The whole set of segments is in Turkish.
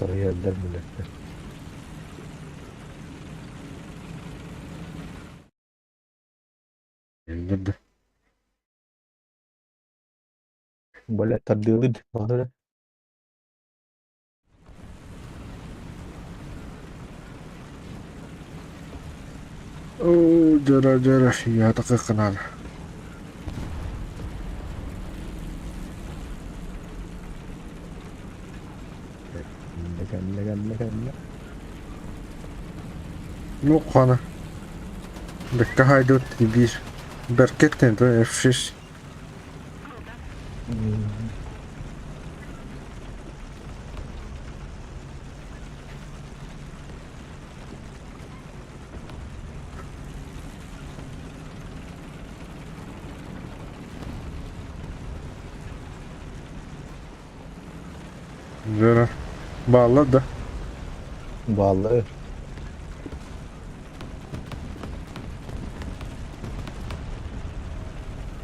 Muhtarı yerler milletler. Elbette. Böyle tabii öyle. Oh, jara-jara ya tak kenal. Gelle. Yok ana. Bekka haydut bir. Berketten de F6. Hmm. Jara. Bağladı. Vallahi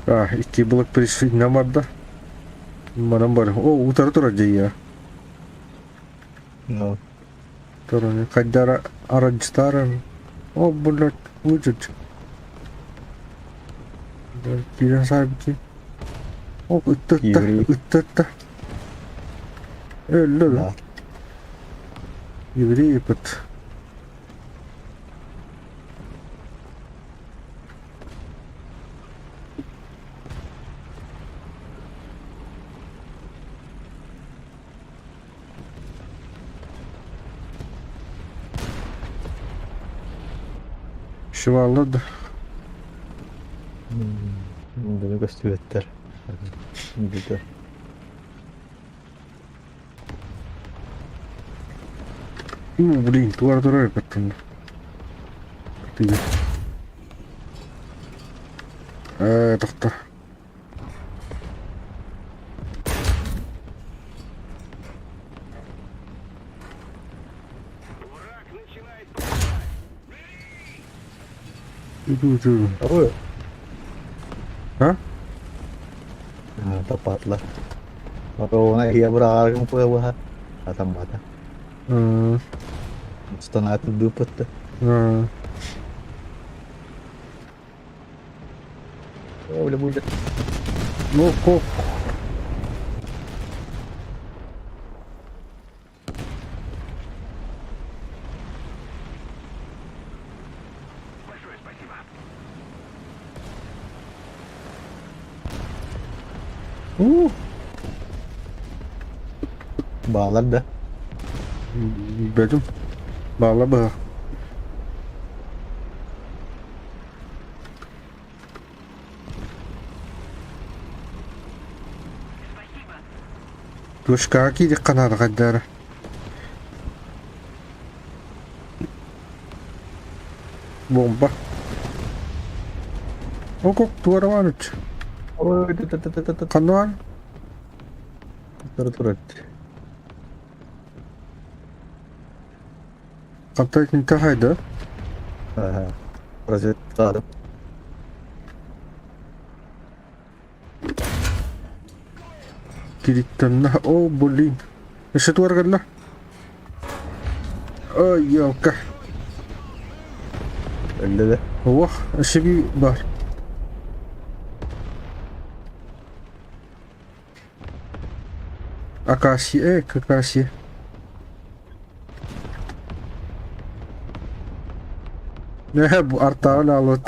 Ah, iki balık priz ne vardı? Bana bari. Oh, utar aja ya. no. Turun kadar araçların. Oh, bulat vücut. Tidak sahibi ki. Oh, Yürü. ıttı. Öldü. Ya. Yürü ipet. Şıvarladı. Bunu gösterdiler. Şimdi de. Блин, туар ipet. Tiga. Tohta. Itu. Oh, Hah? tepat lah. Kalau nggak iya berarti mau buat mata. Hmm. Setengah itu dupet tuh. Hmm. Oh, udah bulat. Oh, kok. Bağlar da. Betul. Bağla bak. Terus kaki di kanan kadar. Bomba. Oh, kok tuar mana? Oh, itu. Kanan. Turut. Kata kita hayda. Aha. Proses kaldım. Kiri tanah. Oh, boleh. Satu tuar kan lah. Oh, ya oke. Öldü de. Wah, asyik bar. Akasya, kekasih. Ne bu arta lalut.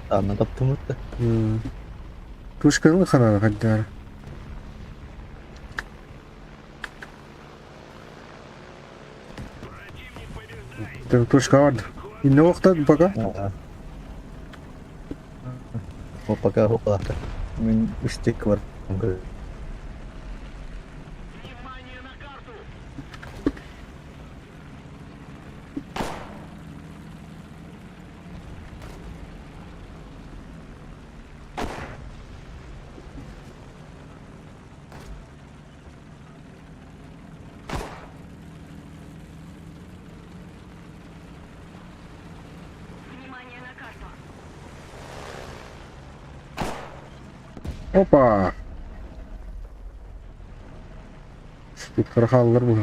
Tanah kaptım da. Terus kan kanan kadar. Terus kawan. Ini waktu baka. Aha. Mau pakai apa? Min stick var. Hoppa. Stiker halır bu.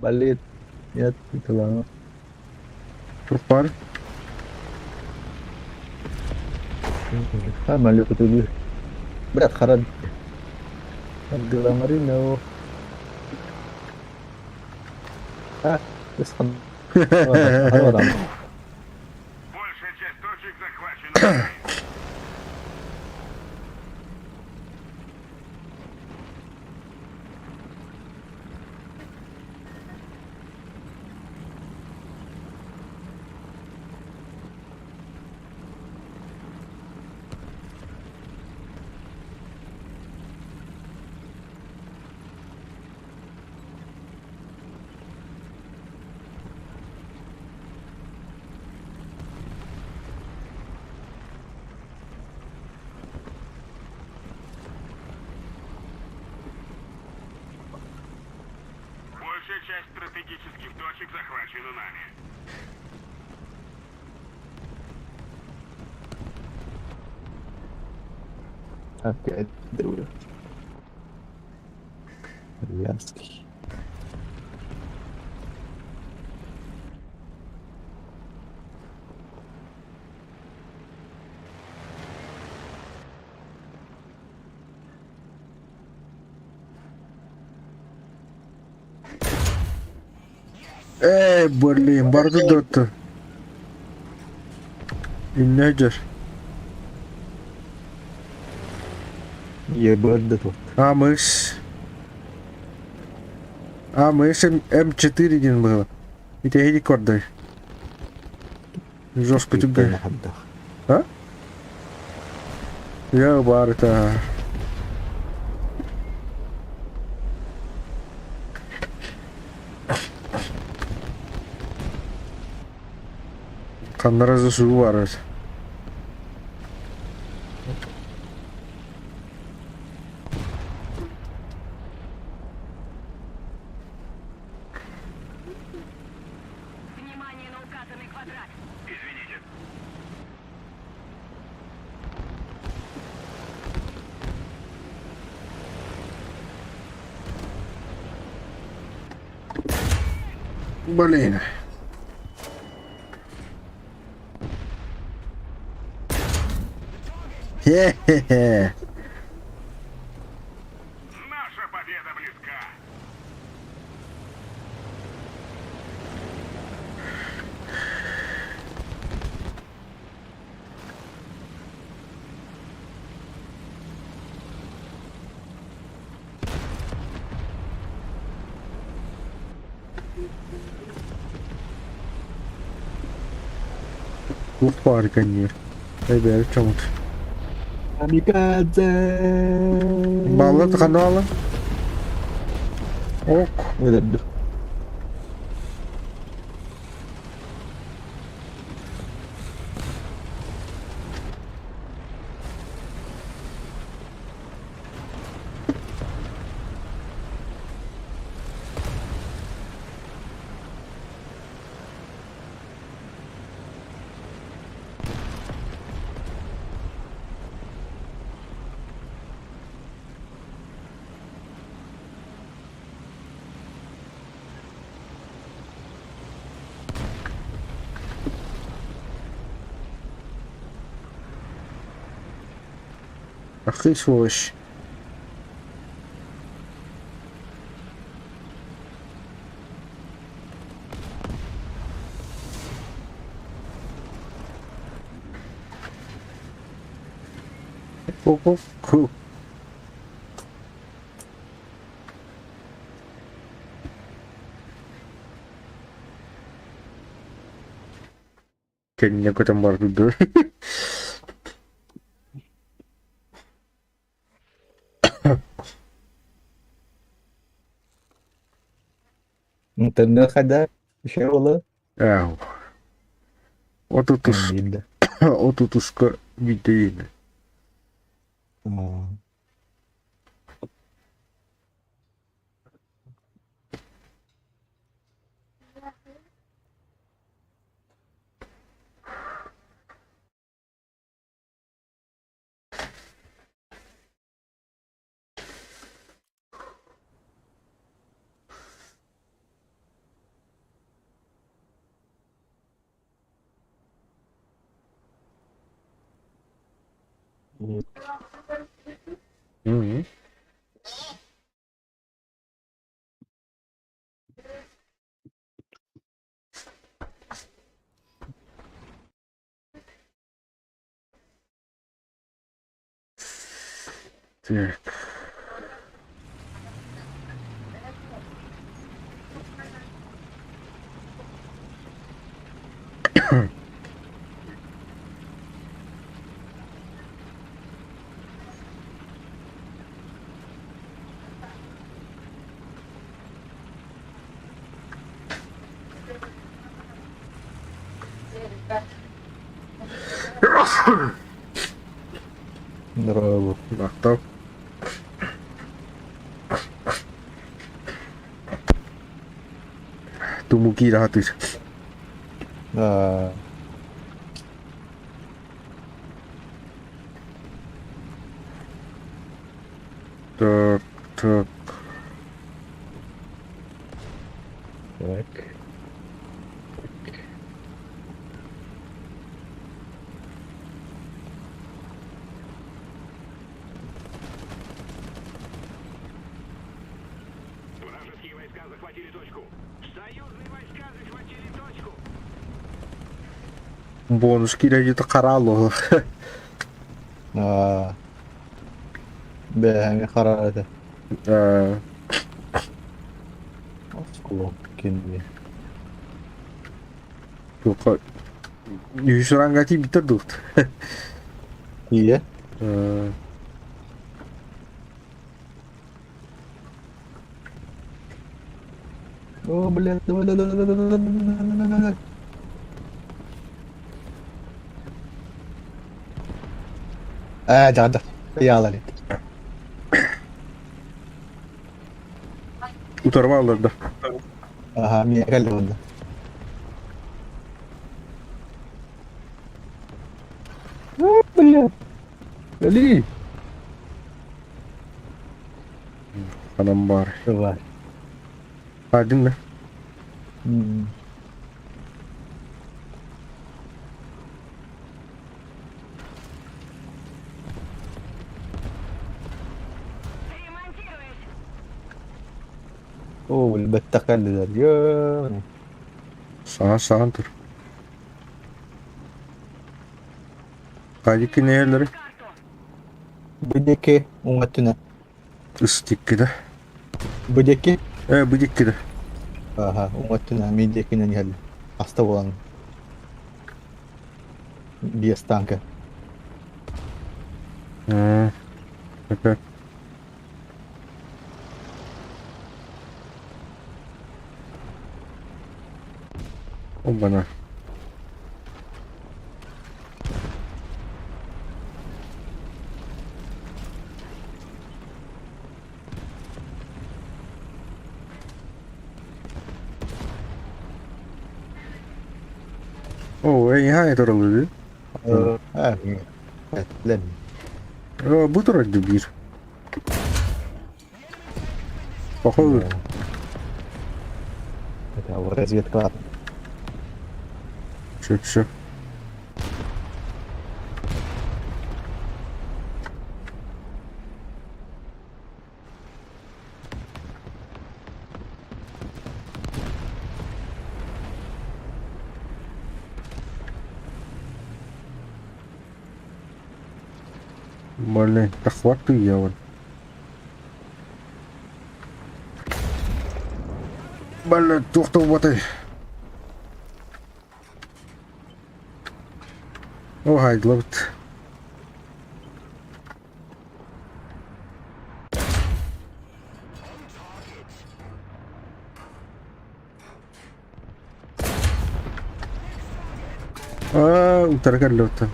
Balik. Lihat itu lama. Prepare. Ah, balik ke tujuh. Berat karan. Abdullah Marino. Ah, terus kan. Orang. Большая часть точек захвачена нами. Большая часть стратегических точек захвачена нами. Опять дурак. Вязкий. Блин, барду доту. Иннеджер. Ебать, тут. Амыш. Амыш М4 один было. И тебе рекорд дай. Жестко тебе. А? Я барта. Каннара засугуварат. Внимание на указанный квадрат. Извините. Блин. Хе-хе-хе. Наша победа близка. Упар, конечно. Ребят, чому-то. Камикадзе. Баллы канала. Ок. Выдох. Ах ты сволочь. Ку-ку-ку. Кенни какой-то морду, да? Интернет хода. Еще было. Ау. Вот тут уж... Видно. Вот тут уж видно. А. Мгм. Так. Здорово. Мақтау. Тумуки rahatır. Да. Так, так. Так. Вражеские войска захватили точку. Союзные войска захватили точку. Bonus kiracı da karalı. Beğeni hararete. Ee, Askolo. Kendi. Yok. Yusrangati bitirdik. İyi. Ee, О, блядь, давай, давай, давай, давай, давай, давай, давай, давай. Jangan. Yağlar. Utarma alırdı. Aha, mi kaldı bunda. Блядь. Ali. Anam bari. Давай. Hadi mi? Ремонтируюсь. О, البتة kaldı. Ya. Sağa dur. Hadi ki nehirleri Карту. Bıdeki umatına. ısıtık gide. Bıdeki. Bıdık gide. Aha, umatına. Midekine geldi. Hasta olan. Dia stanka. Okay. O bana. Nihayet aralığı. Evet, lan. Bu tarafta bir. Bakıyor. Это разведка. Şu. Блин, да хватит я вот. Блин, тоқтау батай. О, хайдылабыт. Утарга лёта.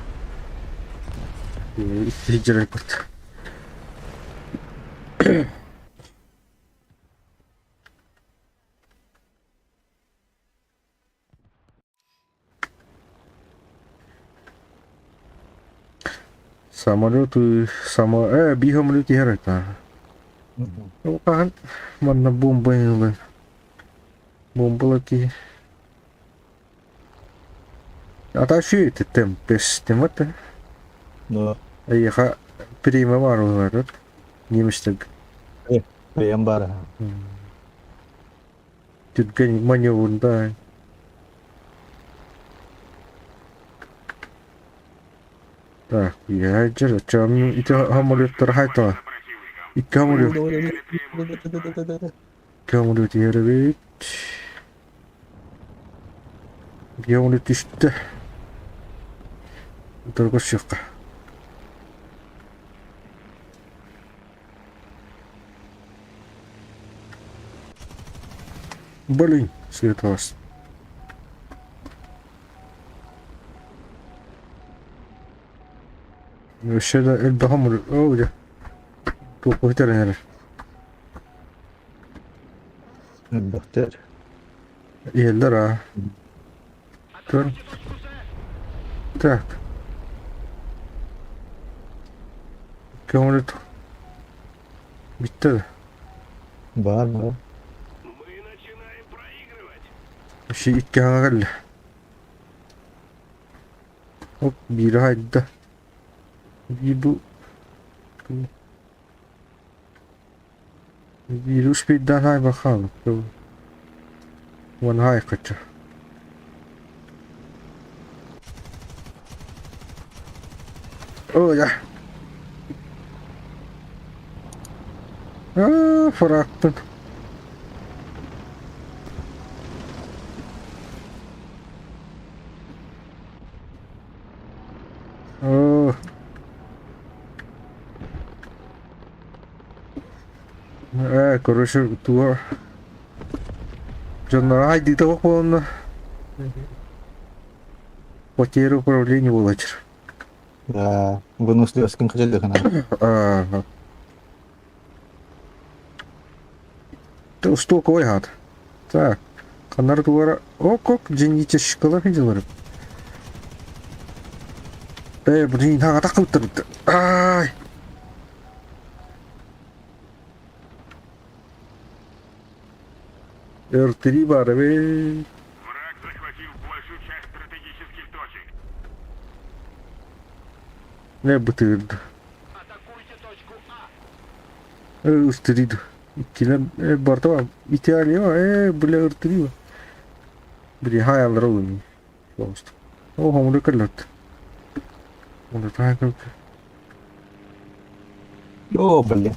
Hicret kurt. Бігомлю тігрета. Ну, кахан. Манна бомба йнули. Бомбалаки. А та що це темпес? Темата? Да. Ayıqa prima var onlar. Nemiştik. Prem var ha. Türkiye manyavunda. Так, я держу. Чам ити хамолеттер хайта. Икки хамолет. Икки хамолет yerебит. Икки хамолет иште. Торгош шыққа. Блин, светлос. Şöyle el hamur. Oh ya. Bu koytar yani. Doktor. Yerler ha. Dur. Так. Hamur. Bitti. Var mı? Мы начинаем проигрывать. Şey iki hana geldi. Hop biri haydi. Bir bu. Bir üç birden hay bakalım. One hay kaçı. Oh ya. Bıraktın. Oh. Короче, туа. Жена, айди телефон. Потеря управления Волочер. Да. Выносливо с кем хотели хана. Ты что, кой гад? Так. Канар туара. О, как джините шкала видел. Блин, надо так вот. Ай. R3 var be. Враг захватил большую часть стратегических точек. Ne bıtırdı? Атакуйте точку А. Üstürüydü. İkiler barda var. İtalya var. Bile ırtırıyor. Bir hayallara oynuyor. Просто. O hamuru kalırdı. Onu daha kalırdı. О, блин.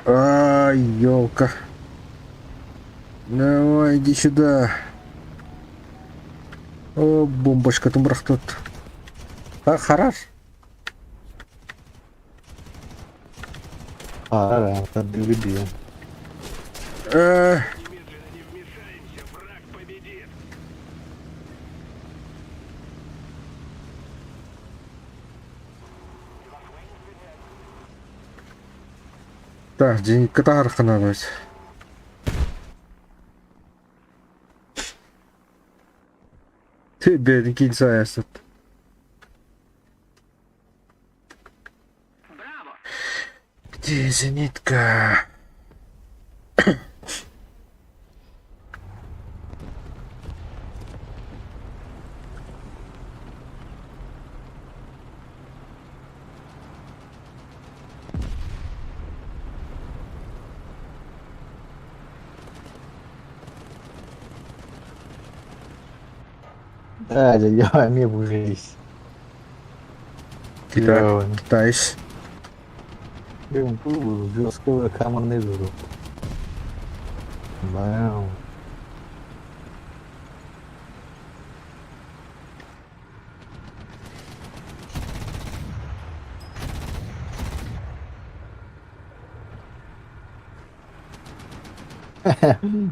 Ай, елка. Давай, иди сюда. О, бомбочка там рахтут. А, хорош. Да, это любил. Немедленно не вмешаемся, враг победит. Так, денег катарха надо. Ты бедненький заяц. Браво! Где зенитка? Да, я мне выжились. Китайс. Жесткого командный зуру. Вау.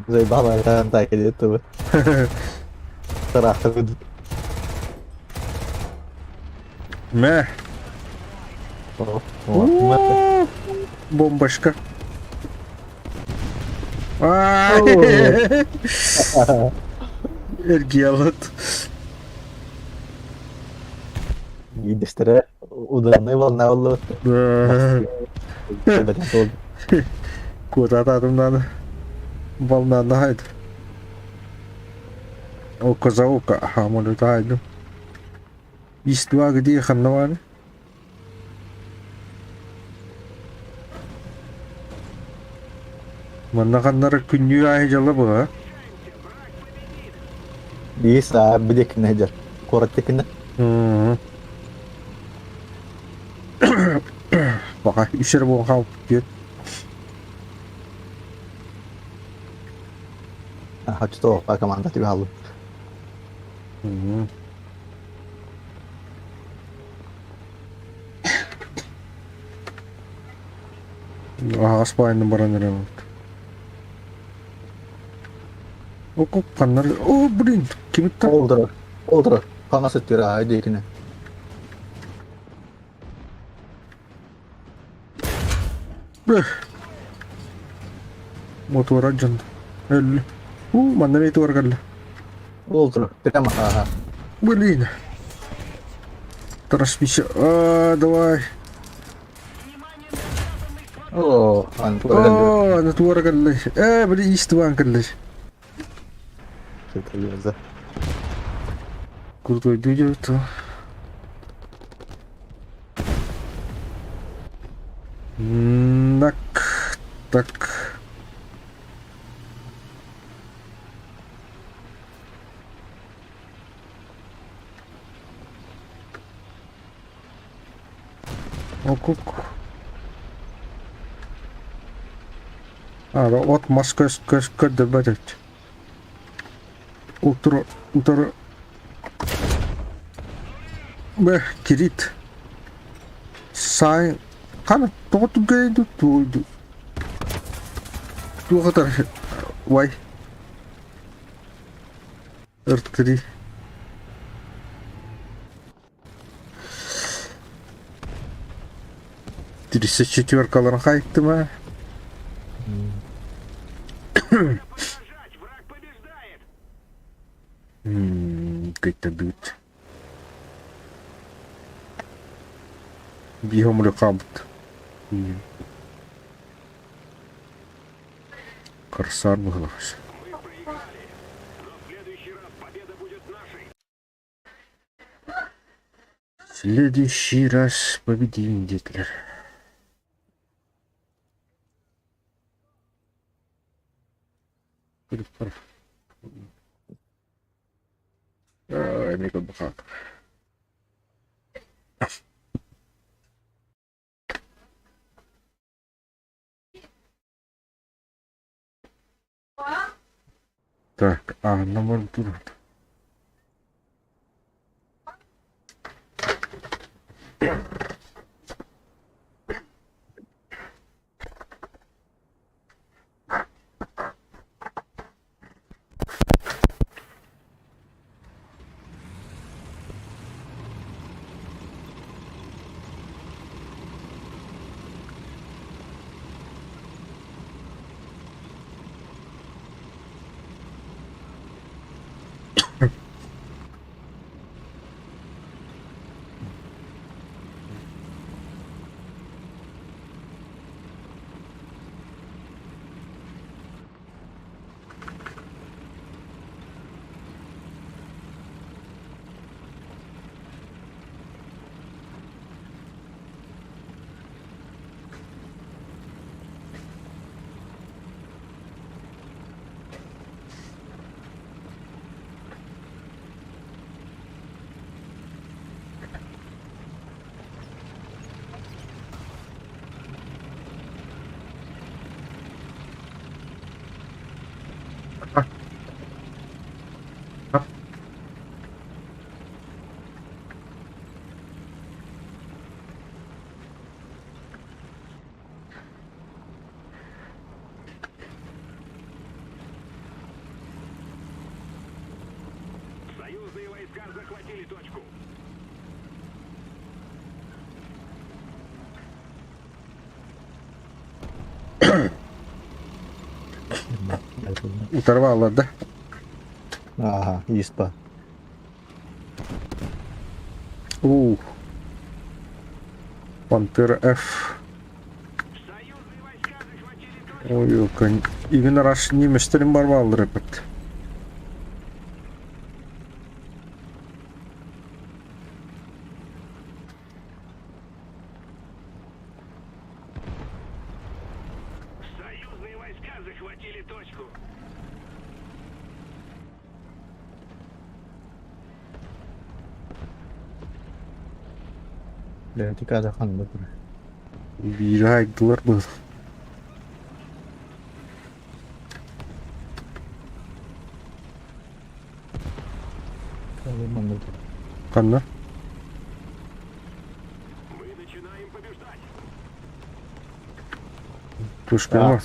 Заебало, это так или этого. Трахта ведут. Мэ. Бомбочка. Эргелот. Гидистре ударная волна была. Куда-то там надо. Волна нагайд. Око за око. Ага, может, айду. Есть два, где ханнавали. Маннаханнары күннүү айжалы бұға. Bisa بديك نهجر كورتك نه Бақа үшер болған қалып кет. هتشتوق كمان تبي هالو Аспайны бараныр емет. Оку қаннар. О, блин, кемітті. Олдыр қана сөттері айдекіне Мотор аджанды. Әлі. Маннан еті барғалы. Олдыр прямо Блин. Трансмиссия. Давай. о Ана туаргалы. Блин, иштиван кылды. Крутой дудя то. Так. Окук. Вот маска көдді бәдет. Утро. Бе, кирит. Сайн. Қана, тоғыту гейді, туойду. Туғытар. Вай. Үрткіри. Тридцать четверкаларын қайтты ма? Продолжать! Враг побеждает! Какой-то дуть. Бігом рюкабут. Корсар выглався. Мы проиграли, но в следующий раз победа будет нашей. В следующий раз победим, Гитлер. Микро бахак. Так, номер тут. Союзные войска захватили точку. Оторвало, да? Ага, Испа. Пантера F. Союзные войска захватили точку. Ой, именно раз неместерин барвал репет. Союзные войска захватили точку. Levtika kandı buraya. Biri haydılar bu. Kaldım Kanna. Мы начинаем побеждать. Tuşka var.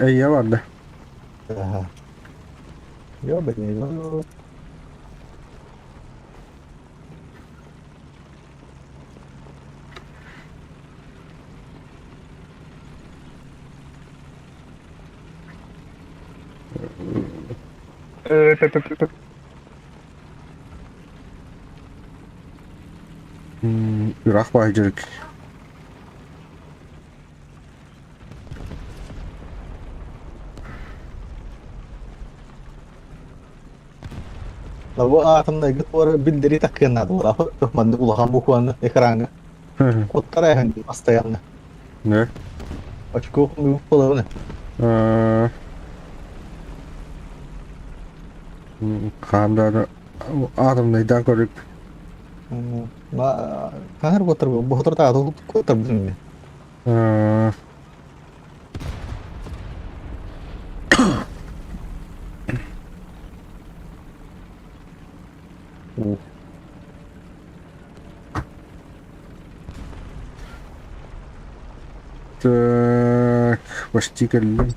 İyi vardı. Aha. Yo beni yo. Irak baycılık. La bu aklımda doğru bildiri takıyorlar. Doğru. Ben de kulağım bu konu ekranı. Kotlara yani hastayanlı. Ne? Açık okumuyor falan ne? Kamda da adam neyden görüp Ma kahar kotor bu kotor ta tuh kotor bizim. Так, почти колен.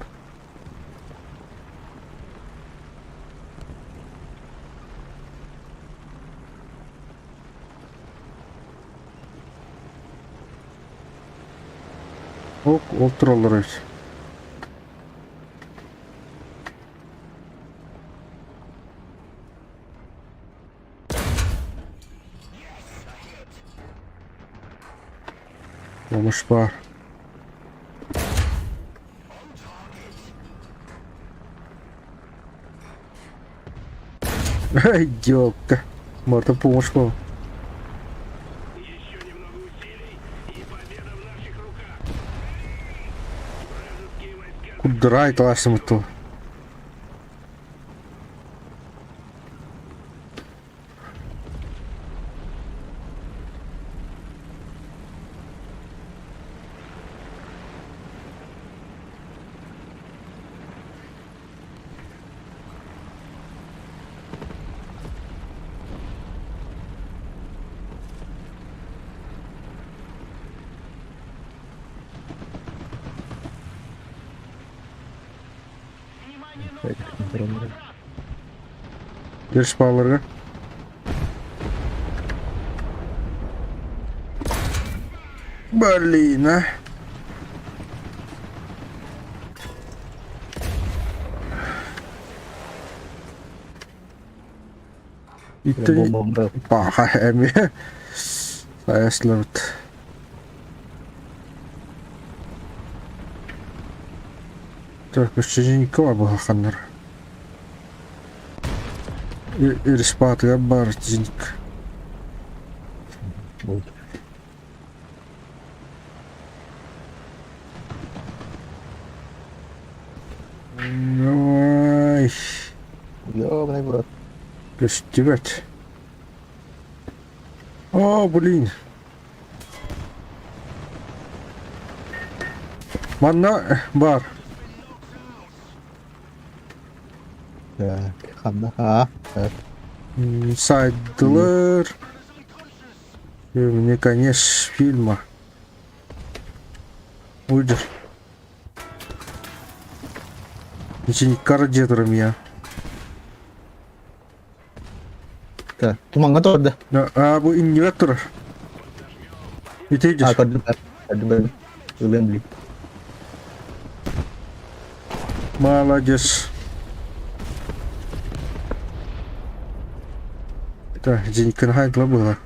Ok, ultralar. Olmuş var. Идёт-ка. Марта помощь вам. Еще немного усилий, и победа в наших руках. Вражеские войска Куда это ласим то? Держи палырга. Блин, а. Itu Bom. paha em ya. Saya selamat. Так, еще никого было ханер. Ирспат я бартинг. Bu. Ой, Yo beni bırak. пестивать. О, блин. Манна бар. Kandı ha. Evet. Сайдлер. И мне конец фильма. Уйдешь. Ничего не координатором я. Tuman kan orada. А bu инвектор. И ты идешь. Hadi ben. Ölen bili. Молодец. Так, Денька нахайдла было.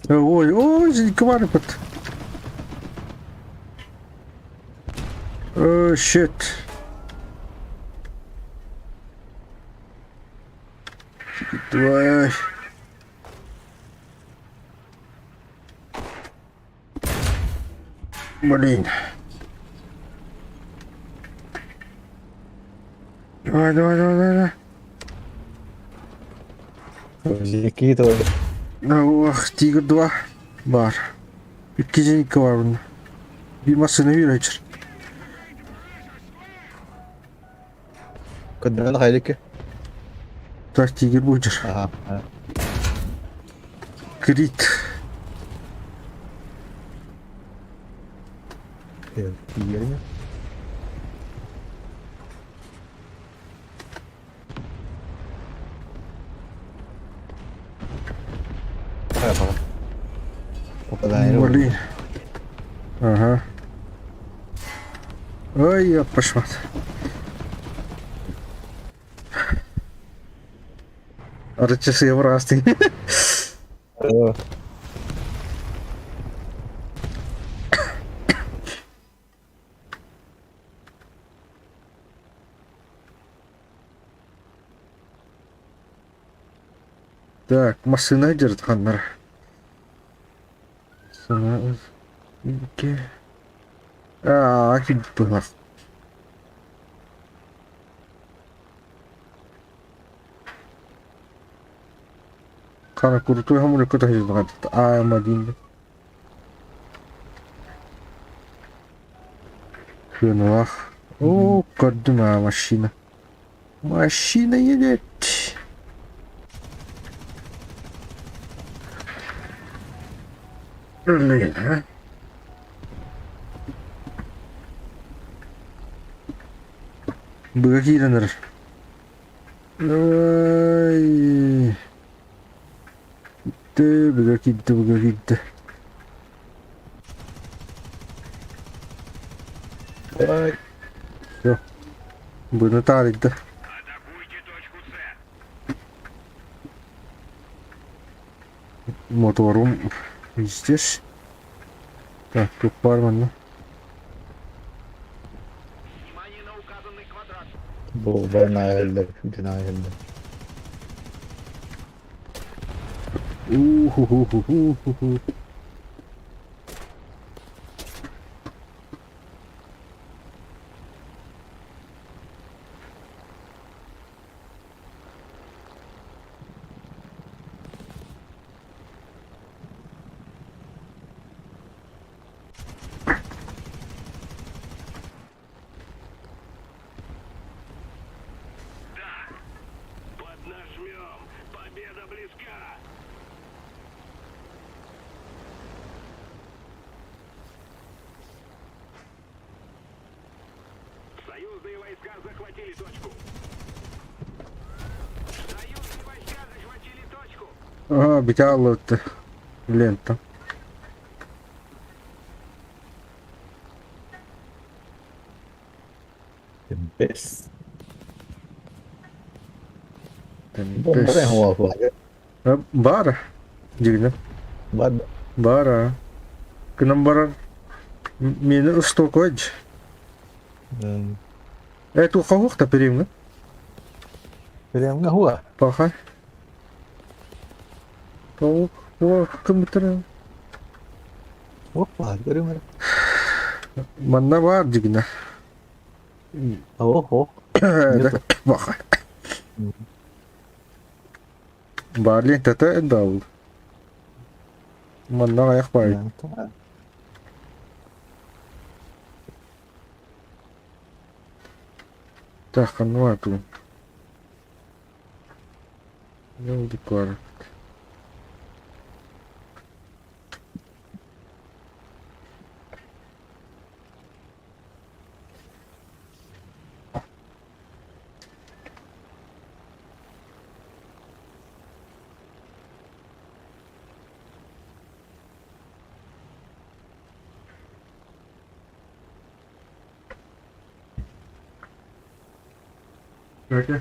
Ой, ой, Денька варпат. О, щит. Давай. Блин. Давай, давай, давай, давай. Які то Ох, Тигр 2. Бар. Kesinlikle var bunda. Bir masını bir açır. куди гайліки? Так, Тигр бучер. Ага. Крит. Єрні. Поехали. Попадание. Блин. Ага. Ой, я пошел. Арчасы в расты. Так, машина держит ханнар. Sana iki. Akil было. Kana kurutuy hamur ko tayo na madin. Şuna bak. Oo, gördüm ha maşina. Maşina едет. Öyle ha. Bırak iğrenir. Ay. Bırak gitti, bırak gitti. Давай. Bunu tarihte. Атакуйте точку С. Motorum istиш. Так, тут парман. Внимание на указанный квадрат. Bu bina geldi. Bina geldi. Уху-ху-ху-ху-ху. Поднажмем. Победа близка. Союзные войска захватили точку. Союзные войска захватили точку. Ага, битала вот лента. Bes. Там Bomba бес. ne hava var? Бара. Дигна. Var. Бара. Кнамбара. Мені устокоч. Эту хавухта перемна. Прям гуа. Пахай. Паук. О, компьютер. Опа, görüyorum. Манна бар дигна. Ого. Так, пахай. Барлин тата дал. Манна аяк бай. Так, ну а тут. Ну, декор. Okay.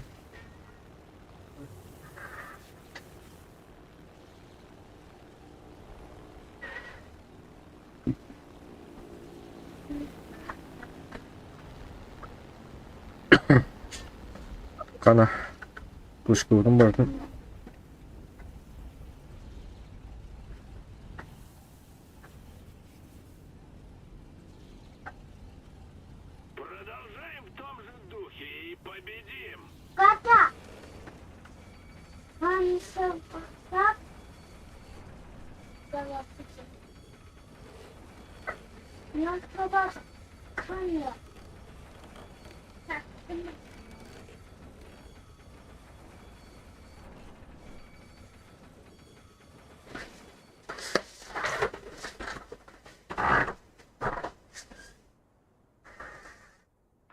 Kana. Kuşkuyorum bakın. Продолжаем в том же духе и победим.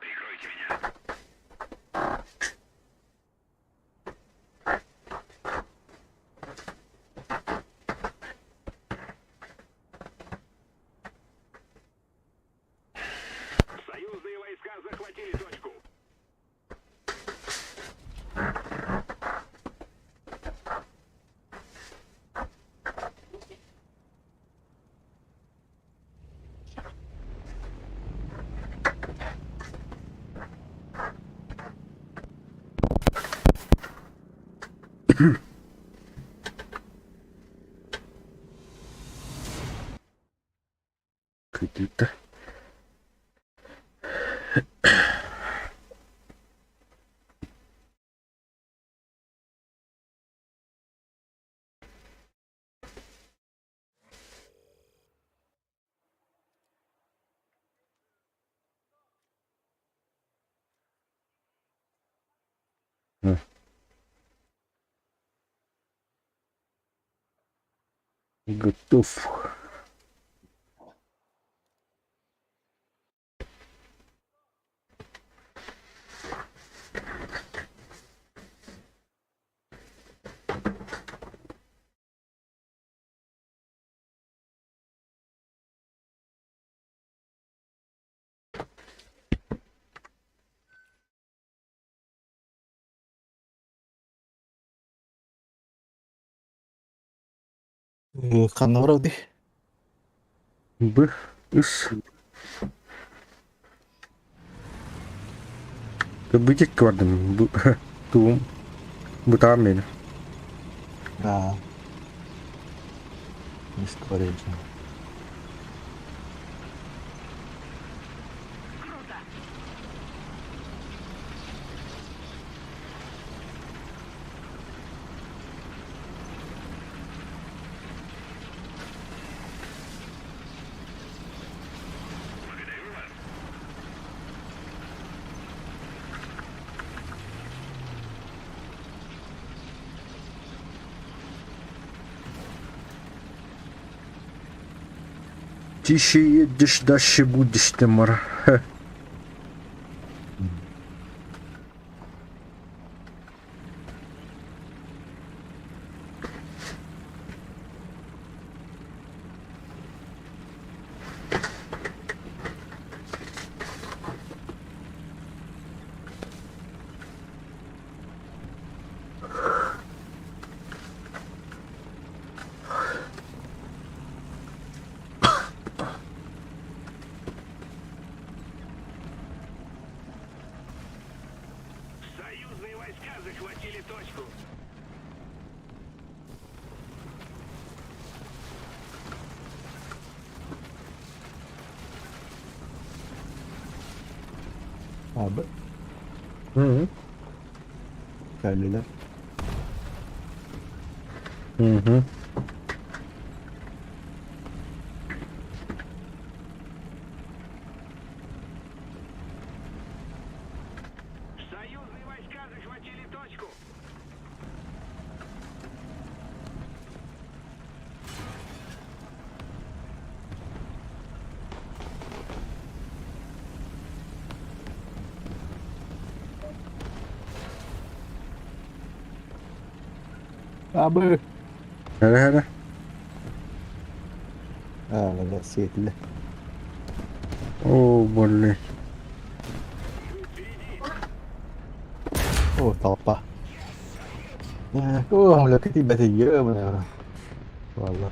Прикройте меня. Союзные войска захватили точку. Kötüydü. Hı. Готов. Kanına vuraldı. Б. Üs. Böcek vardı. Bu doğum. Bu tamam benim. Ha. Мисс Корейджа. Тише едешь, дальше будешь, Тамара. Ха. Союзные войска захватили точку. Abi Hı geldiler. hı. Союзные войска захватили точку. Abi. Hele hele. Valla siyetli. Oo bolle. Ồ tọt à. Có là cái team bài thì dữ mà nè. Valla.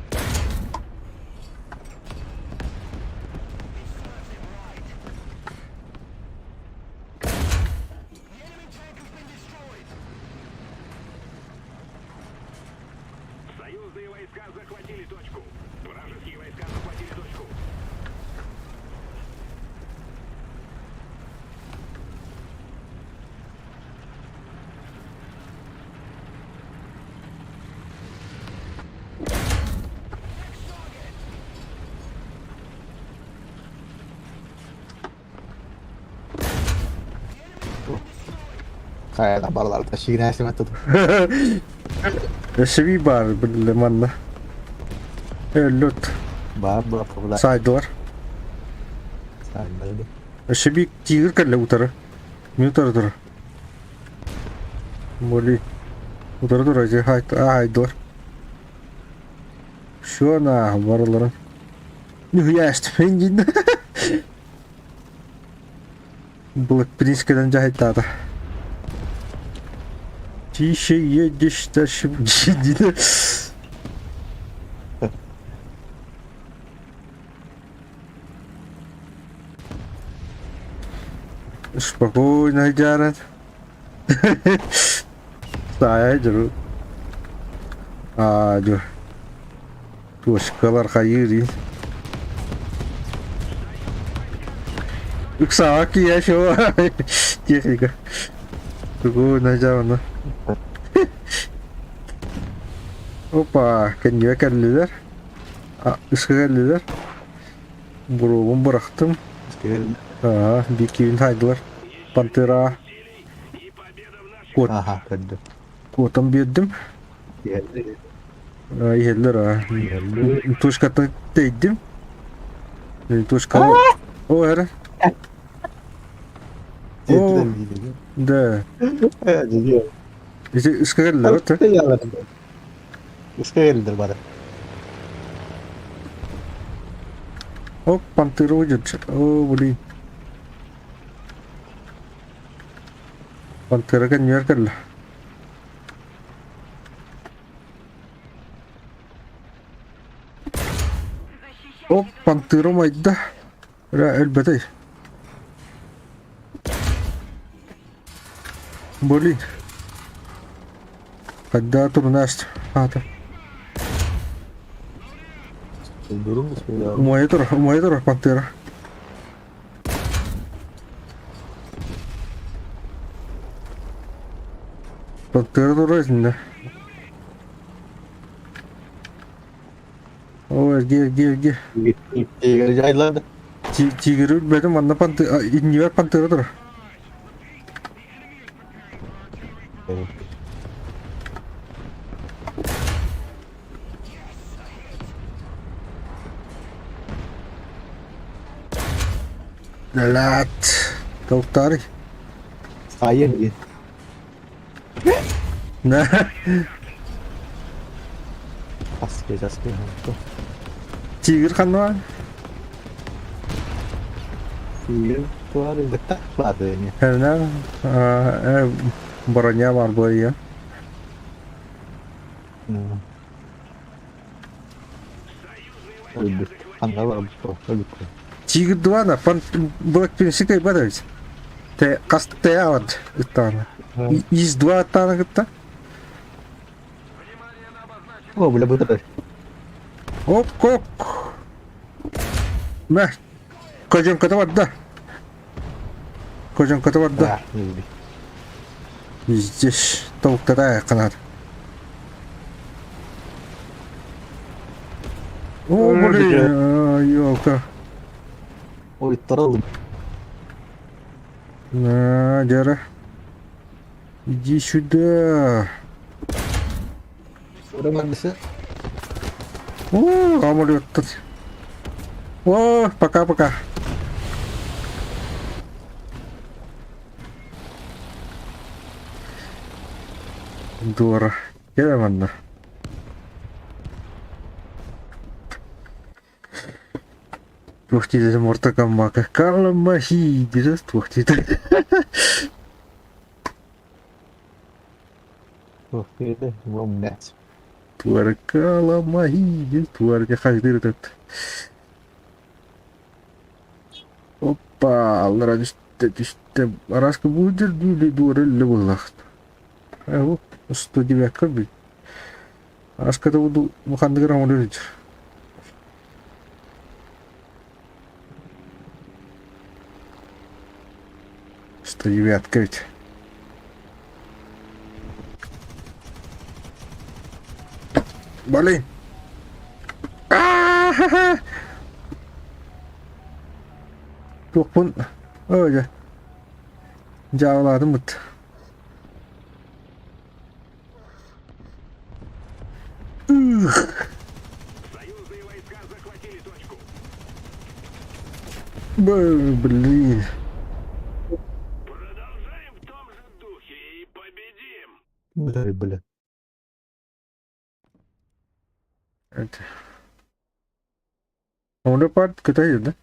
Союзные войска захватили точку. Вражеские войска захватили точку. Kayada barlarda şiir esime tutup. Eşeği var bir limanda. Öldürt. Bağır bu apılar. Saydılar. Sayıldı. Eşeği tiger kalle utarı. Mi utarı. Molly. Utarı acı haydılar. Şu an varıların. Yaştı pencin. Black Prince kadar cahit daha da. Tişeye diştaşım ciddi. Спокойно, Джаред. Saya jeruk. Aduh. Tuh sekelar kayu di. Uksaki ya show. Jessica. Tunggu aja mana. Hoppa, kan juga kan lider. Iskak lider. Burung bıraktım. Bir kivin haydılar. Pantera. Kod. Aha kırdı. Kodum birdim. Geldi. Yeller ha. Tuş katı değdim. Tuş katı. O her. Cidden iyi. Da. Evet gidiyor. İşte ıskalarlar orta. Iska geldi bana. Hop pantera wujud. Oh boleh. Pantera kan biarkan lah. Hop pantera mayda. Ra elbette. Boleh. Ada turunast. Ada. Durun mu? Umuaya tur pantera. Pantera tur şimdi. Oh gel. Gitti caylardı. Tiger benim mana pantera ini var pantera tur. Dalat. Tavuk tarih. Sayın git. Nah. Aske. Tiger kan var. Sayın tuar betak lada ini. Karena barunya var bu ya. Öldü. Anladım bu. Öldü. Tiger dua na pan Black Prince kayak pada wis. Te kast te awat utana. Is dua tanah kita. Oh boleh betul. Hop kok. Nah. Kojong kata wadda. Ah, ini. Ijish tavuk tara kanat. Oh boleh. Yok. Oy taralım. Nah, Jara. Иди сюда. Udah mana? Oh, kamu lihat. Wah, пока. Дура. Я mana? Tuh tidak semurta maka kalau masih tidak tuh tidak. Oh, ini belum net. Tuar kalau masih tuar ya kayak itu. Опа, Allah işte aras kebudur dulu dua level lah. Oh, 109 kan. Aras kata budu bukan negara modern. 109 ведь. Блин. Tuh pun. Oh ya. Jauh lah tempat. Блин. Продолжаем в том же духе и победим. Бля. Это... Он леопард катает, да?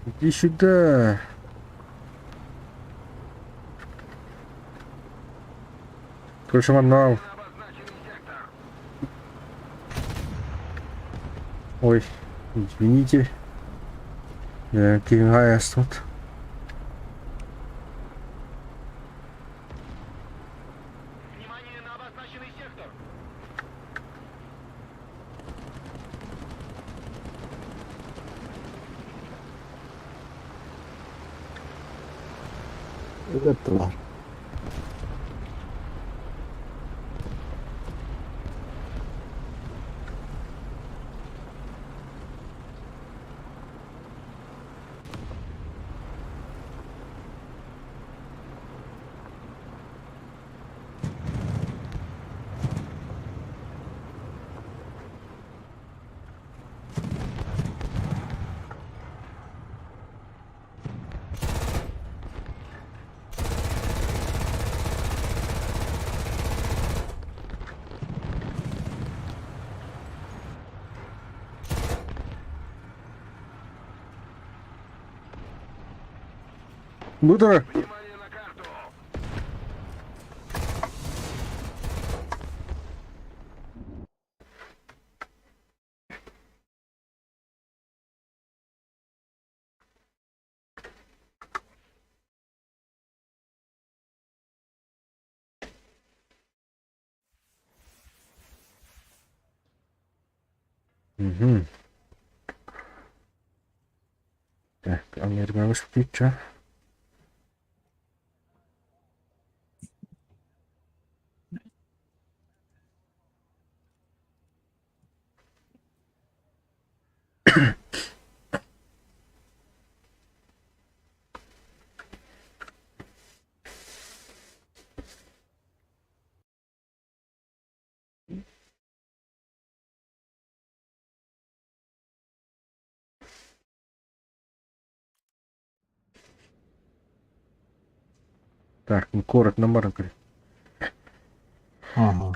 Иди сюда. Короче, манал. Ой, извините. Я кигаюсь тут. Внимание на обозначенный сектор. Это тварь. Бутера. Внимание на карту. Угу. Так, Америка спит, что? Так, ну корот на маркере. Ага.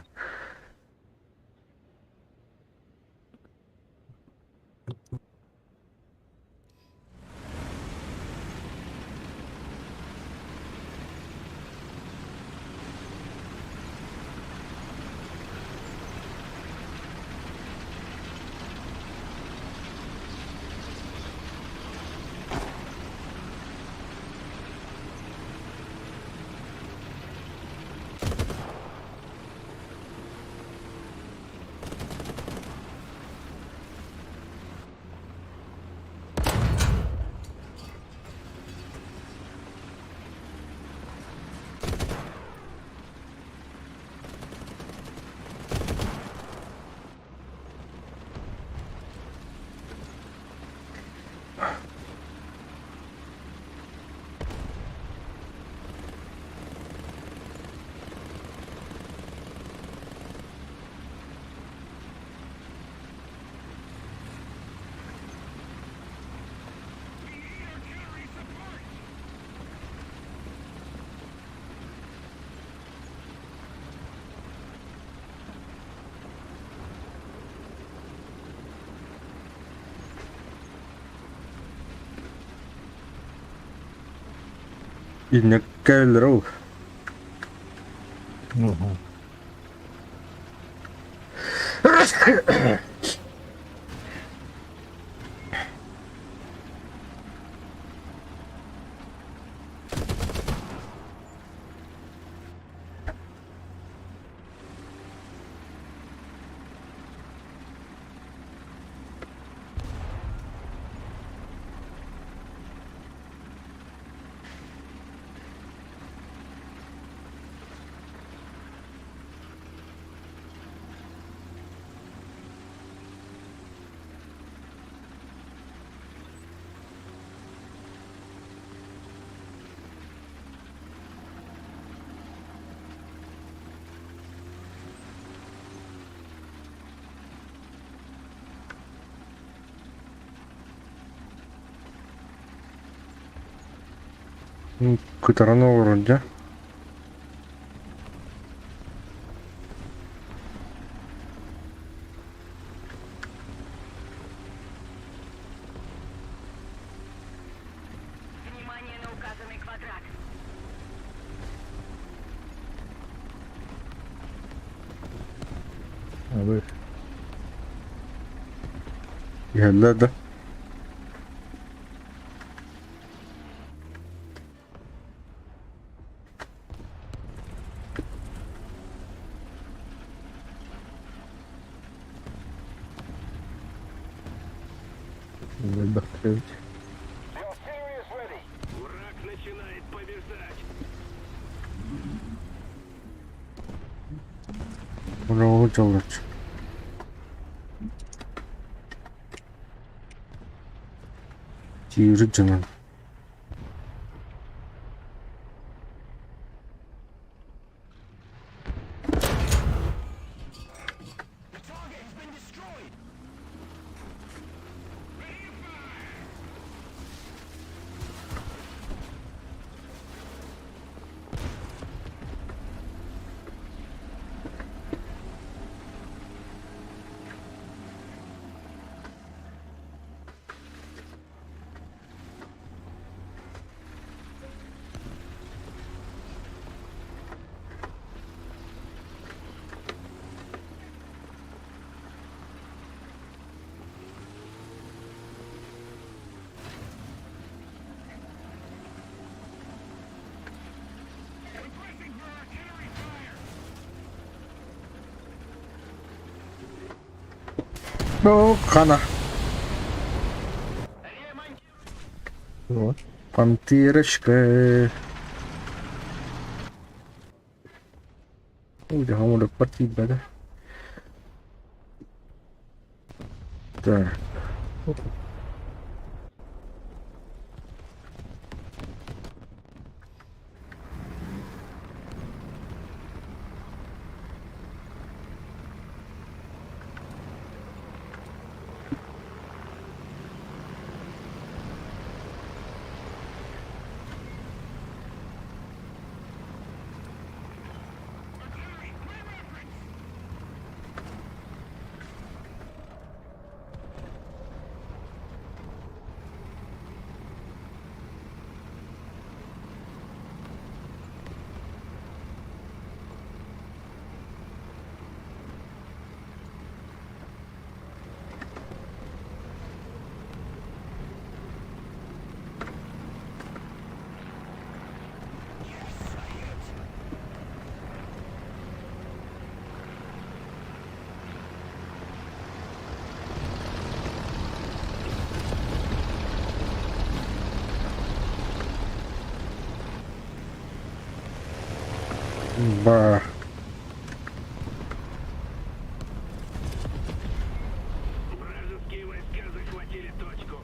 Инна Кайлроу. Угу. Кытарана вроде. Внимание на указанный квадрат. Abi. Geldiler de. Bakıyoruz. Your serious ready. Враг начинает побеждать. Bunu çalır. Çiğri canım. Ну, хана. Вот. Пантерочка. Udah kamu udah partida dah. Так. Ба. Вражеские войска захватили точку.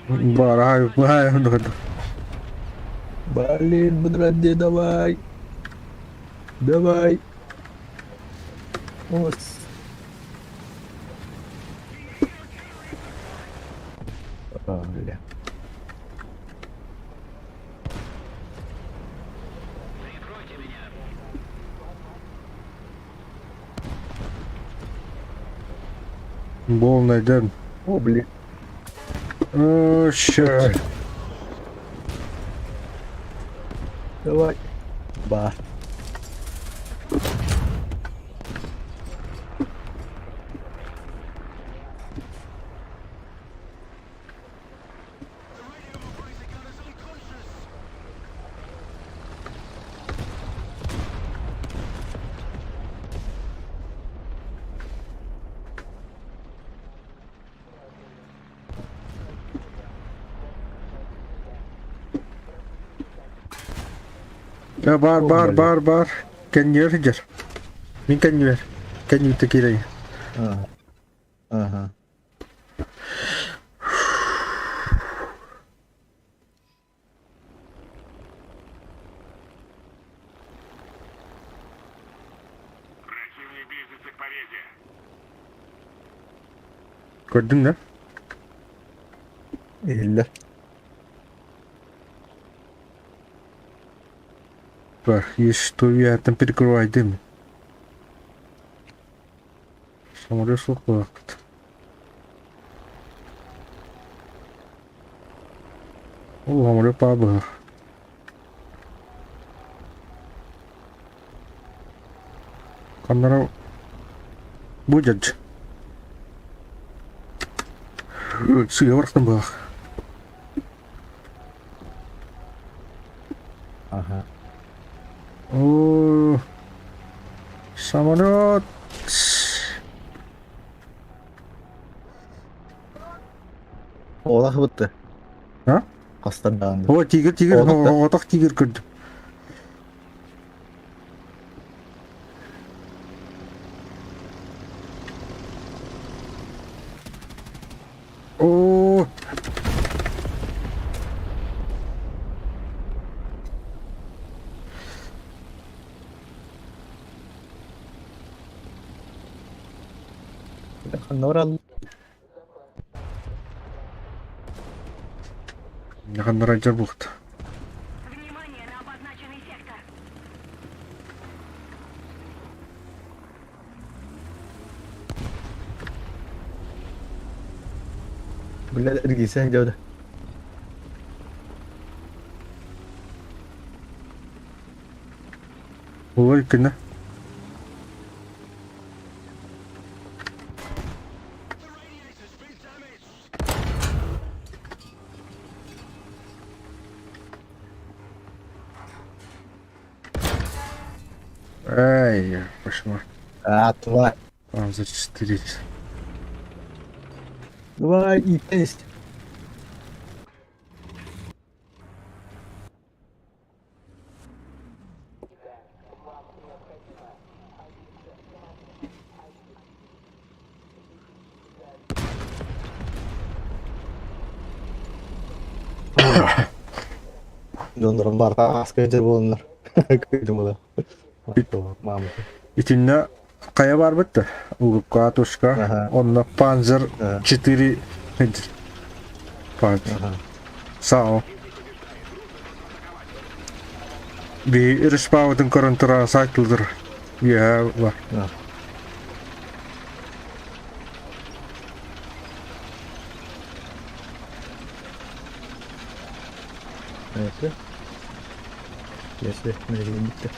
Барай, Блин, Бадранде, давай. Давай. Ось. Бля. Бол найден. О, блин. О, щет. Давай. Ба. Ya бар, бар, Olmalı. бар, бар. Кәнне жер. Мин кәнне бер. Кәнне үтә кирәк. Ага. Ага. Противник близится к победе. Gördün mü? İyiler. Бар, есть я там перекрывай дым. Самолет слухает. О, самолет пабы. Камера будет. Сыворотный бах. Ага. О, самолет. Oğlak bıttı. Ha? Hastalandı. О, тигр, Ондық та. отақ тигр көрдім. О, Yakında var. жақында райджер бұқты. Внимание на обозначенный сектор. Bile irgisi gidiyordu. Олай күні. Ай, кошмар. Давай. Там за 4. Давай, и есть. Dondurun barda askıcı bulunur. Kıydım o da. Mamı. İçinde kaya var bitti. Ulukka, Tuşka. Aha. Onunla Panzer Aha. 4. Nedir? Panzer. Aha. Sağ ol. Bir respawn'ın korontora saklıdır. Ya var. Ha. Evet. Geçti. Nereye gitti?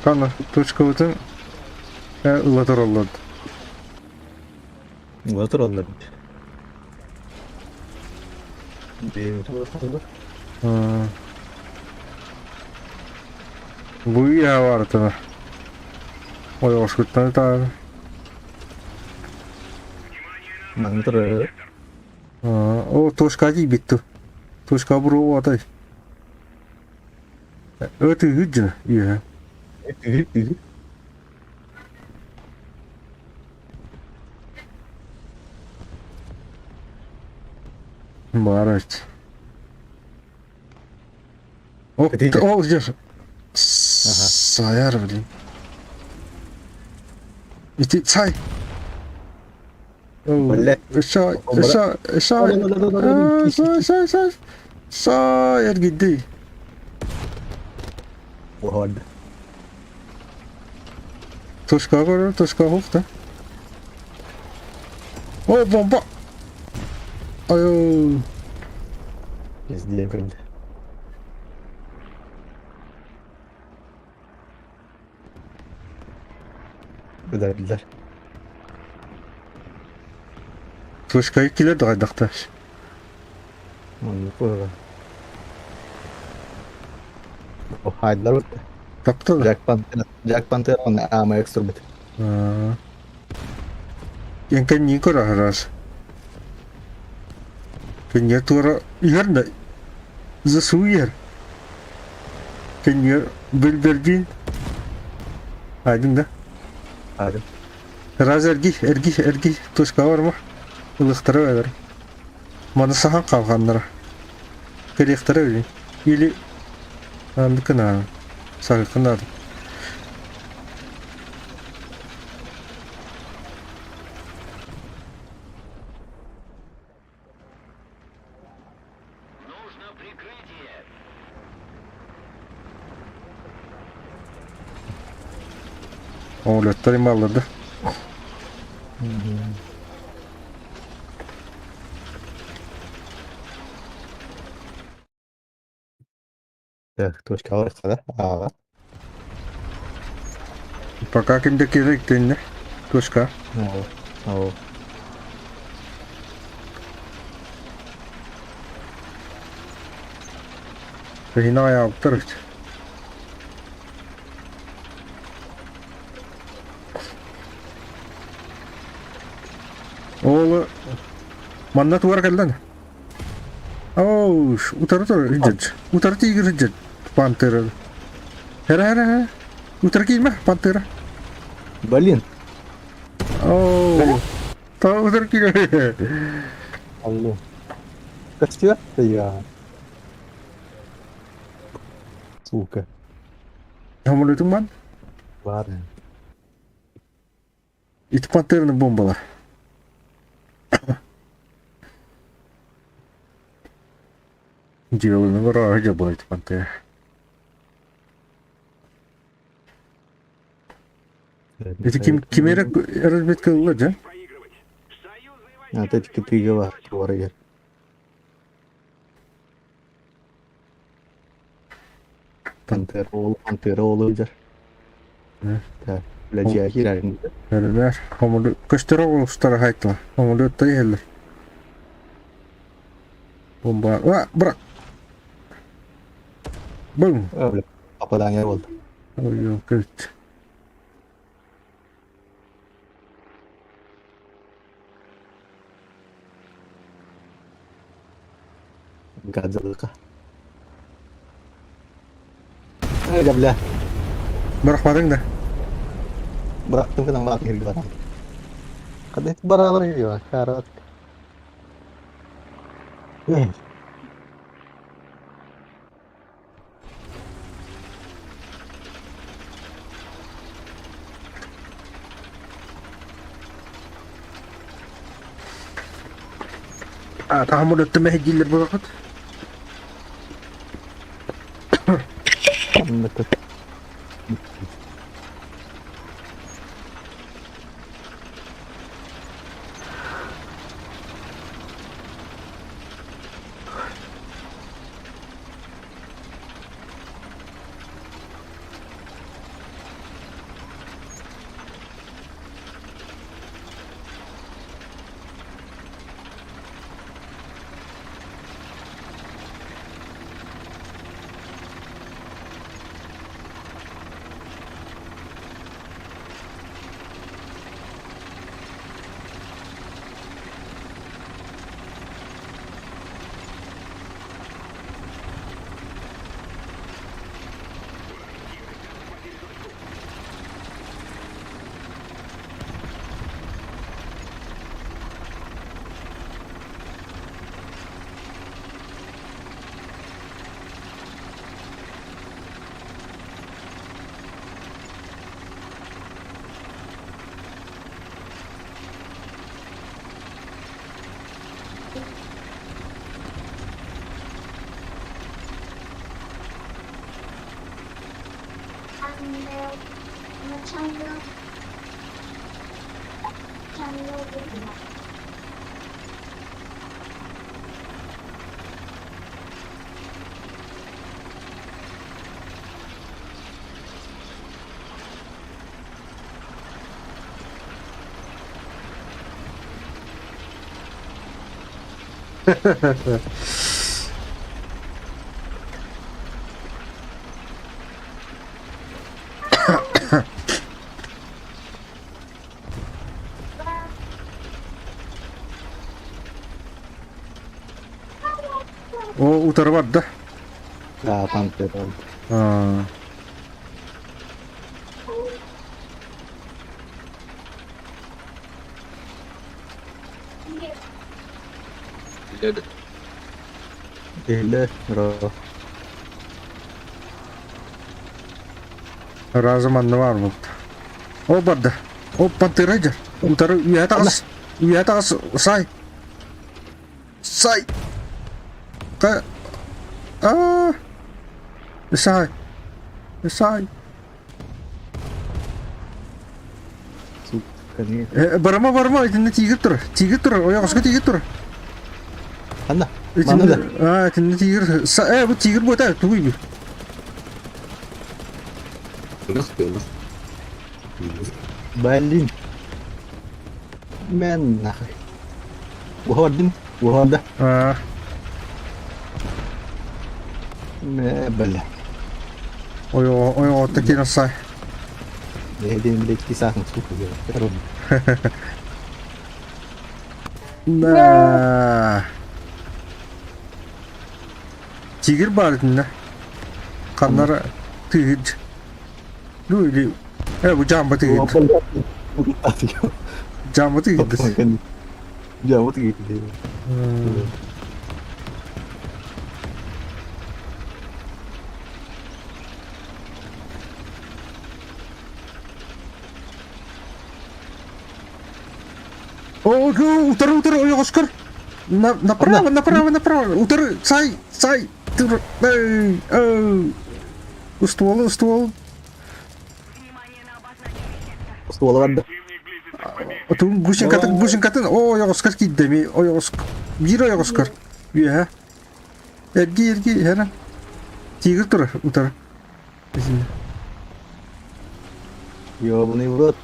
Kanka Tuşka bütün ılatır oldu. Otur onlar. Bir otur. Bu ya vardı. O yavaş gitmedi tabi. Mandır. O Tuşka değil bitti. Tuşka buru atay. Ötü gücü. Ya. Бар evet. Hop, Öteki. ol gör. Sayar bileyim. İti say. Böyle. Aşağı, Onlara- aşağı, aşağı. Say. Sayar gitti. O halde. Toşka var, toşka hop da. Oh bomba. Ayo. İzleyeyim şimdi. Güzel. Toşkayı kiler de kaydaktaş. Onu koyalım. O haydiler bak. Tapta da. Jack Pantera on ama ekstra bit. Yang kan nyi ko ras. Kenya tura iher da. Zasuyer. Kenya belberjin. Aydın da. Hadi. Raz ergi toşka var mı? Ilıqtara eder. Mana sahan qalğanlara. Keriqtara öyle. Yeli andыкына. Sağıqınar. Нужно прикрытие. Oğlatları mallardı. Так, точка varsa da. Aa. Пока kimde gerektiğinde. Toşka. Oo. Yine ayağı tutarız. Oğlu mandat var geldi. Oh, utarı hicret. Utarı tigir hicret. Pantera. Hera. Utarı kime? Pantera. Блин. Oh. Ta utarı kime? Алло. Костер я. Сука. Hamur ötüm ben. Var. İti panteranın bombalar. Діло не раді болить пантера. Это кимера разведка лоджа? Проигрывать. Союзные войска А ты говори. Pantera olabilir. Ne? Так, bileceği yerinde. Öyle hamurlu kaçtıra oluştura haytla. Hamurlu ötteyi heller. Bomba. Bırak. Boom. Öyle. Kafadan yer oldu. Ой, yok evet. Гадзалка. Öyle bile. Bırakmadın da. Bıraktım kadar bak geri bana. Kadeh beraber geliyor. Karat. Hamur ötteme heciller bırakıt. Anlatık. O utarı var da. Ya panter oldu. Ha. Değil bro. Razımanlı var mı? O barda. O panteraja. Utarı üye takas. Üye takas say. Say. Ka. Aa. Say. Say. Barama içinde tigir dur. Tigir dur. O yakışıklı tigir dur. Anla. Mana da. İçinde içinde tigir. Bu tigir bu da tuğuy bir. Berlin. Men. Gua din. Gua da. Ha. Ne bela. O tekine say. Ne din bile kisah suku ya. Terus. Na. Tigir var içinde. Kanlara tigir. Böyle. Bu camba tigir. Camba tigir. Jauh tuh gitu. Утро, ой, Оскар. Направо. Утро, сай. Ствол. Внимание на обозначенный сектор. Ствол ada. Гусенкатын. Ой, Оскар киддеми. Ой, Оскар. Бир ой, Оскар. Ya. Ergi, heran. Tigir tur, utara. Yo bunu vurut.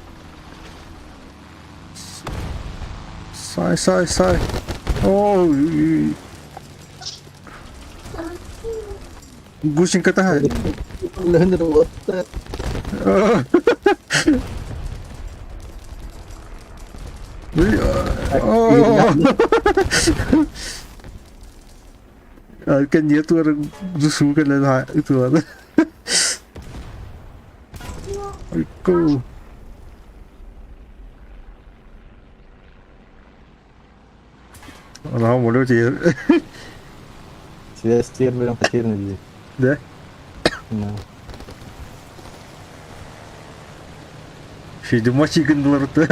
Say. Oh. Гусенката. Leher vurut. Kan dia tuh orang justru kan lah itu ada. Aku. Orang mau dia. Stir bilang kecil nih. Deh. Nah. Şey maçı gındılar tuh.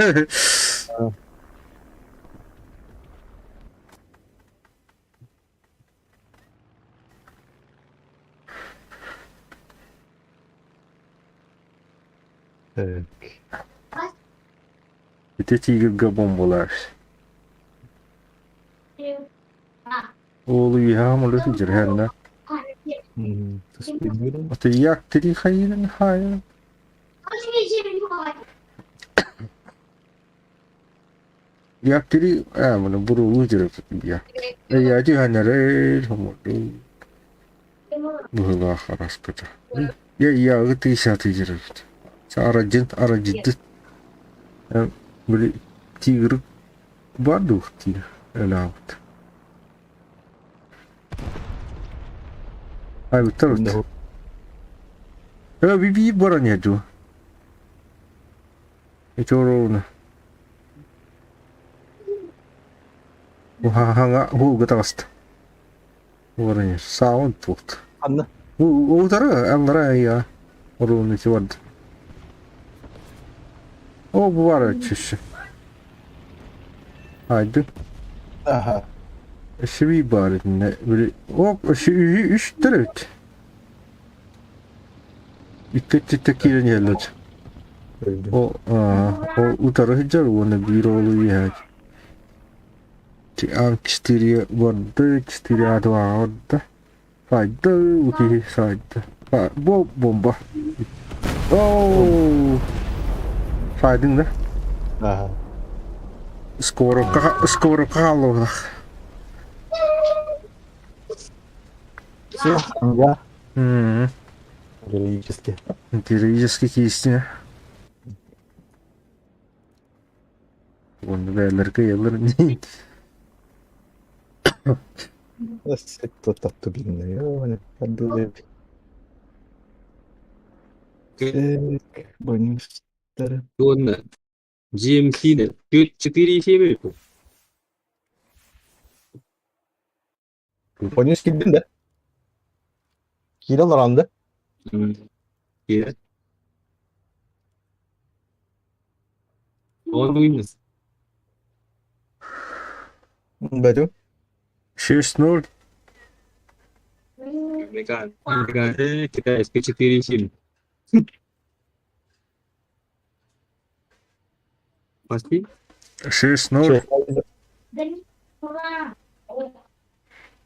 Itu tiga bombalar. Oğlu ya malu sih jerhana. Terus bilang Atau yak tadi khayran khayran. Yak tadi mana buru jeruk ya. Ya aja hanya rel homodu. Buhlah kharas kata. Ya itu satu jeruk. Aracın. Böyle tigir vardı tigir. Elavet. Ay betul. Bir barangnya tuh. Itu orang. Hanga gata kasta. Barangnya sound tuh. anla. Utara angara ya. Orang itu vardı. O bu var açışı. Haydi. Aha. Şu ibaretinde böyle o şu üç tarafı. İttek geldi. Öldü. O utara hicar onu bir oğlu ya. Ci ankstiri vardı, kstiri adı vardı. Saydı, uti saydı. Bu bomba. Oh! Saydın da. Aha. Skoru kaldı. Все, я Hmm. героически. Gerici kişi. Onu derler ki yıllar. Кто так блин, Так, бонустер. 이거는 GMT는 Q4 고 Bonus gittin de. Hileler andı. 예. 어느 있는 Bedu. Şeşnur. 내가 kita SP4 sim pasti Şeşnur.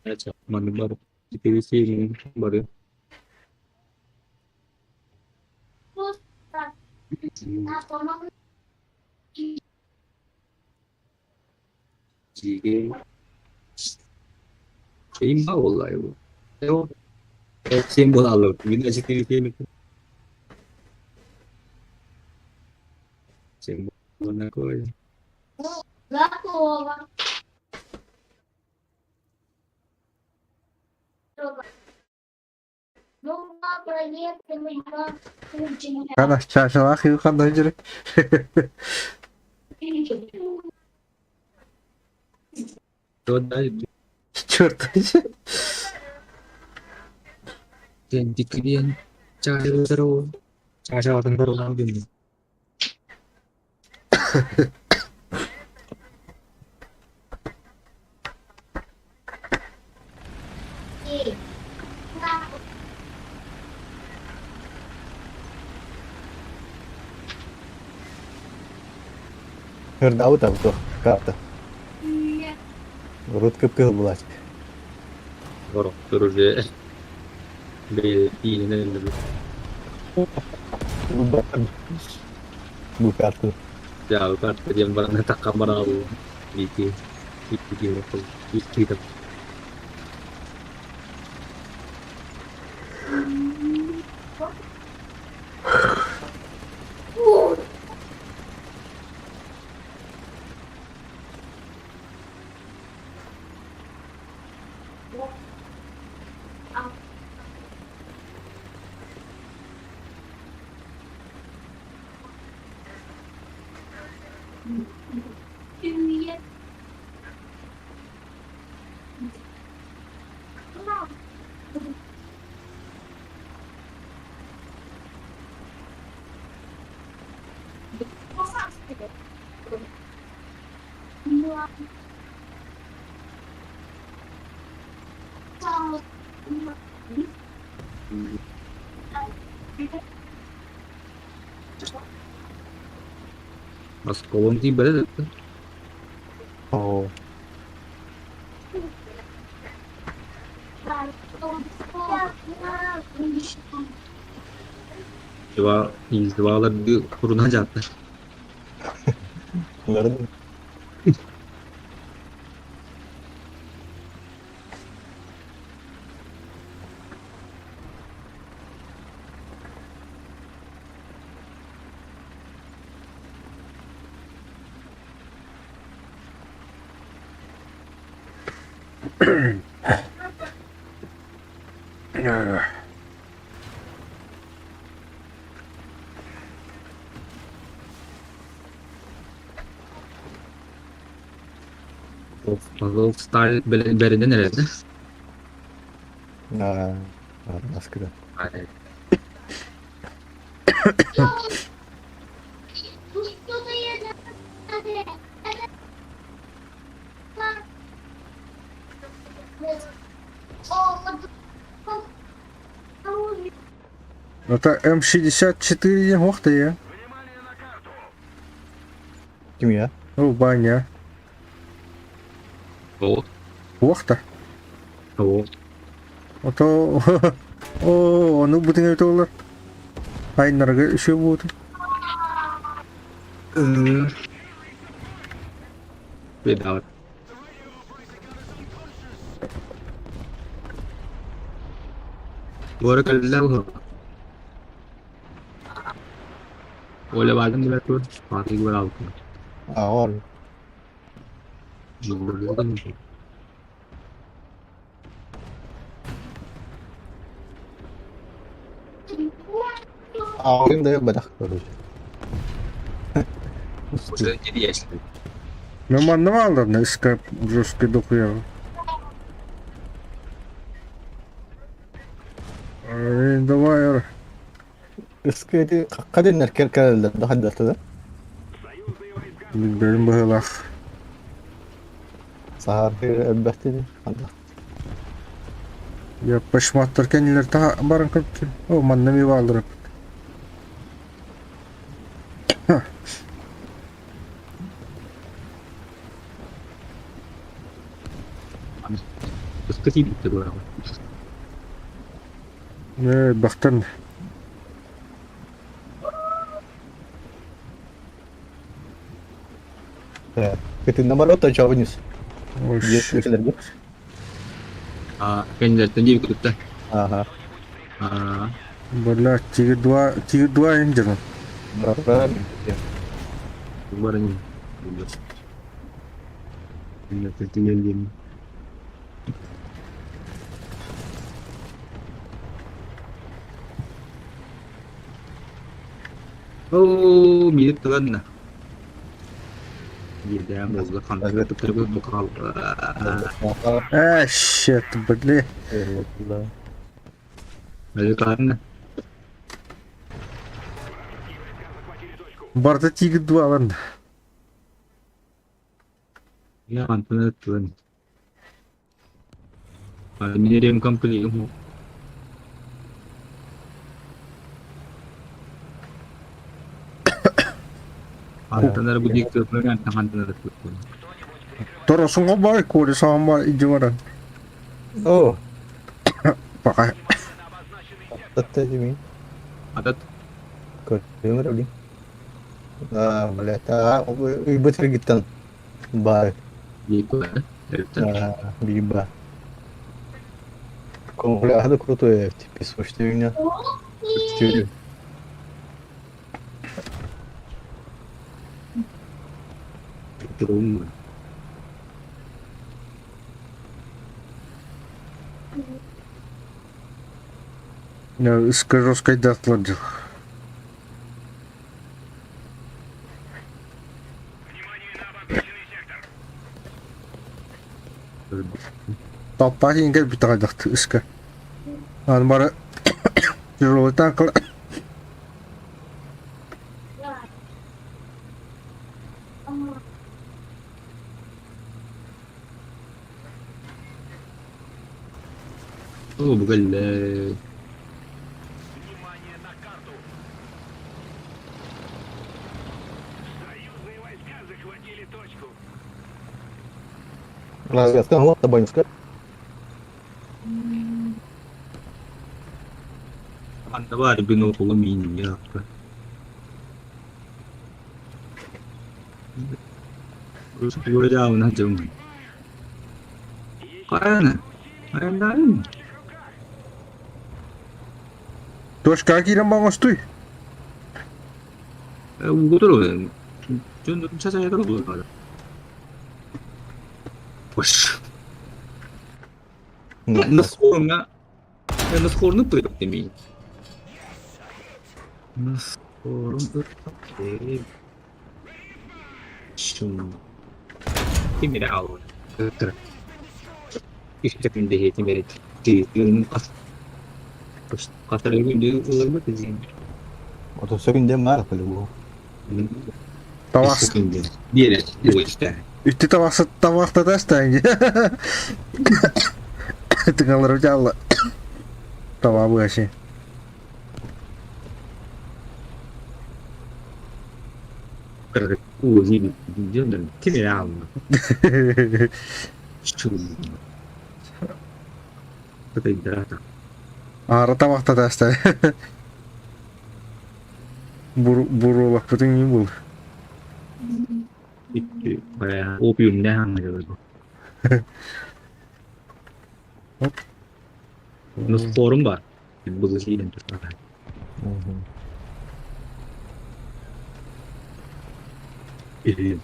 aja mana baru SP4 sim baru 이게 게임 올라요. 요 simbol alır. Yine SP4 sim simbol mana koy. Готово. Ну, проверьте меня. Kana çarşılar yıl kandan önce. Toda Çörtücü. dan dikirian cara terus cara terus ngambil. Hırdavu da bu kartı. Rut kıpkız bulaşık. Baru terus ya. Ini Bu kartı. ya kan yang barang tak kamar aku bikin itu mas kolom tiba dah Oo. coba izdivalar bir kurunacaktı. Bunların Kalau style berinde nerede? askıda. Ay, Это М64 ох ты я. Kim ya? О, баня. O. Ох-то. O. Ото о, ну бүтүн өтө болор. Айнарга үшөө болду. Bedava. Bu ara kaleler var. Öyle vardım bile tur. Fatih gibi aldım. Ağır. Burada Ağırım da yok badak. Уже 7 yaşlı. Мен нема алдым, искап жесткий дохуя. Давай, ара. Iskedi kadın erkek kaldı daha da da. Benim bahılak. Sahar bir behtini. Я пошматтар кенилер та барын кырпты. О, манна ми балдырып. Kıskı bitti bu araba. Бахтан. Ketin numara da çavunuz. Ой, Есть shit. ülkelerde. Kendilerden gibi kırıkta. Aha. Бля, тигр 2 инжирм. Berapa? Umarım. Kendilerden tinggal game. Oh, mirip tuh kan. Iya, mau kan terus bakal. Shit, бля. Ada kan? Барда тигр 2 lan. Ya kan tuh. Aluminium company mo. Antanar budik tuh kan antanar tuh. Торосунга бай, коли сам бар идиоран. Oh. Пока. Tatta jimi. Ada Görüyor musun? Böyle ta ibatir gittin. Bar. gitu kan. Biba. Como ada круто типа слушайте меня. Стиль. Turun. Я скажу, скайдат ладжи. Таппа ингер битагдат иска. Ан бара журолтан кыл. Oh, bukan Внимание на карту! Союзные войска захватили точку. Разведка, вот Табаньска. Anda var bir okulu mini ya. Terus gue jauh nah jauh. Kayak lain. Точка акиран бангостой. Gue tuh loh. Cuma saya terus loh. Wes. Naskorna. Naskorna tuh itu mi. Naskorna tuh. Şun. Kim bir al. Ter. İşte pindah itu beri. Di pas. Terus kata lagi dia ular betul sih. Otuz sekinde var böyle bu. Тавас. Dia deh. Dia işte. Үтті тавақта тастайын. Тыңалар жалла. Тава башы. Kırık. Uzi diyorum. Kimi aldı? Şu. Kötü bir tarafta. Arata vakta da işte. Buru olak bütün iyi bul. Bitti. Bayağı opium ne anlıyor bu? Nasıl forum var? Bu şeyden tutar. Biliyorum.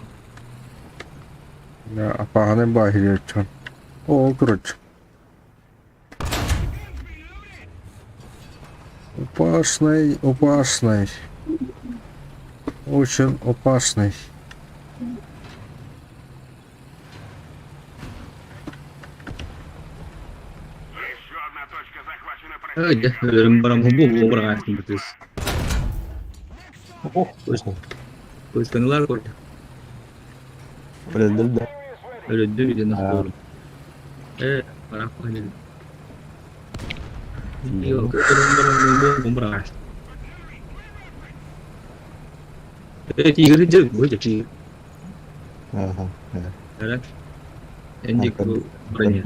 Ya apahane bahir çan. O kırıç. Опасный. Очень опасный. Еще одна точка захвачена Öyle. противником. Ölürüm bana bu bırakırsın bu kız. Oh, Kılıçkanılar koy. öldürdü de. Öyle değil nasıl Ha. olur? Evet. Bırak öyle. Yok. Ölürüm bana bu bırakırsın. Evet. İyi gırıcı. Bu da iyi. Aha, evet. Evet. Encik bu. Buraya.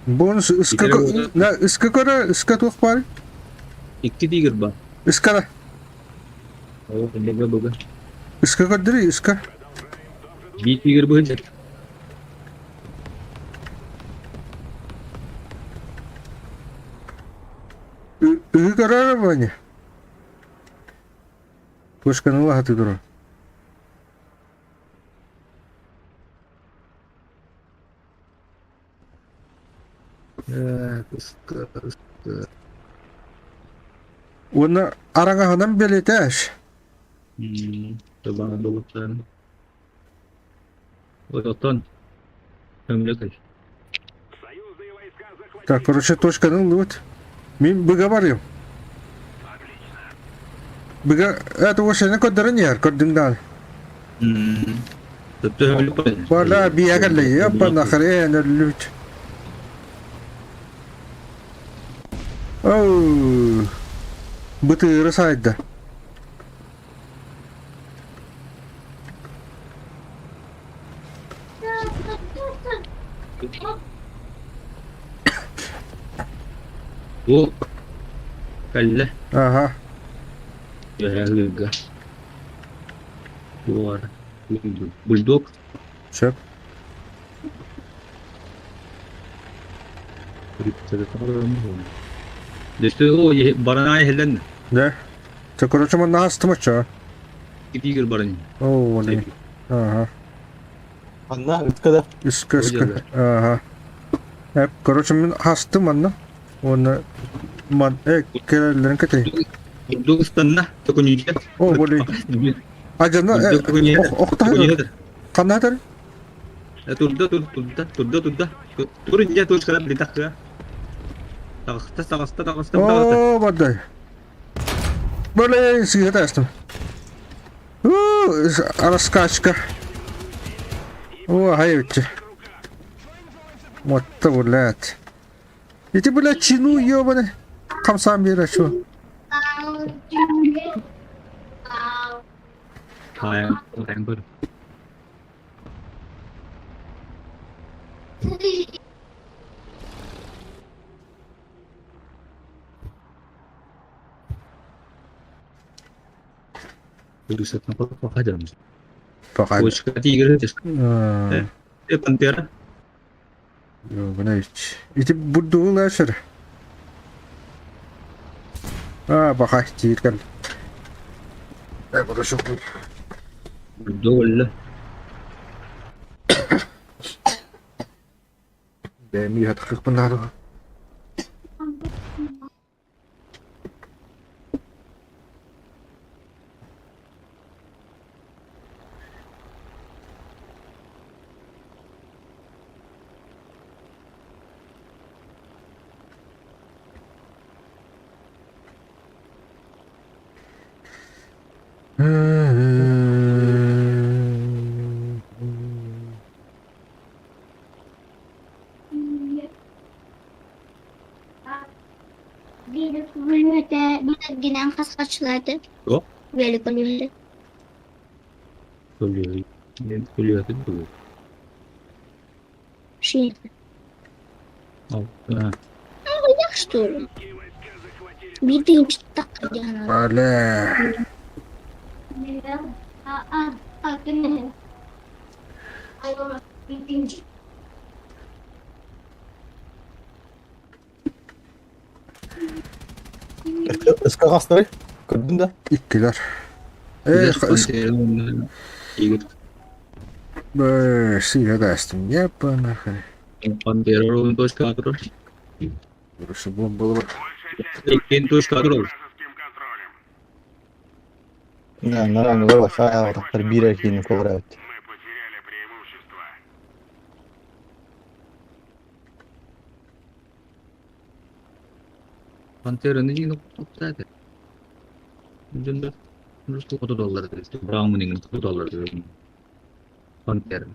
Bonus ıska tuh pari. İki tigir bak. Iska da. Oh, ini gue. Iska kadri iska. Bir tigir bu aja. Ih karara banyak. Pushkan lah hati dulu. Ya, kıska. Ona arangahanan beleteş. Coba dulutan. Oton. Ömrü kaç. Союзные войска захватили. Так, короче, точка вот. Мин быга барым. Быга это вообще не код дранер, код диндан. Tetap ömrü kaç. Вала биягали, я по нахрен лють. Оу. Бытыры сайда. Bu. Kalle. Ага. Ya hıgı. Bu var. Bulldog. Çöp. Düştü o baranaya helen. Да. Ты, короче, мы на астмача. İki tigir baranı. О, вот. Ага. Anla ıskada. Иска, иска. Öyle. Ага. Короче, мен астым анна. Оны ман келелерин кетей. Bulldog stanna. Tokunyuca. О, боли. Ажана Bulldog tokunyuca. оқтайды. Қандайдар? Turda. Turunca tur sekarang beli tak ya. Taqasta. О, бадай. Боли, сигарет астым. Раскачка. О, хайвичи. Мотта, блядь. Эти, блядь, чину ёбаный. Камсам бера, чё? Hayır, ben böyle. Buset apa aja mas. Факай. Почка tigir aja. А, Pantera. ёбаный. Эти буддуыл ашыр. Бахай, тиркан. Буду шук. Dol. Бэми хатхых панару. Bir bölümde bir giden kas kaçlardı. Yok. Böyle bölümde. Ölüyor. Ölüyor değil mi? Ölüyor. Şey. Al. Ha. Yaxşı olur. Bir de hiç dakika canım. Vale. Iska kastırı. Gördün de. İttiler. Güzel panterin oyunlarını iyi götür. Silah kasdım. Yapın arkadaş. Pantera oyun dois kadro. Burası bombalı bak. Ekin dois kadro. контролем. Yani naranjı var aşağıya atakları bir erkeğini kovur evet. Мы потеряли преимущество. Pantera'nın yine tuttu. Ucunda $100 dedi. Brown'un $100 dedi. Pantera.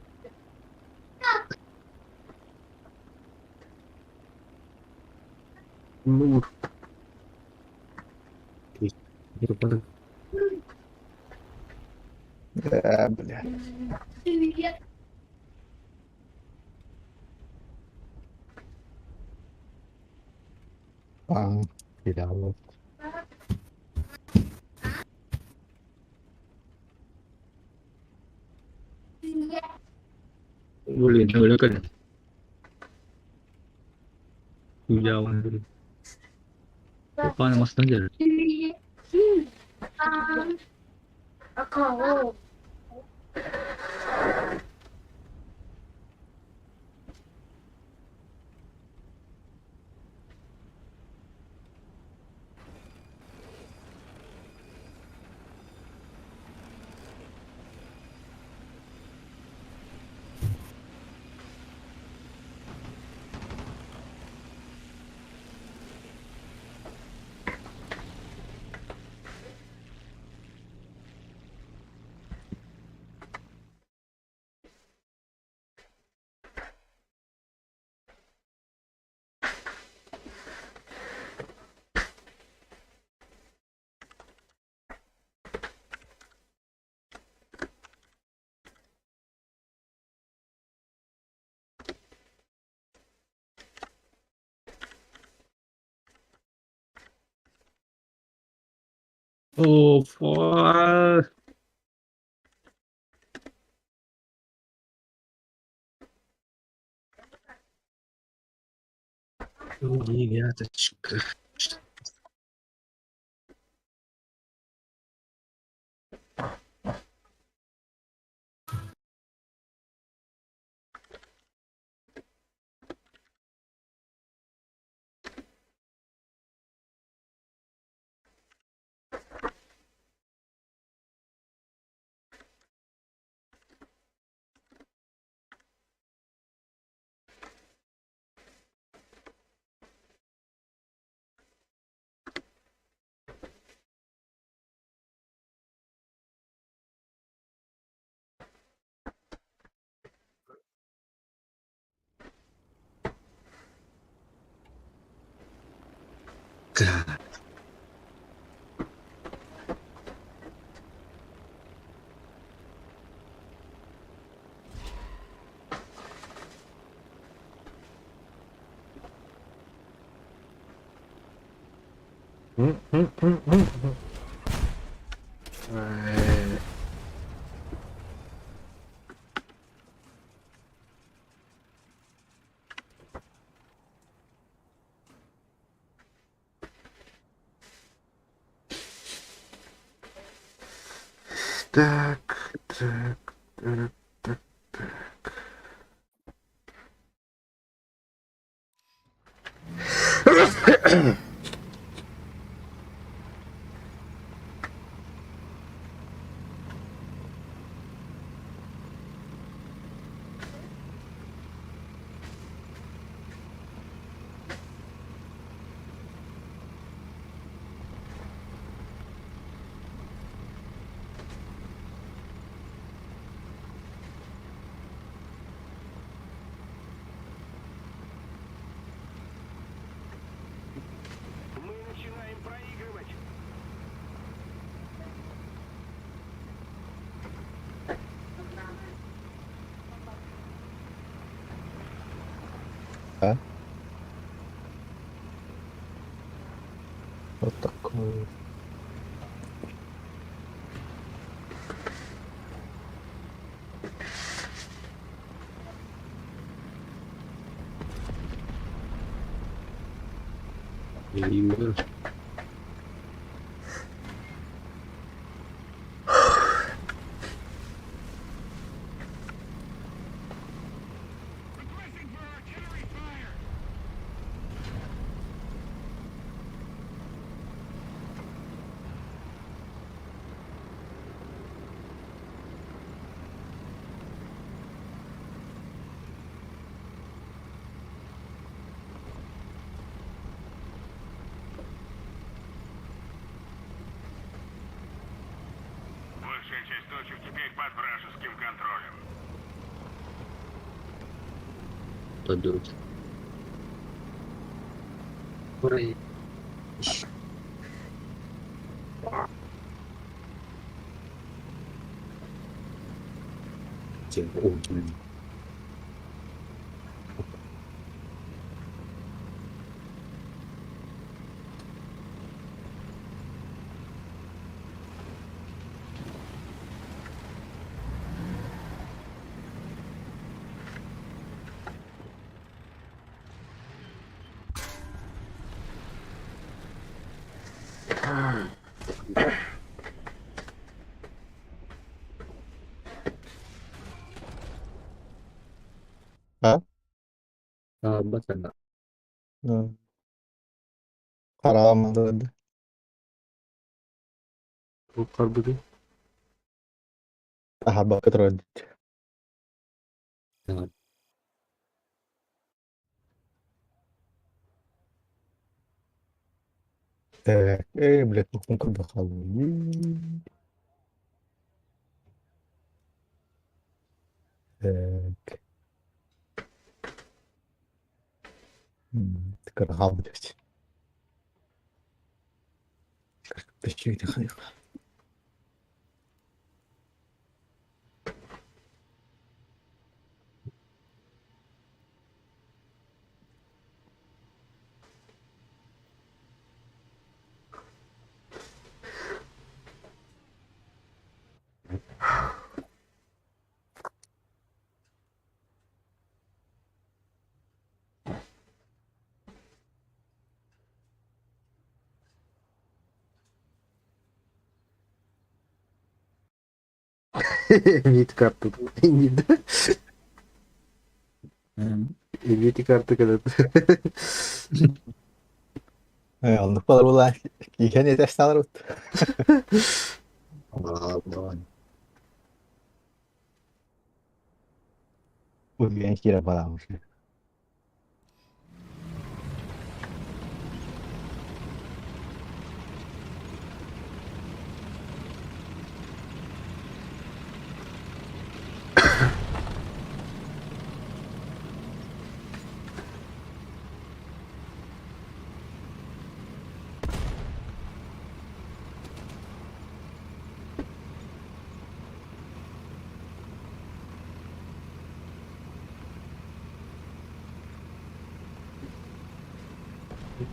Bunu vur. Bir bana Böyle. Bang. Silahlı. öyle kan. Jauhan dulu. Paano mas nandiyan? Ako. Of. Aa. Девяточка. Tak, tak, tak, tak, tak. проигрывать. А? Вот такой. Ливер. Большая часть точек теперь под вражеским контролем. Подуть. Ура. Тем очень. Ha? Bakana. Hı. Kararamadı hadi. Bu karbudu. Aha bakit ردت. Tamam. ايه بلك ممكن بخلي تكره عبدت تشتري دقيقة Emniyet kartı. Emniyet kartı kadar. aldık kadar ulan iken yeter sağlar ot. Aman. Uyuyan kira falanmış.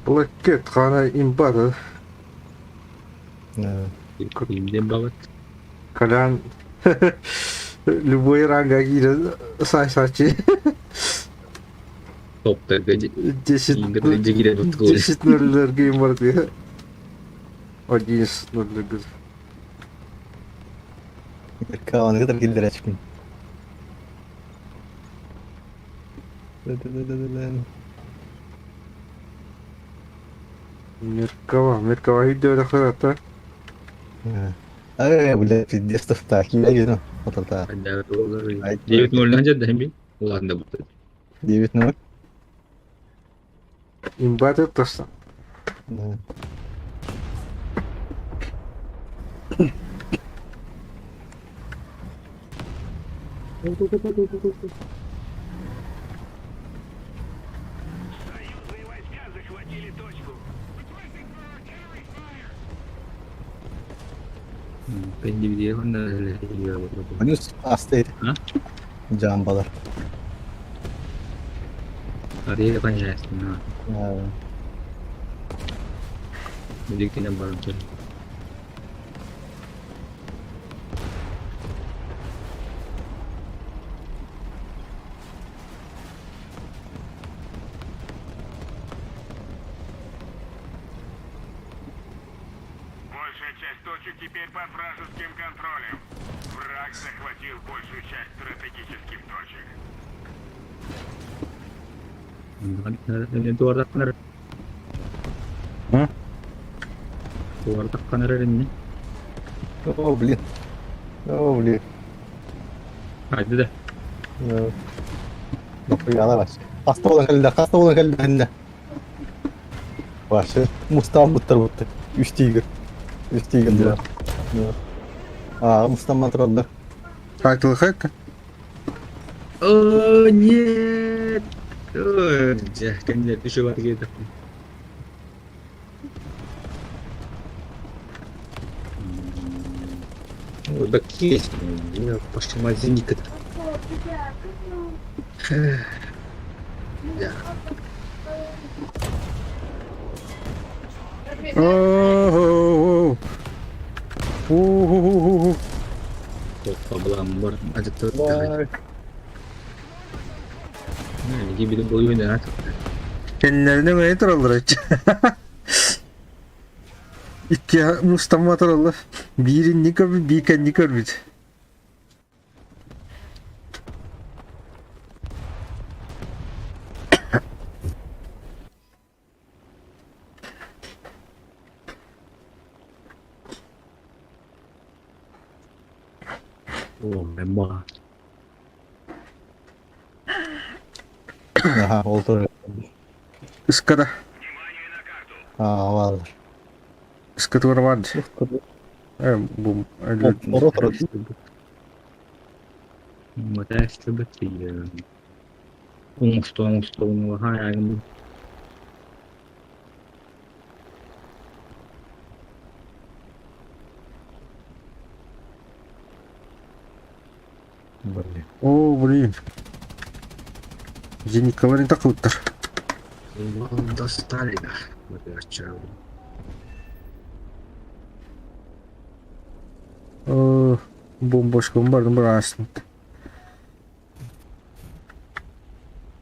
Блокет қана имбады. Имден бабат. Колян любой ранга киді сай-сачи. Топтарға 10 индірді кире тұтқылы. 10-0'lerге имбарды. 11-0'lerге. Kavanı kadar gildir açmayın. Меркава видео да ходата. Boleh video stuff tak kira gitu. Foto tak. Ada olay. Девять ноль aja dah mi. Ладно будет. 9-0. Имбады тоста. Союзные войска захватили точку. Pendividere con le proprio. Yunus hastaydı. Ha? Cambalar. Araya kan yersin ha. Ha. Birlikte ne var ki? Большая часть точек теперь под вражеским контролем. Враг захватил большую часть стратегических точек. Duvarda kanar. Hı? Duvarda kanar elinde. О, блин. О, блин. Hadi de. Kapıyı yana baş. Hasta olan kalender, hasta olan kalender. Başı. Mustafa bıttır bıttı. 3 tigir. 3 tigir diyor. Aa, Mustafa mantrollar. Haklı haklı. Oh, нет. Конечно, еще вот где-то. Вот так есть. Пошли мазиника. Да. Oo. Oo. Koppa belambar. Ada tuh. Vay. Nah, gibi de boyu ne artık. Kendilerine mi tarallar hiç? İki Mustafa tarallar. Biri nikah bir kendi nikah bir. Oh, memang. Aha, oldu. Iskada. Aa, vardır. Iskada var vardı. Bu öyle. Orada oturur. Мата чтобы ты. Ну, ага, Блин. Oo блин. Зеникаларын takılıttır. достали, да. Вот я вчера. Бомбочка vardı mı aslında?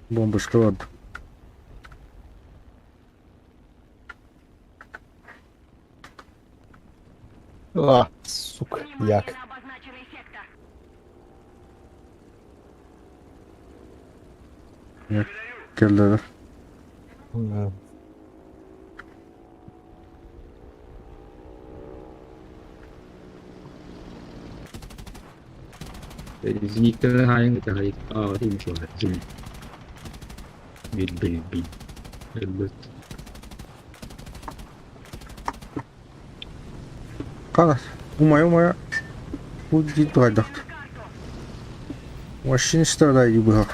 Бомбочка vardı. Ah, сука, yak. Geldiler. Ha. Зенитка hai người ta hay thì một số là dừng bin Elbet. Kanka. Umaya. Bu ciddi haydak. Машин страдает бы.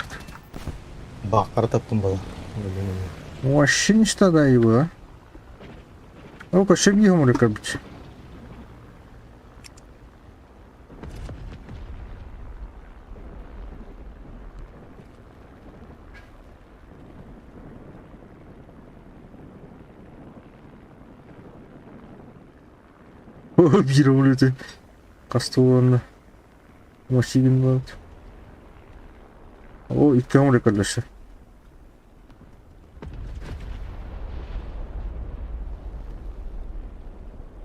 Bak, kara taptım bana. Машин страдает бы. Ну-ка, шаги ему рекордить. Biri vuruyordu. Kastı olanla. Maşin vardı. O iki hamur arkadaşlar.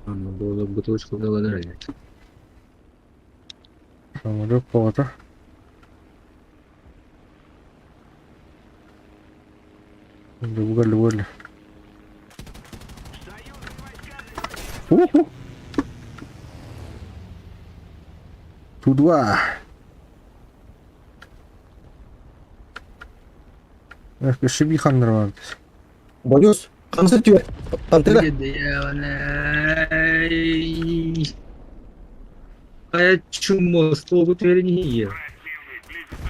Было бутылочку голодали. Самолет повода. Любой. Туда. Эх, шибихандар vardı. Boyuz. Kanısı tüye. Pantera. А чему? Слово теперь не ел.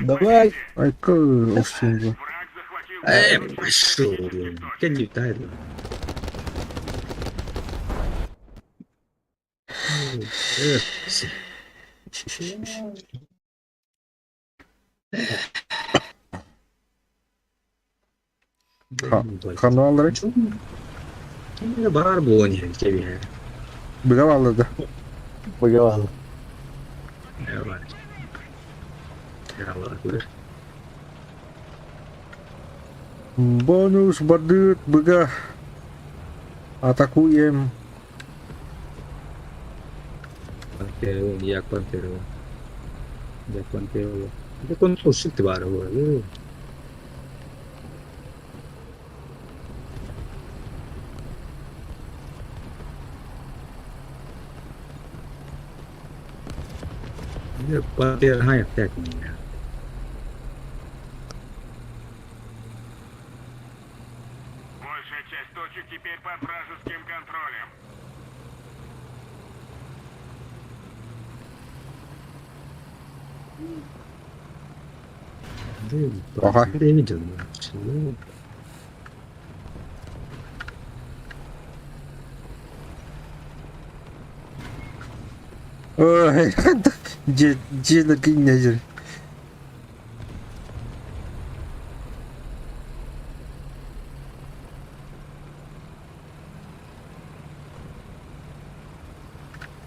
Давай. Ay-ка, остынды. Пошел. Я не тайна. Evet. Kanalları Kimde var bu oynayan seviye? bile bağladı. Bagaimana? Ne var? Ya var. Bonus badut begah. Ataku em. Pantero, Jack Pantero. Jack Pantero. Jack Pantero sıktı bari bu arada. Jack Pantero hangi tekniği ya? Большая часть точек теперь под вражеским контролем. Aha. Ne canım ya? Şimdi Ой, Джеда киннежер.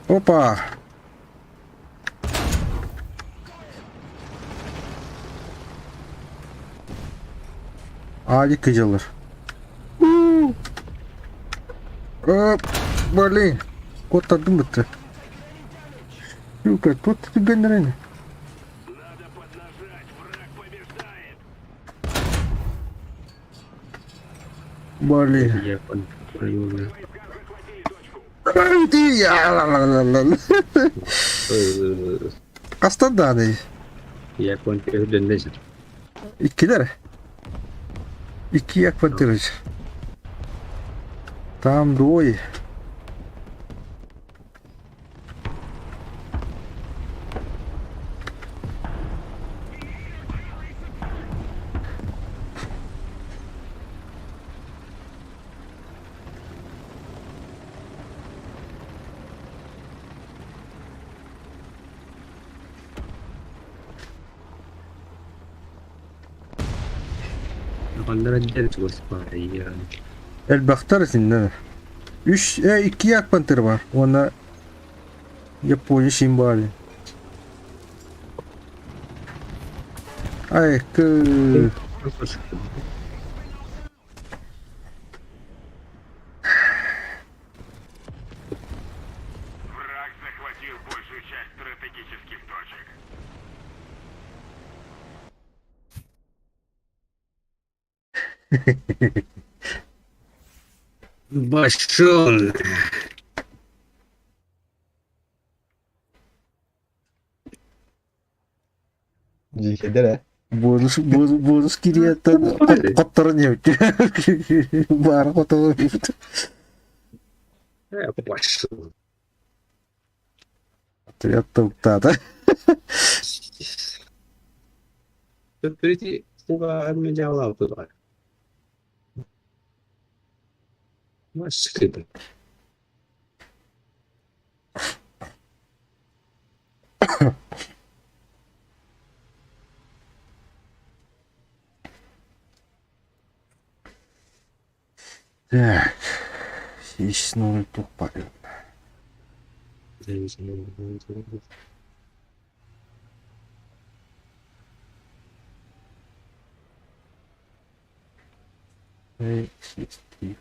Опа! Ali kıcılır. Оп, блин, кот думает. Сука, тут ты генеральный. Надо поднажать, враг побеждает. Блин. Jack Pantero. Войска захватили точку. Ай ты, я. Hastadan. Jack Pantero döndesin. İkiler. İki yak batırır. Там двое. Onlara gideriz bu siparişi ya. El Bakhtar'ın. İki yak pantır var. Ona Japonya simbali. Ay kı. Враг захватил большую часть стратегических точек. Başım. Jikidere. Bonus kiriyatan kotornya. Bara kotor. Başım. Ternyata utata. Berarti buka menjawab tuh Pak. Mas gitu. Так. Здесь новый тупорый. Здесь три.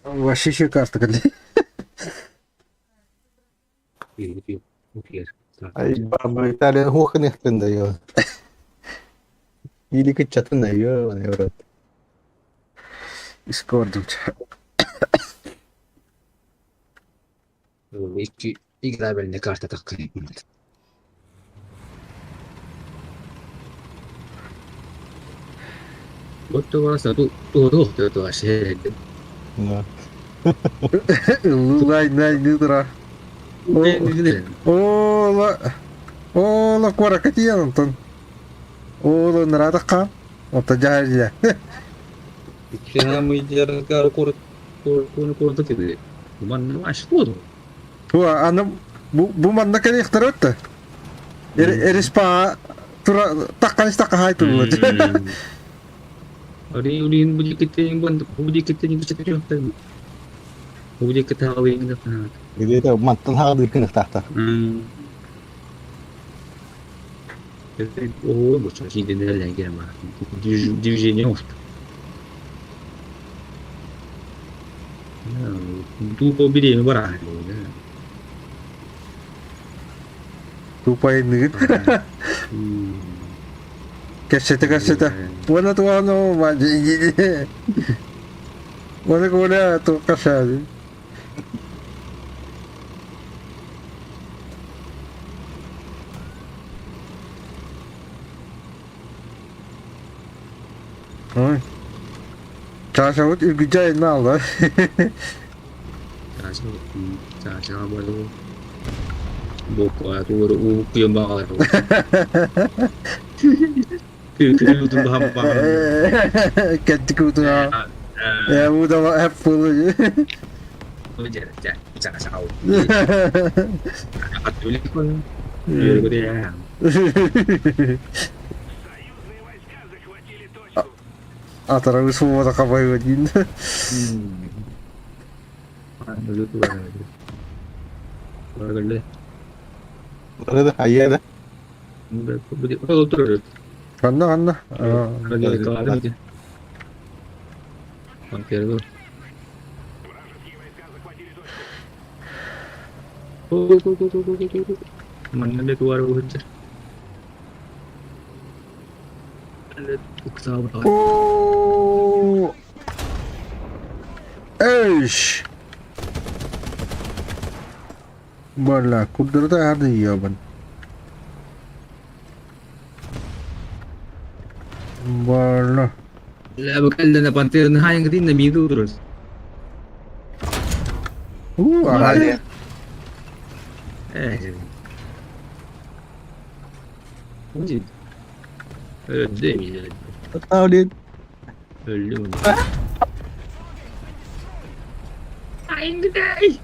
Вообще шикарно, когда. Ay, Italia huokan ehtin da yo. İyilik çatın da yo, ne var? Скордым. İlk daha ben de karta takayım. Botta varsa tu aşağı. Ne? Лай, нидра. Ne gidelim? Ола, кора катиян, Антон. Ола, нарадакка. Ота жахария. Kaya mı yarın kar koru dedi. Uman aşık oldu. Хуа, аны bu manda kene ихтаротта. Эрисpa тура такканис такка хайту. Uliin budi kita yang bisa kita. Budi kita awin kita. Bir de mantan hadir tahta. Oh, bocor sih dia lagi nama. Divisinya waktu. Tu kau beli yang berapa? Тупая ныг. Кассета. Вона туано мажи. Вона голя то кашади. Ой. Чаша вот и гуджай нал, да? Чаша baru buku aku baru yang bakal. Itu tuh hampa. Ketiku tuh. Ya udah Apple aja. Jangan salah. Aku tulis pun. Biar gue dia. Атара усвода кабай один. Dulu tuh. Baru Orada hayır da. Kalau terus. Kanna. Lagi kelar aja. Hampir tuh. Mana dia keluar hujan. Ada pesawat. Oo. Eish. Bala, kudurta hadi yaban. Bala. Lah bakal na pantir na hayang din na mido terus. Hadi. Mungkin. Öldü mi? Tahu dia. Öldü mü? Ayın gıday.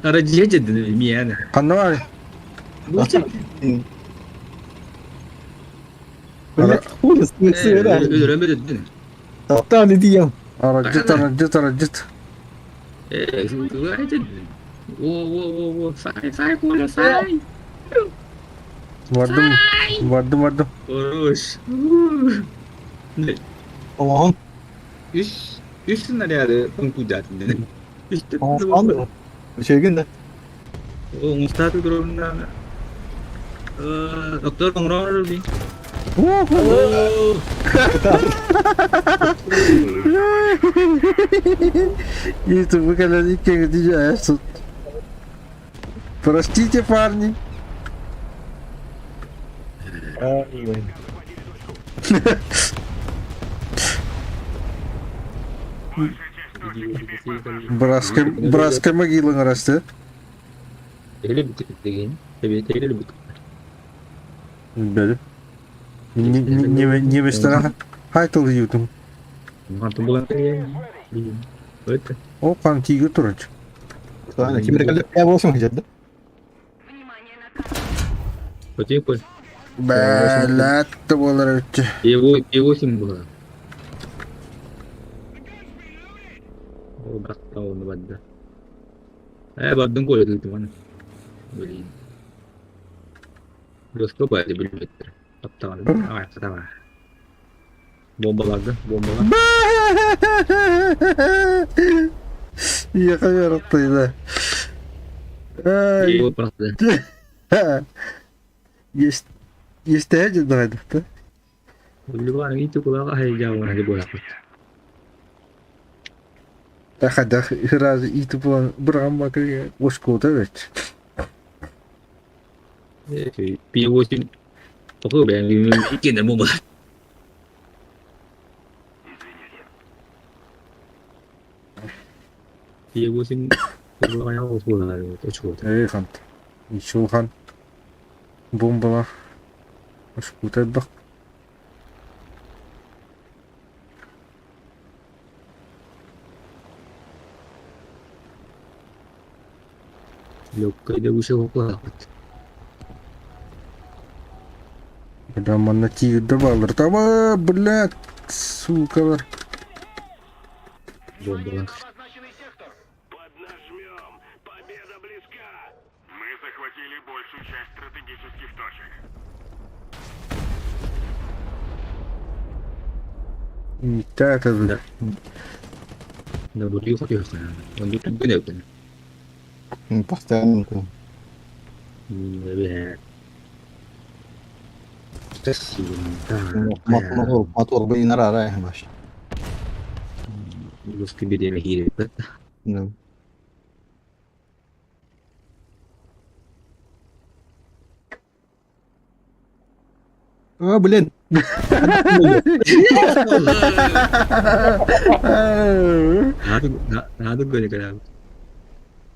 Aracıya ceddi mi yani? Kanna var. Bu çek. Öyle hırsız da. Öldüremedi değil mi? Tahu ne diyeyim. Aracıt. Bu aracı. Oo, say kola say. Vardım. Terus. Ne? Allah'ım. Üstünde ne ada pengkudat ini. İşte Allah'ım. Şey günde. Oh, Mustafa turundan. Dokter pengeroyor nih. Это вы когда-нибудь где тут? Простите, парни. Братская могила нарастет. Öyle bir degen. Evet, öyle bir. Bilmedi. Немецлер хайтыл ютум. Mantım bulan degen. Evet. О, кан тиге турыч. Sonra kim rekabet olsun hocam. Öteki koy. Бәләтті болар өтчі. Его символа. O bakta onu badda. Baddın koydu itu mana. Beli. Dosto bayar bilmedir. Kaptan. Kata var. Bomba vardı. Bomba var. Яқа жарықтайды. Его просто. Естәе жырдың айдақты. Ливан itu kulağa heyecan var hadi bola. Ақада хыразы иті болан бұрған бақырға өшкота өт. Piwo sim. Pokok ben bikin dan bomba. Piwo sim. Kulağa ya bola itu cukup. Хан. Ишул хан. Бомбала. Өшкота бақ. Yok ada usaha apa? Да, мана тигр балыр таба, блядь, сукалар. Bomba. Поднажмем! Победа близка! Мы захватили большую часть стратегических точек. Тәті бұл. Да boleh kau dia kan. Untuk tu kena kan. Постоянно. Lebih. Мотор бы и нарарая маш. Terus kemudian hidup. Да. Блин. Надо говорить, когда.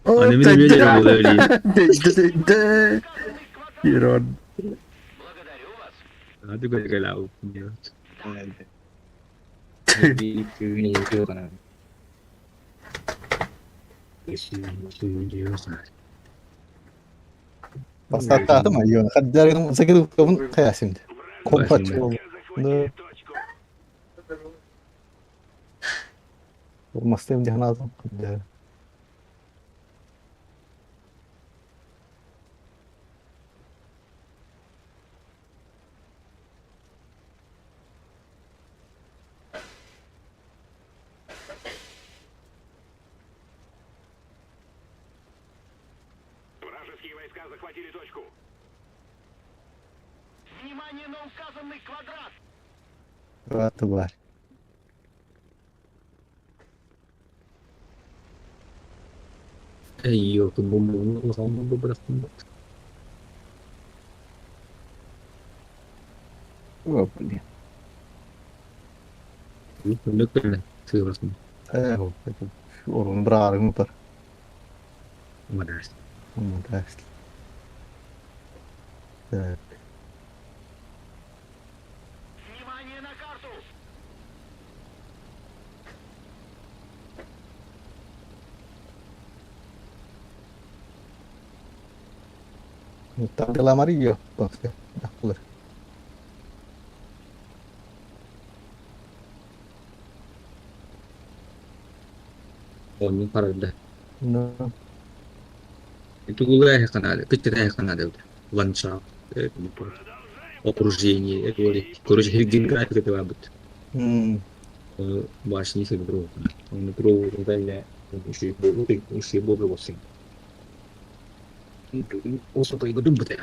О, Они меня видели, говорили. да. Ирон. Надо говорить, когда. Поставь там, ее. Хотя закрыл, он каясим. Компач. Да. Мастем дихназом. Да. Вражеские войска захватили точку. Внимание на указанный квадрат! Тварь. Iya, tuh bumbu kamu beberapa bumbu. О, блин. Bener kan? Serius nih. Это он брал мутор. Madas. Так. Так. Внимание на карту! Tanggal amarillo. Entonces, joder. Onu parada. No. Itu gue ya kan ada, kecil ya kan ada udah. Ландшафт, окружение, это вот, короче, география это вот. Башни все друг. Он друг, это я еще и бобы восемь. Осо то и годом быта.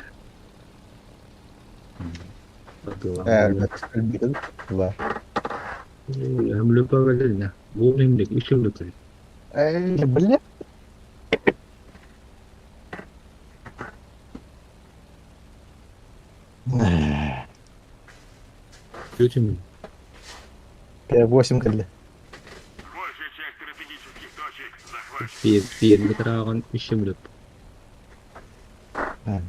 البيت لا. هم lupa kali boleh mendek itu lupa. بلي. Почему? 8 كله. Большая часть стратегических точек захвачена. Пир, пир, это он еще lupa. นั่น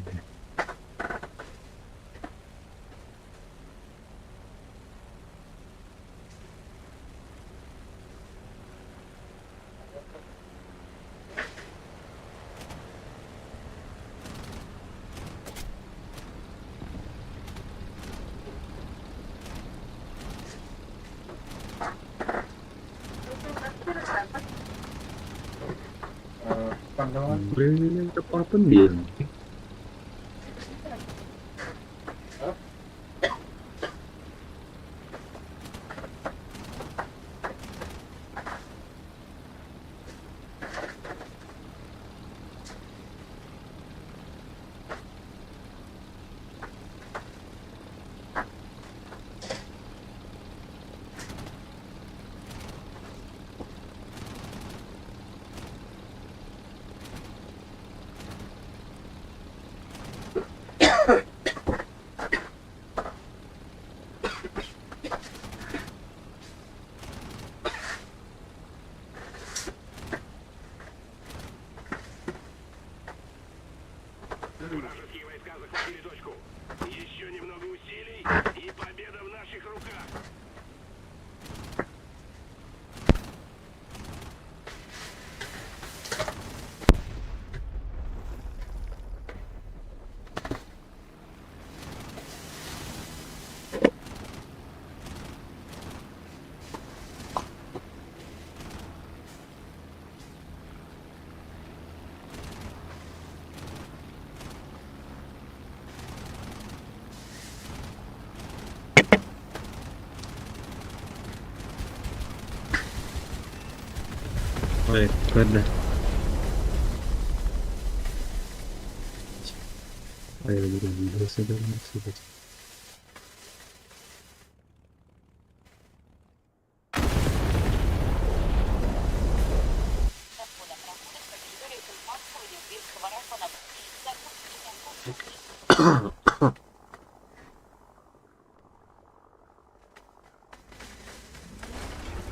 Блин, это папа мир. Вражеские войска захватили точку. Еще немного усилий, и победа в наших руках. Ой, ладно. Ой, я буду видео собирать.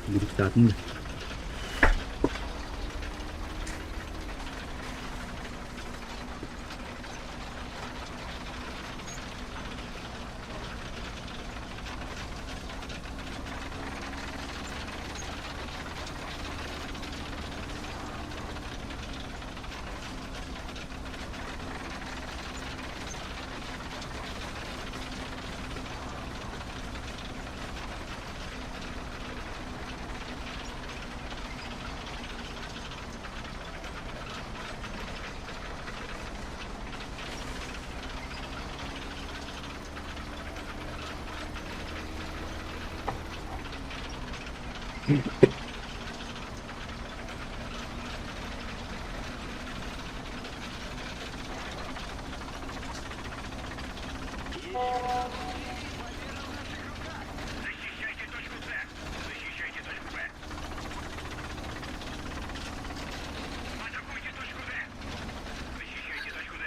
Диктатор. Защищайте точку С. Защищайте точку Б. Атакуйте точку Д. Защищайте точку Д.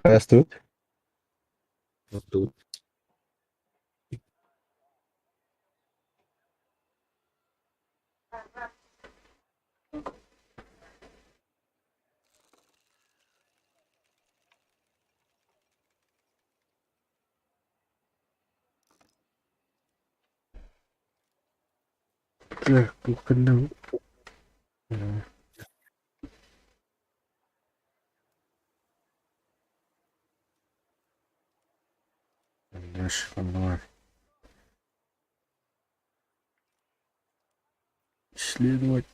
Fast тут. Вот тут. Так, ну-ка. Дальше, давай. Исследовать.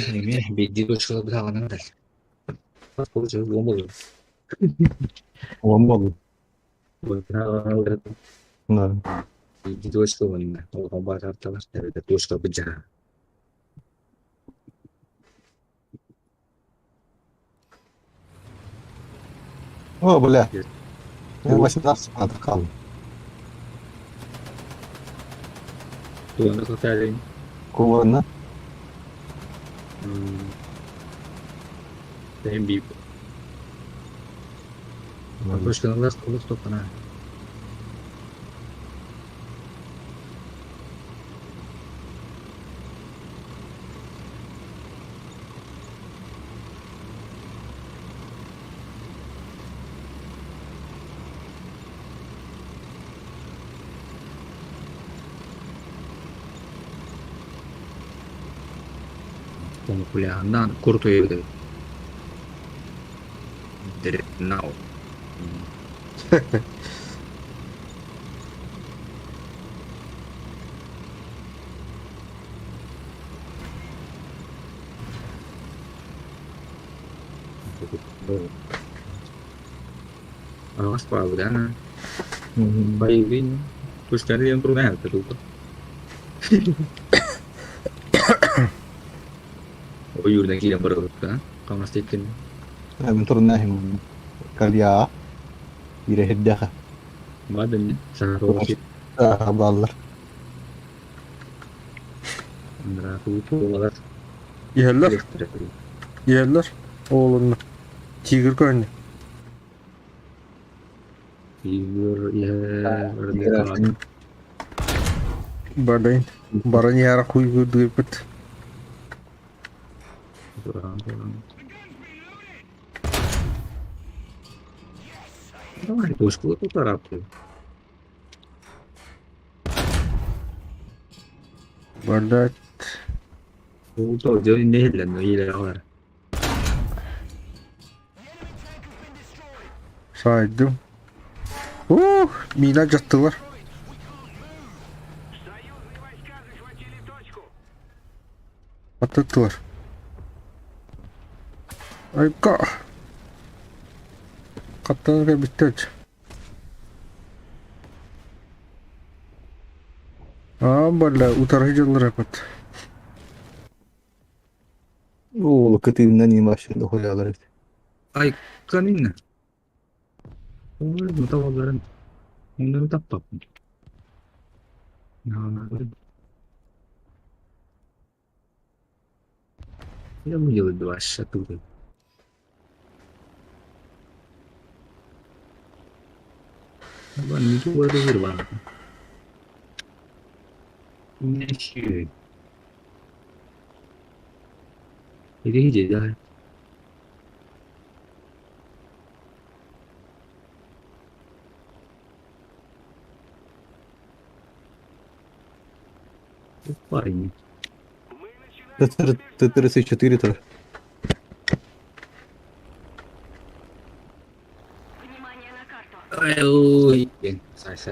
Ini biji tuh suka berapa nanti? Pas aku coba ngomong, Olmadı. berapa udah Bunlar. biji tuh suka mana? Kalau kamu baca terus dari itu suka bejar. O bля. Yes. Я 18 надо кал. Tuh yang aku cari. Куларна. TMB. Terus kelas tuh pernah. Kamu kuliah nah kurtu ya gitu. Dari now. Awas pak udah bayiin terus cari yang turunnya tuh. Oh iya udah yang baru kan kamu pastikan. Ben turunahim. Kalya. Bire heddaha. Badan seharusnya Ballar. antara itu malah Yerler. Yerler. Oğlunla. Tiger koyun. figur ya berdekat Badayin. Baran yara kuyu duyup. orang oh itu sekutu terapi Badat. itu jauh ini dan ilerler Saydım. Mina cattılar. Союзные войска захватили точку. Atlattılar. Ayka. Kaptanı bitti aç. Бля, утарыcılar yapıt. Oğlu kıtığından iyi başladı hocalar. ay kanina onları mutawalların onları tapak nah ya bu yıl dua satu Abang itu baru banget. Ini sih. Jadi hijau. Apa ini? Т-34 тоже. Внимание на карту. Ayo, saya.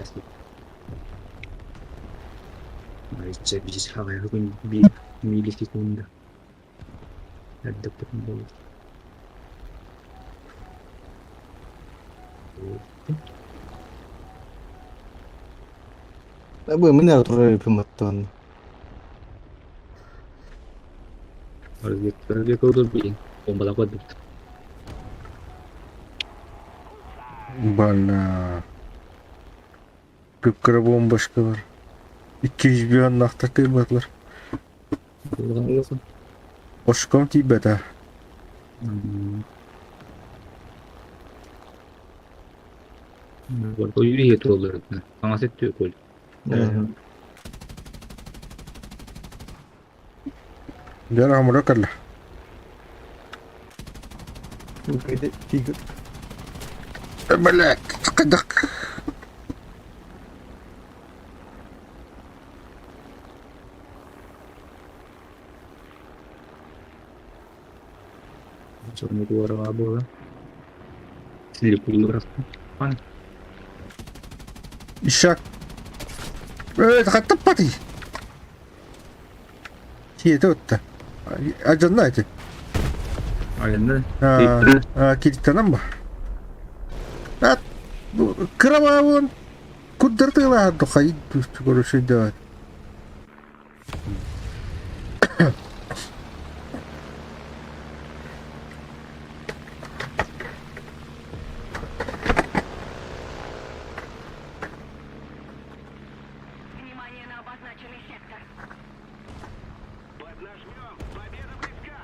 Mari cek bisnis hal yang aku miliki kunda. Ada pun. Bu мене отрує піматон. Kalau dia kau tuh bikin bombal apa tuh? Bana. Kökkara bombaşka var. 200 bir an nakta kıymetler. Kalau kan. Başkam tibet ha. Buat kau ini itu loh. Sangat itu kau. Gel hamura kalla. Bu kaydı Tiger. Melek. Кадак. Черный горова была. Слепую распан. Ишак. Takatapati. Siitä totta. Ajan näitä. Aynen. Kilittä namba. Kravaavuun. Kuddartı vähän dokayid. Konuşuyor. Внимание на обозначенный сектор. Поднажмем! Победа близка!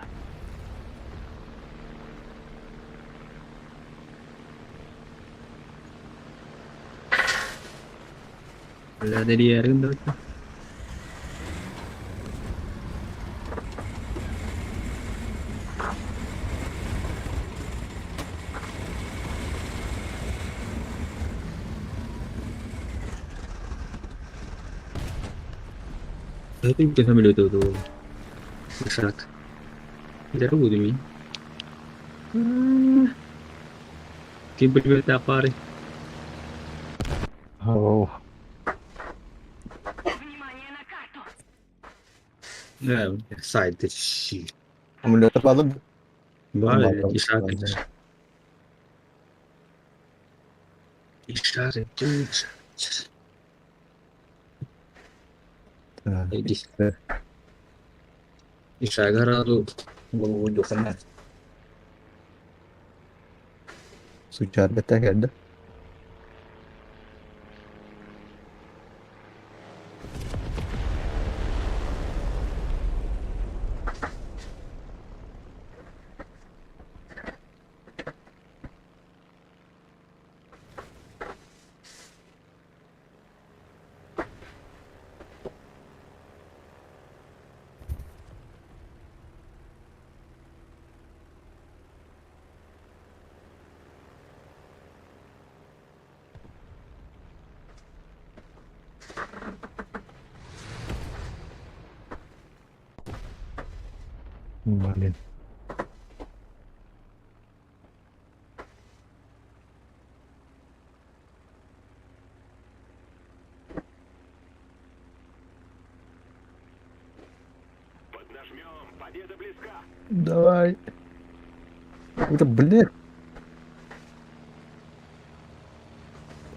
Ada di area mereka. Itu bisa sambil itu tuh. Besar. Tidak tahu demi. Kibir apa nih? Oh, Внимание на карту. Ya, side sih. kamu lihat apa tuh? Vale, işaret tuh. Nah, İşaret tuh menunjukkan sujar beta ada. Malin. Поднажмем! Победа близка! Давай. Это, блин.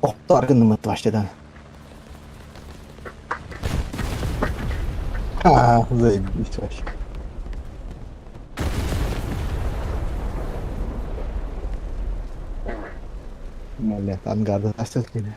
Ох, тарган мы тващадан. Заебись вообще. Бля, ангарда растет или?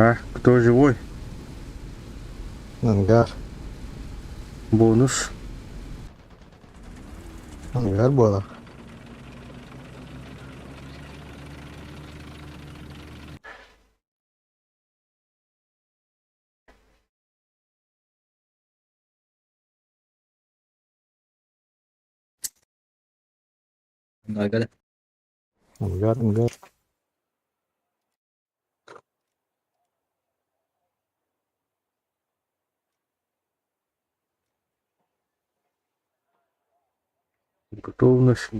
А, кто живой? Ангар. Бонус. Ангар була. Ангар. Ангар. Готовность.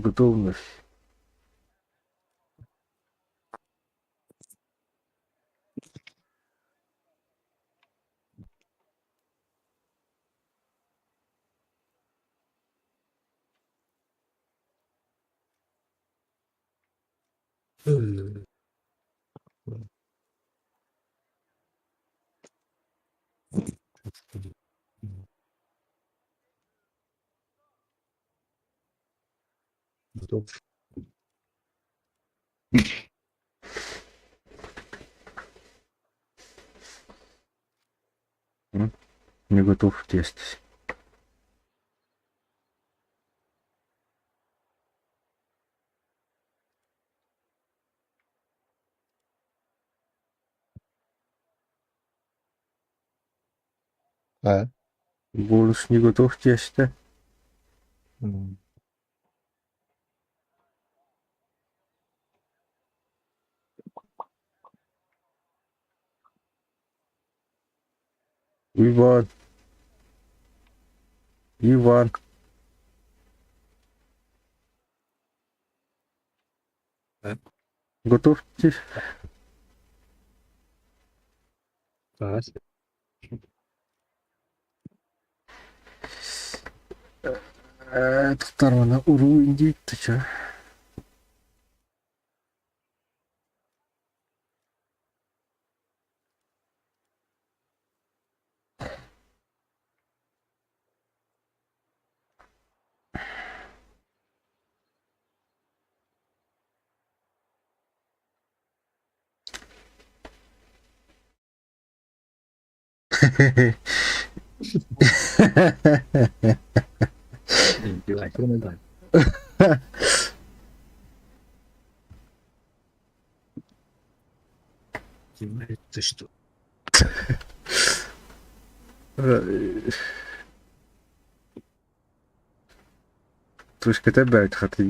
Готов. Не готов тестить. He. Бонус не готов тестить. Hmm. Иван. А? Готов тестить? Раз. Tutarmana uruğun gitti ya. Давай, промогаем. Ты что? Трошки тебе айтхати.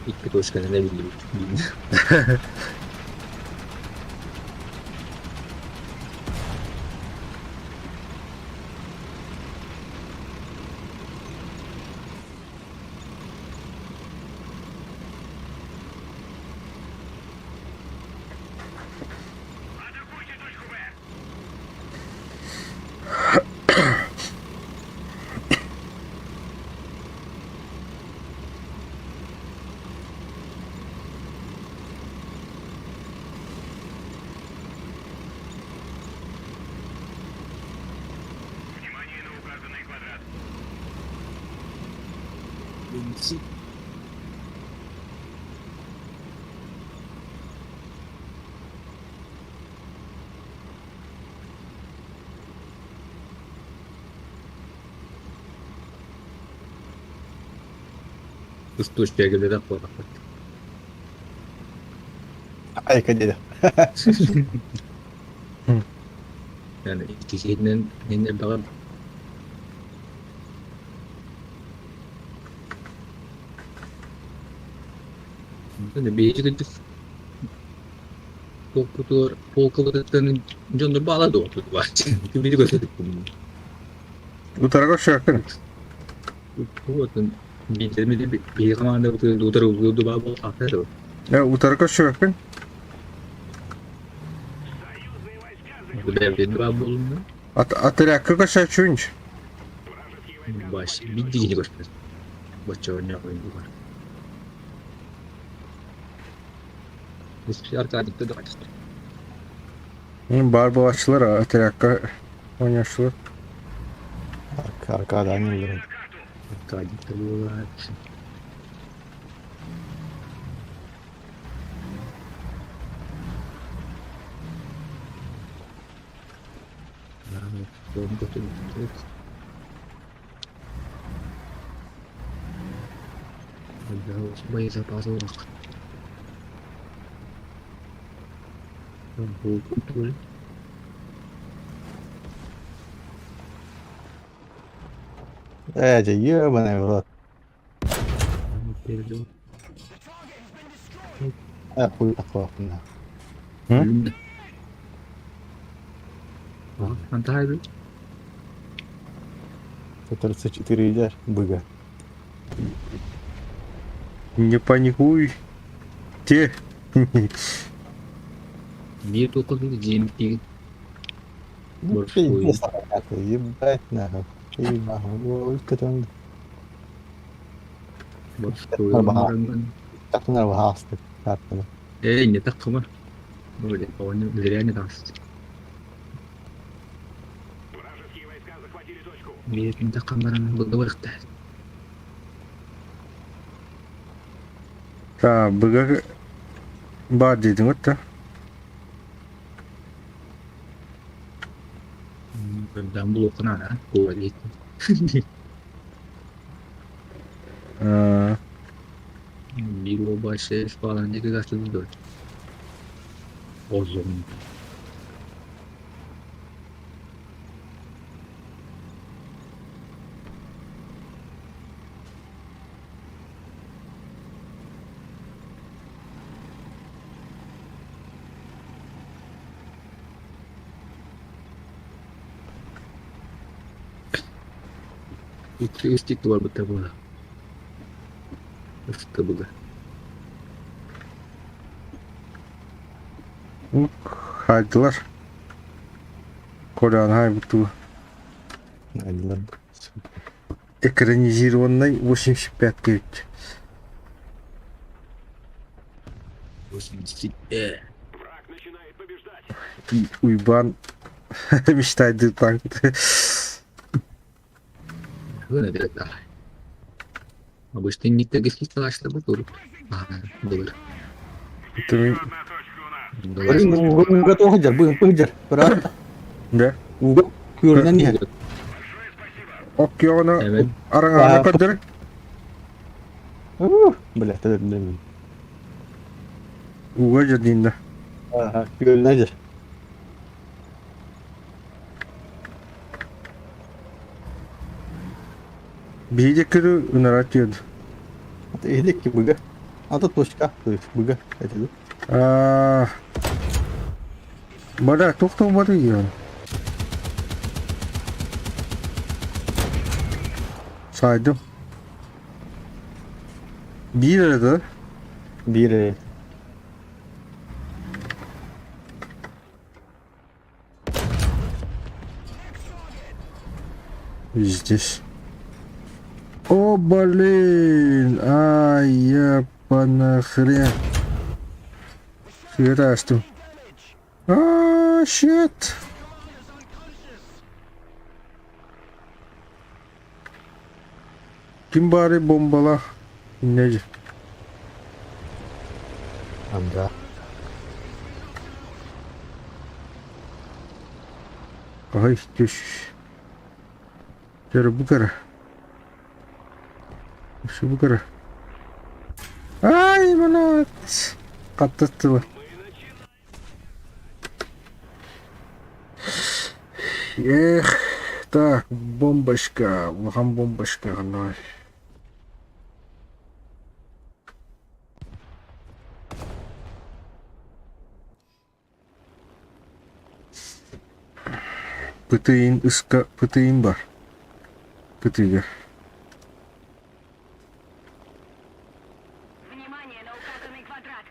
İlk точка ne bileyim. Атакуйте точку Б. Внимание на указанный квадрат. Устойчивый я говорю, да, плохо. Ayık dedi. Yani iki şeyden yine bakın. Hani bir gidip polkalıklarının canları bağladı oldu var. Biri gösterdik bunu. Bu tarafa şu yakın. Bu bakın bir zamanda bu tarafa bağlı atar o. Ya bu tarafa şu yakın. Союзные войска Bu devletin bağlı olunca Ataraka kaşa çünkü. вражеские войска. baş bir dini göster. Başça oynayan oyuncu var. Hiçbir şey arkadaşlıkta da var. Barbaçlar Ataraka oynaştılar. Arkadan yıllarım. На карту. Arkadaşlıkta bu var. Doğum götürdüm. Bây giờ bao nhiêu rồi? Bu kontrol. جاي manevra. Perdeu. Full akvafına. Ölümde. Ага, антайбы. 34 идешь, быга. Не паникуй. Те. Мир только деньги. Ну, Большой. пиздец, какой, ебать нахуй. И нахуй, ой, котёнок. Большой. Нормально. Orang Так надо гасты. Так надо. не так кому. Вроде он зря не даст. Вражеские войска захватили точку. Мир не так камерами выговорит. Ha, bıga var dedin hatta. Ben bu lokana da говорит. Ha, Bir o başı falan diye gazetede dört. O zaman. İki istik var bu tabuda. İşte bu da. haydılar. Korean Haybutu Aynen. экранизированный 85 гиг. 80. Враг начинает побеждать. И уйбан мечтает танк. Böyle direkt daha. Обычно не тагиски страшно бы тут. Ага, было. Это ми- Одна точка у нас. Uga tuh hajar, hajar. Berapa? Да. Uga küründen niye? Okyanı Evet. arana kadar. Belah dedim. Uga jadiinde. Aha, küründen hajar. Bir de kırı üner atıyordu. Hatta ehdek ki bıga. Hatta toşka. Bıga. Hadi. Aa. Bada toktamadı ya. Saydım. Bir arada Bir здесь. О, блин! Ай, я нахрен. Света açtım. Aa, shit. Kim bari bombala? Nece? Amca. Ay, düş. Şöyle bu kadar. Şu bu kadar. Ay, bana katlattılar. Эх, так, бомбочка, вагам бомбочка, ну. Pıtığın var. Pıtığı. Внимание на указанный квадрат.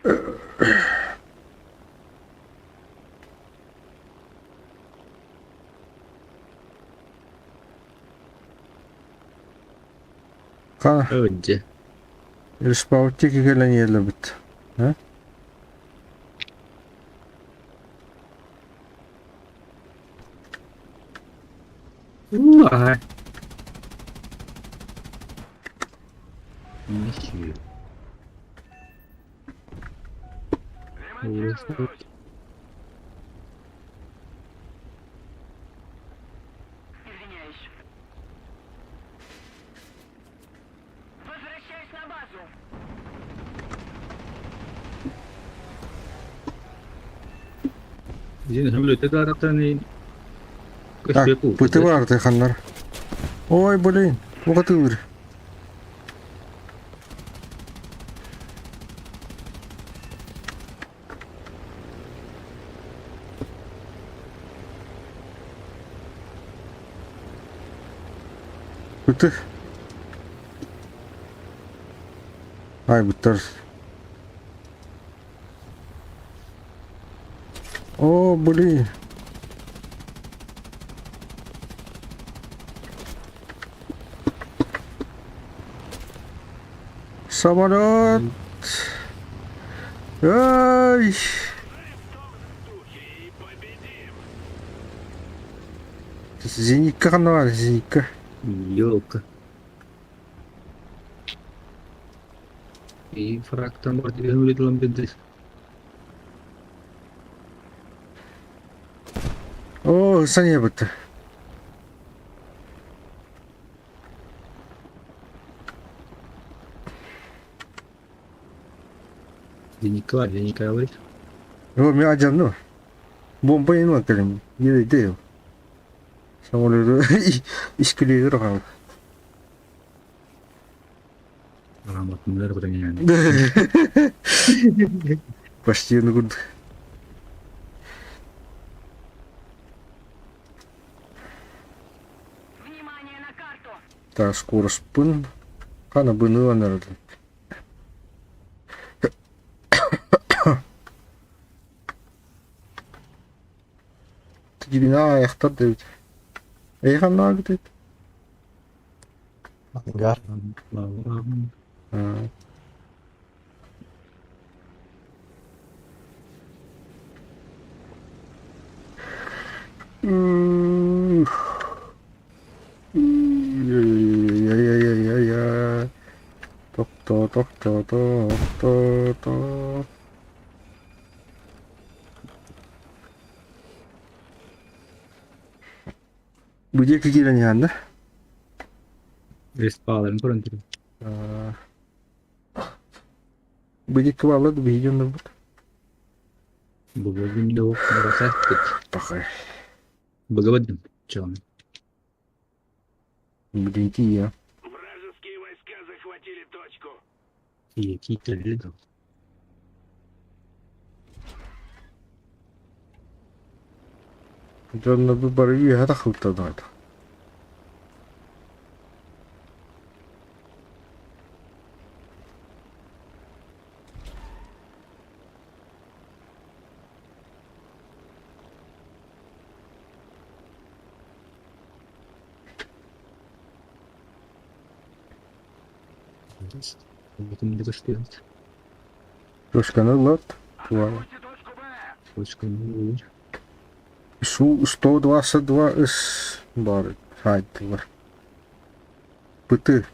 Kana, Önce. respawtiki gelen yerle bit. Ha? Ay. Monsieur. на базу. Bizim hümlete taraftan Так, пыты бар тайхандар. Ой, блин, угатылыр. Пыты. Ай, бұттар. О, блин. Самолет. Ай. Зенитка ғана бар, зенитка. Ёлка. И фраг там бар деген өледі lan бенді. О, сане бұтты. Денег var, денег alır. О, мен ажам ну. Бомба ену акалым. Еді дейл. Самолеті ішкілегі рұқам. Rahmatlılar bırakın yani. Почти на гуд. Внимание на карту. Так, скоро спын. Қана бұны анарды. Дибина аяқтар дэвид. Аяған нағы дэвид. Hangar. Я. Топ. Где какие-то не надо? Respawn kurang gitu. Где квалы видео на бут. Богадим до расахтит. Пахай. Богадим. Чё? Блинки я. Вражеские войска захватили точку. И какие-то лидов. Джон на выборы и это хуто надо. Это не что делать. Точка на лот. Твоя. Точку Б. Точка не. Су 122 С бар. Хайдылар. Пыты.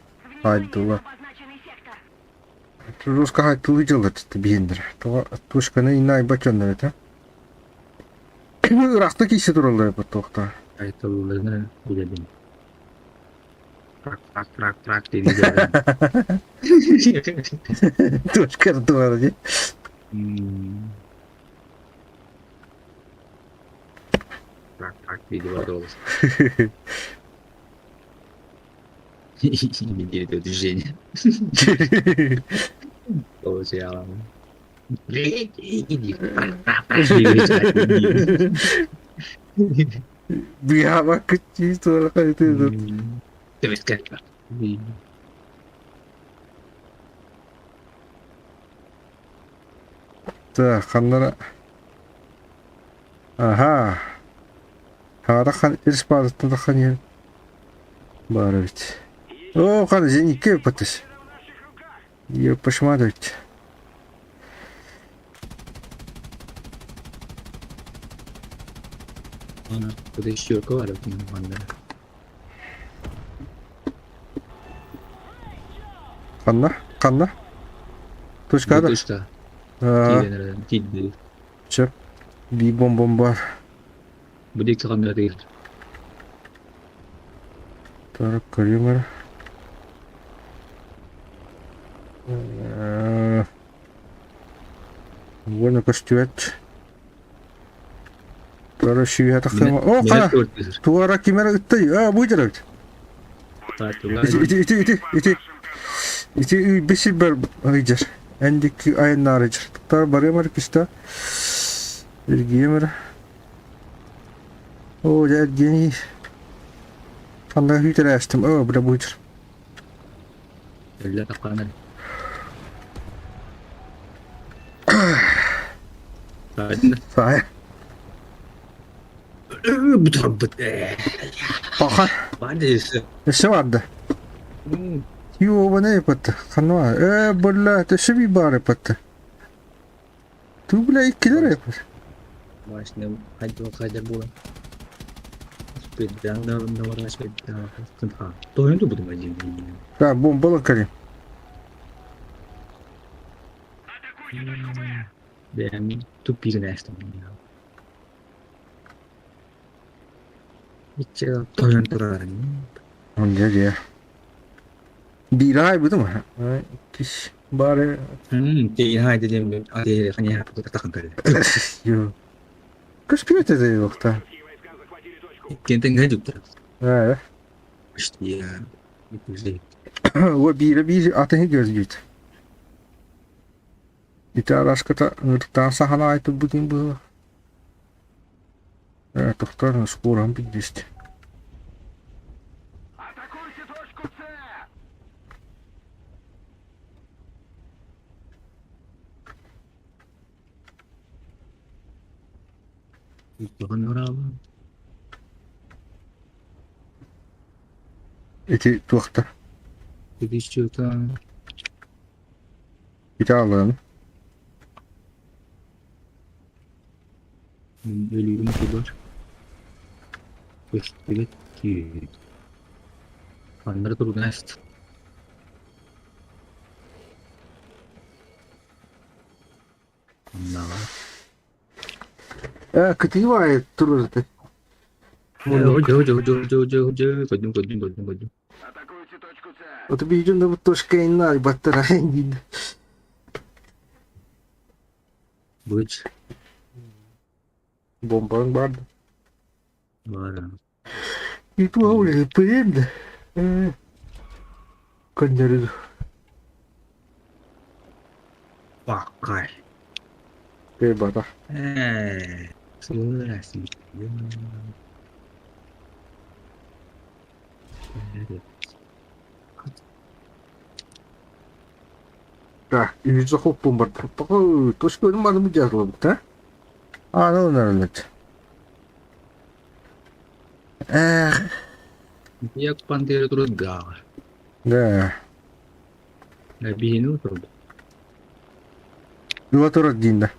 Хайдылар. Обозначенный сектор. Жестко хайдылы делать это бендер. Точка на инай бачондар это. Рахта кисе туралар по тохта. А это уже богадим. Трак, ты видел. Точка ртуар, Трак, видел голос. Видели это движение. Получало. Иди. Бьява качество какая-то. Ты выскакивай. Так, ханнара. Ага. Харахан ирспазы таханер. Барович. О, хан зенитке патыс. Ее посмотреть. Куда еще руководят мне банда. Ханна. Точка да? Точка. Тиді. Чек. Би бомбар. Буде камера değil. Так, камера. Bueno, köstüet. Tuolla syy takama. Oh, Minä kana. tuottaisin. Tuora kimera yttää. Bu jarayt. Taatulla. İti besi ber ayjar. Endik ayın narıjar. Tar barı markista. Ergiye mer. O ya ergeni. Fanda hüter açtım. O bura bujar. Öyle takanan. Taatulla. Sahaya. Bu tabbet. Aha. Vadisi. Ne vardı? Yo bana yapattı. Kanwa. Balla teşebi bar yapattı. Tu bile 2 lira yapar. Başına hadi o kadar bulan. Sepeda ne var sepeda. Tentang. Tuh itu betul aja. Ha bombalı kalayım. Dan itu bikin estem. Hiç toyan turarın. Onca ya. Bir ay bu mu? Kiş bari. Değil haydi dedim. Hadi hani hep takın kare. Yo. Kaç kilometre de yok da. Kentin gajuk terus. Ha. İşte ya. Itu sih. O bir atın gözgüt. İti araşkata nırtan sahana ait bugün bu. Tohtar skoran bir işte. Атакуйте точку С! Itu kan orang. İti tohtar. Jadi cerita. İti alalım. Ölüyorum kibar. Işte ki. Anları turun est. Nah. Kıtıyı var ya dururdu. Jauh. Kojum. Атакуйте точку С! O da bir ucunda bu toşka inler battara engin. Buç. Bombanın vardı. Var. Itu öyle peyemde. Kanjarı. Pakai. Bebata. Sudah sih. Так, и захоп бомбард. Пока точка нема да ми дязла, та? Ne onlar Ya pantir turut gal. Да. Lebih turut. Юватора динда.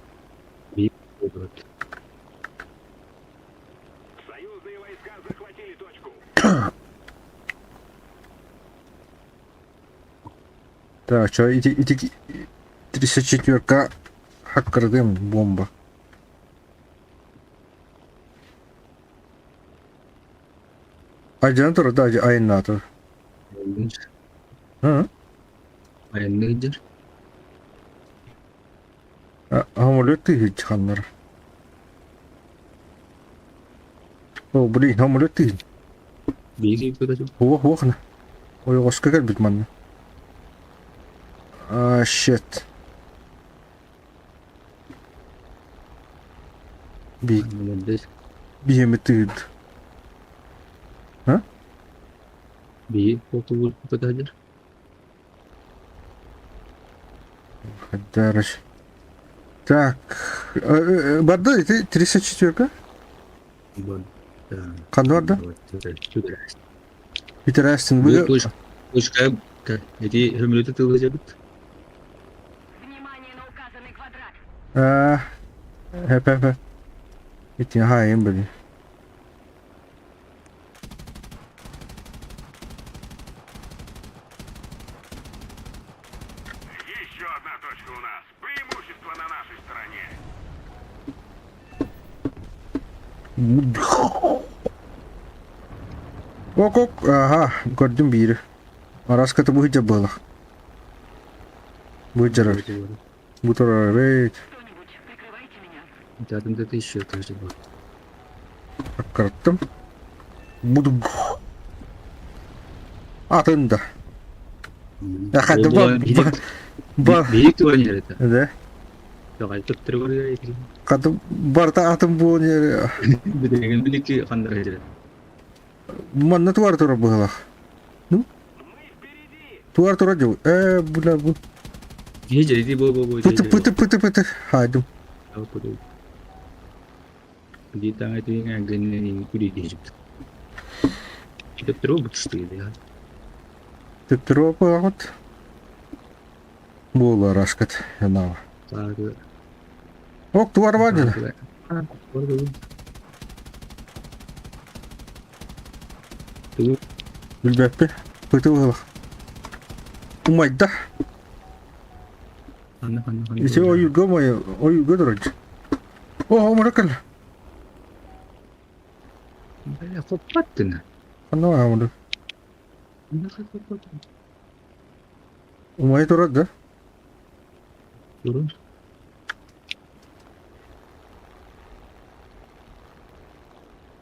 Turut. Союзные войска захватили точку. Так, что, эти 34-ка хаккердем бомба. Aycanı da ayın NATO. Ayındır. Hı? Ayındır. Hamurluk değil çıkanlar. O bu değil, hamurluk değil. Biri itu dah. Huwa kana. O yok başka gel bitman. Shit. Ayındır. Bir yemetiydi. Bir foto itu dah. Дарыш. Так. Барда эти 34-ка? Kandı vardı? Bitirirsin. Точка. Jadi hümlü tutulacak. Внимание на указанный квадрат. Hep. Bitti hayır böyle. Еще одна точка у нас. Преимущество на нашей стороне. Ok. Aha gördüm biri. Araskata bu hiç böyle. Будет жарар. Будет жарар. Кто-нибудь, прикрывайте меня. Там где-то еще тоже был. Аккараттым. Буду. Атында. Хады Биік туған жер это. Да. Давай төттірі көрген. Хады барта атым болын. Бідеген білікке қандыра жер. Манна туар тура бұғылақ. Ну? Туар тура жау. Бұла бұл. Жер еди бұл. Пыты. Хайдым. Di tangga itu yang agak kudi di Egypt. Kita terus betul ya. Тетро пағыт. Бұл рашкат. Янава. Сағы. Ок, туар бадыны. Білбәппе. Пыты бұғылақ. Умайда. Есе ойылға май. Ойылға дұрады. О, мұракал. Я попаттына. Қанна ғамыды. Умай тұрады да? Turun.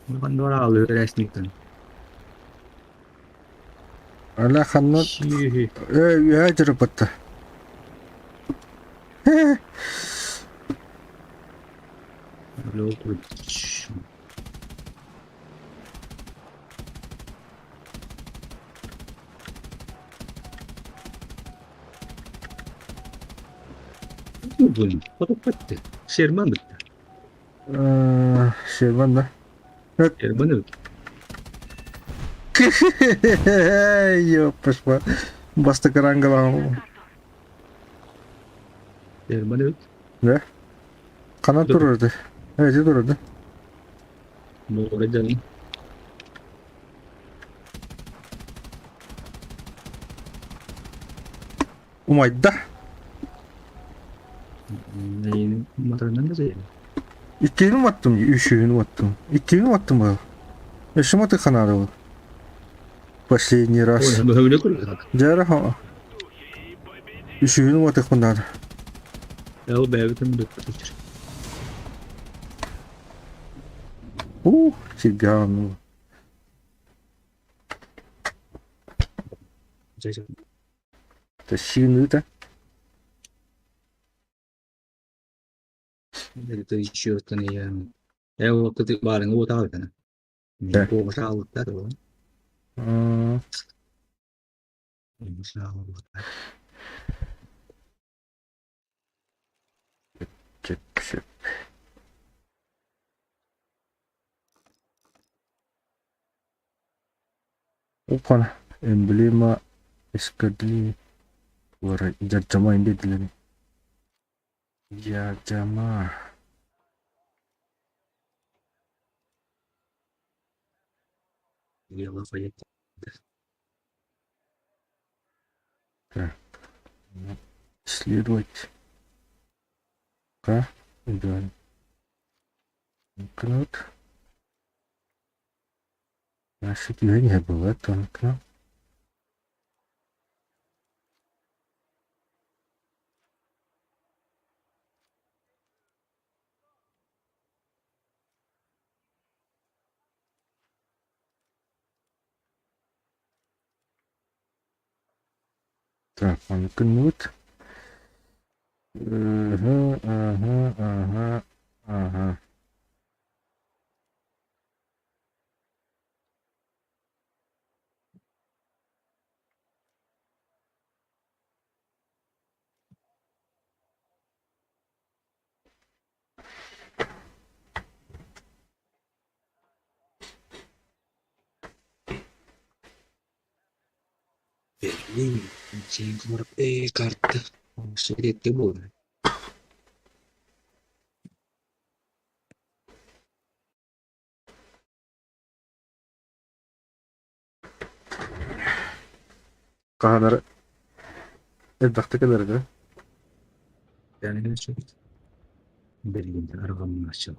Bukan dua lalu resnikan. Ала қанна... Sih. Я жыры бітті. Lalu kurus. Bun, foto patte. Sherman bitti. Шерман да? Sherman bitti. Ёппашпа. Басты қараңғылағым. Sherman bitti. Да? Қанат тұрырды. Әйте тұрырды. Mau jalan. Умайда. Ini makanan sih. Иккенім аттым, үшеуінім аттым. Иккенім аттым ба. Ешім аты қанады бұл. Последний раз. Oh, udah kurang. Жары ха. Үшеуінім аты қонады. Ya udah itu udah. Чиган. Jadi Тащины-то. itu isu tadi yang ya waktu itu bareng gua tahu kan. Ya. Gua tahu tahu. Tahu. Чек. Опана. Эмблема эскадри. Вара жаджама инде дилени. Жаджама. Ya Lafayette. Исследовать. Да. Кнут. Значит, ее не было, тонко. Так, он кнут. Ага. Berlin, anjing keluar kartu. Sulit kebun. Kahana الضغط كده رجع. Yani ne şöyle. Berlin'de arabamın aşağı.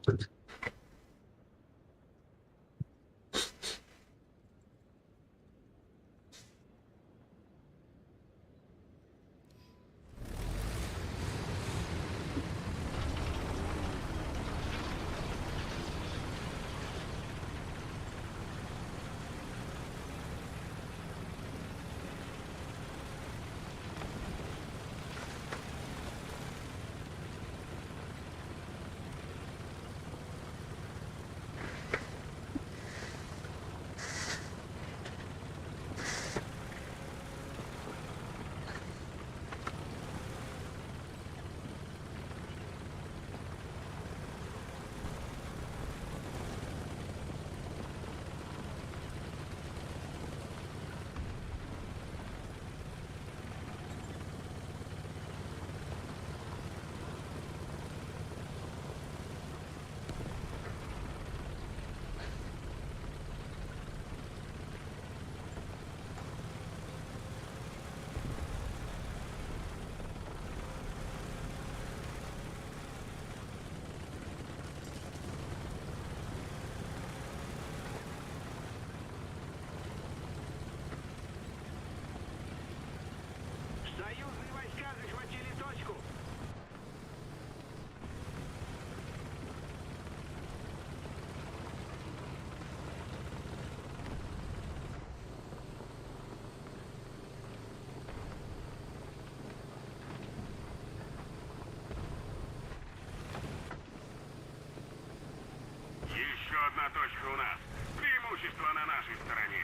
точка у нас. Преимущество на нашей стороне.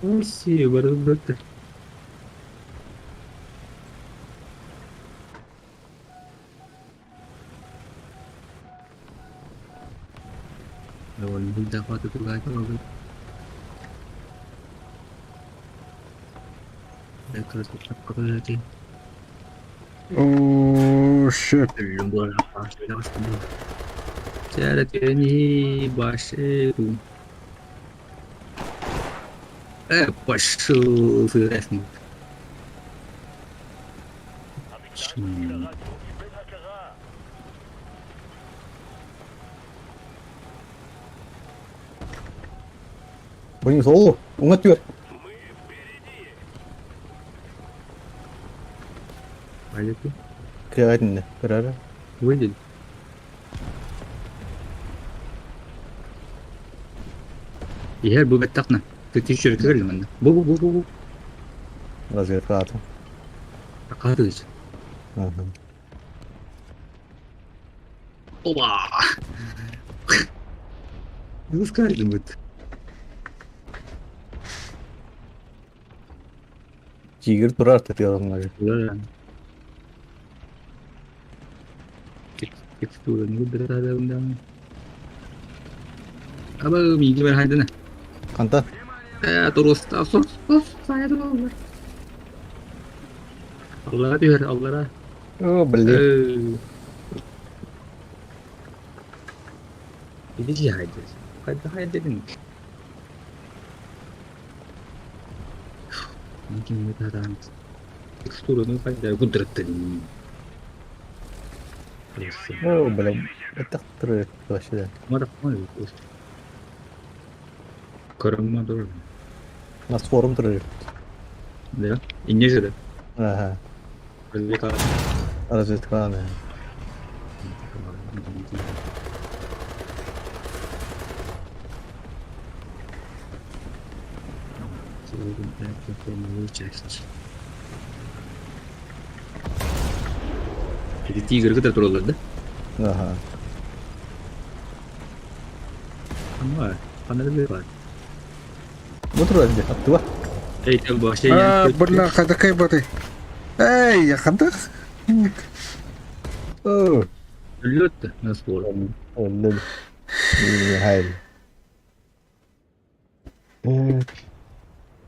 Спасибо, доктор. Довольно будет захват эту готовы. Я как раз вот показать. О, shit. Любой запас, Cara, тяни башету. Пошел ты, Рэфн. Bu neyse oğlum? Ona diyor. Пойдет ты? Kıyafetinde. Kararı. Выйдет. Yer bu bettakna. Tütüşür kırıldı bende. Bu. Razıyet rahatım. Akarız. Hı hı. Oba! Выскальзывает. будет. Tigir durar tabii adamlar. Да. Текстура не выберет, да. Абы миги бар хайдана. Kanta. Terus saya dulu. Allah diyor Allah'a. Oo belli. Gidici haydi. Haydi dedin. Mungkin kita akan teksturunu haydi kudretin. Oo böyle. Betak duruyor. Başladı. Marah mı? Karınma dur. Nasıl forum duruyor. Ne? İngilizce de. Aha. Böyle kadar. Razıyet kanı. Jadi tiga kita terlalu ada. Aha. Ama ada lebih kan. Bu duruyor bir hattı var. Itu bahasa Ah, yang benar kata kayak berarti. Ya kata. Oo. Lut nasıl? Öldü. İyi hayır.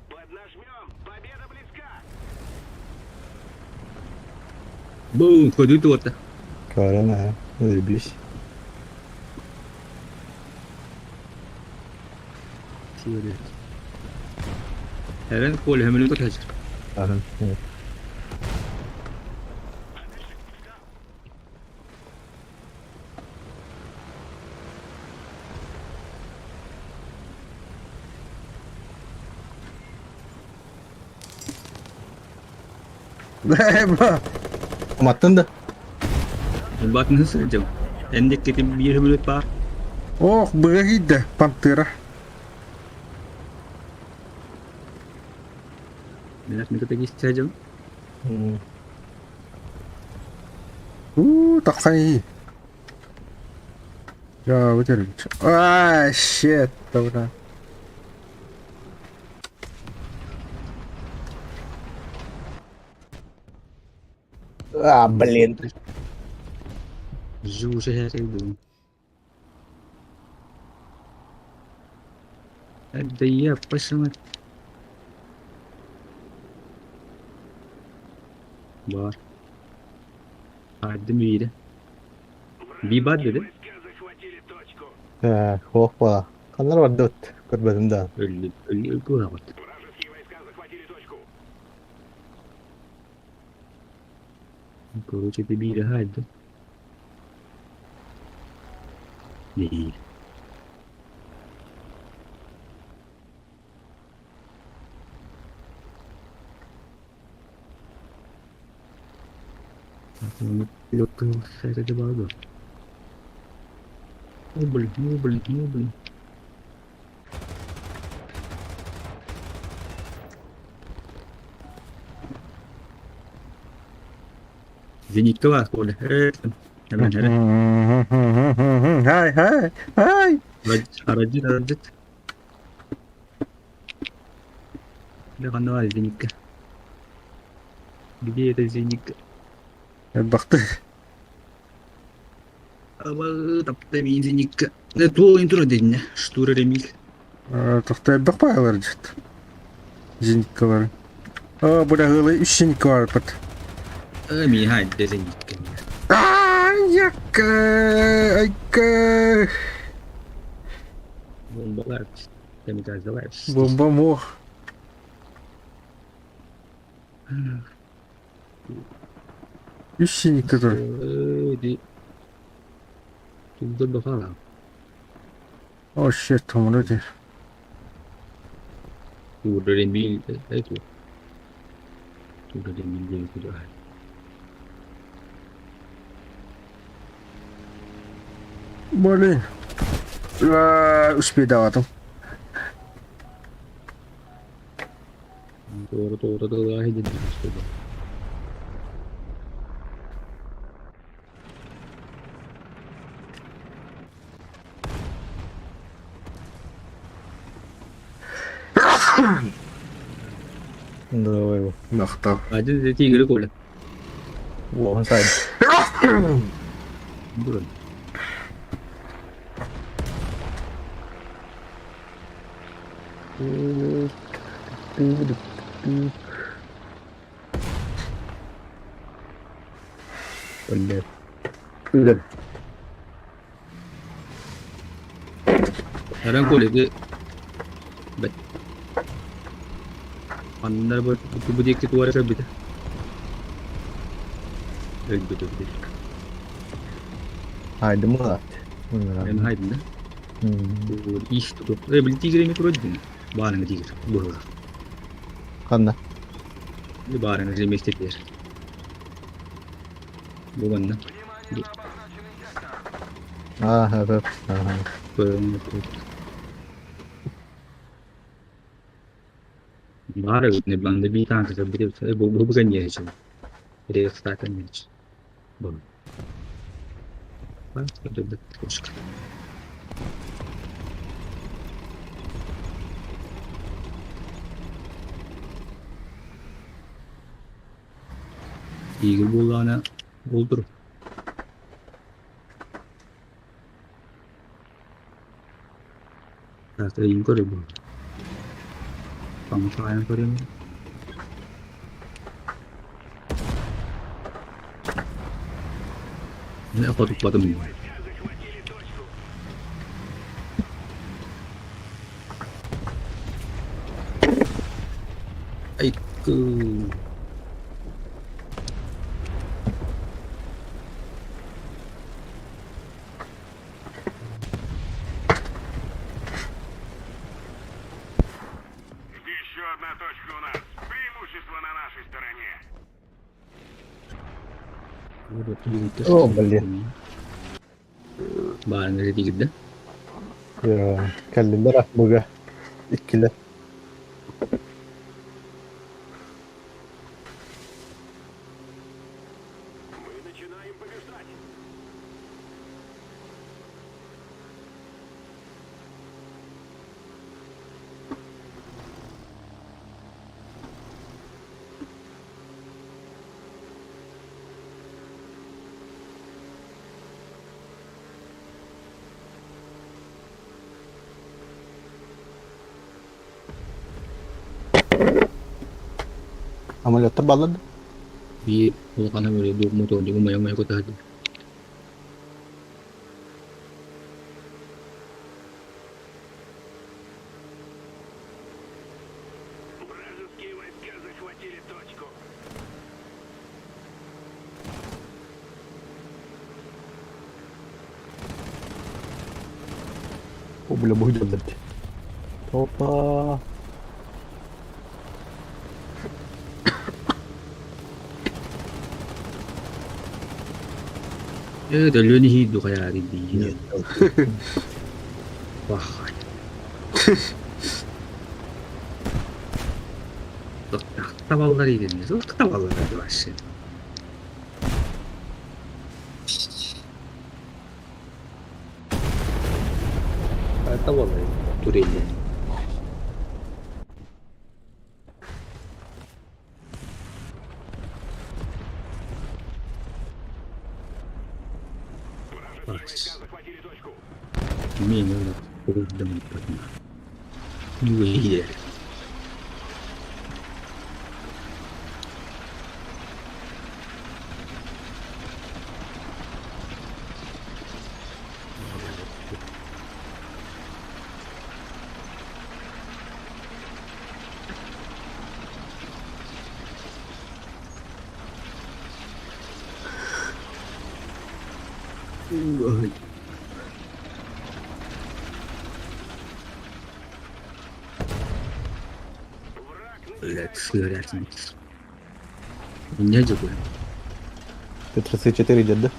Поднажмем. Победа близка. Bu kod itu apa? Karana ha. Öyle bir iş. Herhalde kol hemen itu kaç. Aha. Evet. Bak. Ama attın da. Buat nasıl jam? Endek kita bir menit par. Oh, berakhir dah Pantera. Bilas ni kita kisah jam. Tak kaya. Ya, betul. Ah, shit. Tahu dah. Ah belin. Zu saya itu. Ada ya apa sama? Var. Hadi bir. Bir bad dedi. Войска захватили точку. Hoppa. Kanlar var dört. Görmedim daha. Öldü kuramaz. Вражеские войска захватили точку. Короче, ты бери хайду. Değil. Pilot saya saja bagus. Mobil. Зенитка var orada. Evet. Hemen. Hai. Aracı. Ne kanı var zinik. Bir de zinik. Baktı. Ama tapta bir zinik. Ne tu intro dedin. Штура ремил. Toxtay bakmayalar ciddi. Zinikkaları. Bu da hılı 3 zinikka var pat. Mi haydi zinik. Yakka. Ayka. Bombalar. Kamikazeler. Bomba mu? Üç zinikka dur. Di. Tuzda bakalım. Oh shit, tamam değil. Штура ремил. Это. Штура ремил değil kudar. Boleh. Sepeda atım. Doğru haydi işte. Давай его. Nokta. Hadi de tigre kola. Вон сайд. Durun. Öyle. Öyle. Sekarang ko lagi. Bet. Andar buat buku dikit keluar ke bida. Betul. Haydi Murat. Yang hai benda. Hmm. Ish tu. Beli tigre ni kurang din. Barang tigre. Bohong. Kanna. Ini barang ni mesti ter. Bukan na. Evet. Aha. Barang ni belanda bi tang ke bida. Bukan ye je. Dia startan ni. Bohong. Bak, ada terus. Tigre bulana buldur. Rasa ingko deh bu. Kamu sayang kau ini. Ini apa tuh buat temen? Aiku. Еще одна точка у нас. Преимущество на нашей стороне. Oh, блин. Barang dari tiga dah. Ya, kelliler akbuga. İkili. Мы начинаем побеждать. Ameliyatta bağladı. Bir kana böyle dua motor di rumah yang kota tu. Вражеские войска захватили точку. O bile bu hücrelerde. Hoppa. Dalo ni hidup kaya rin di. Wah. Tavallar iyi dediniz. Tavallar hadi başlayalım. Da vallahi Turelli. Войска захватили точку. Меня рудом подна. Не выйдет. Ой. Блядь, снарядник. Не дякую. Т-34 идет, да?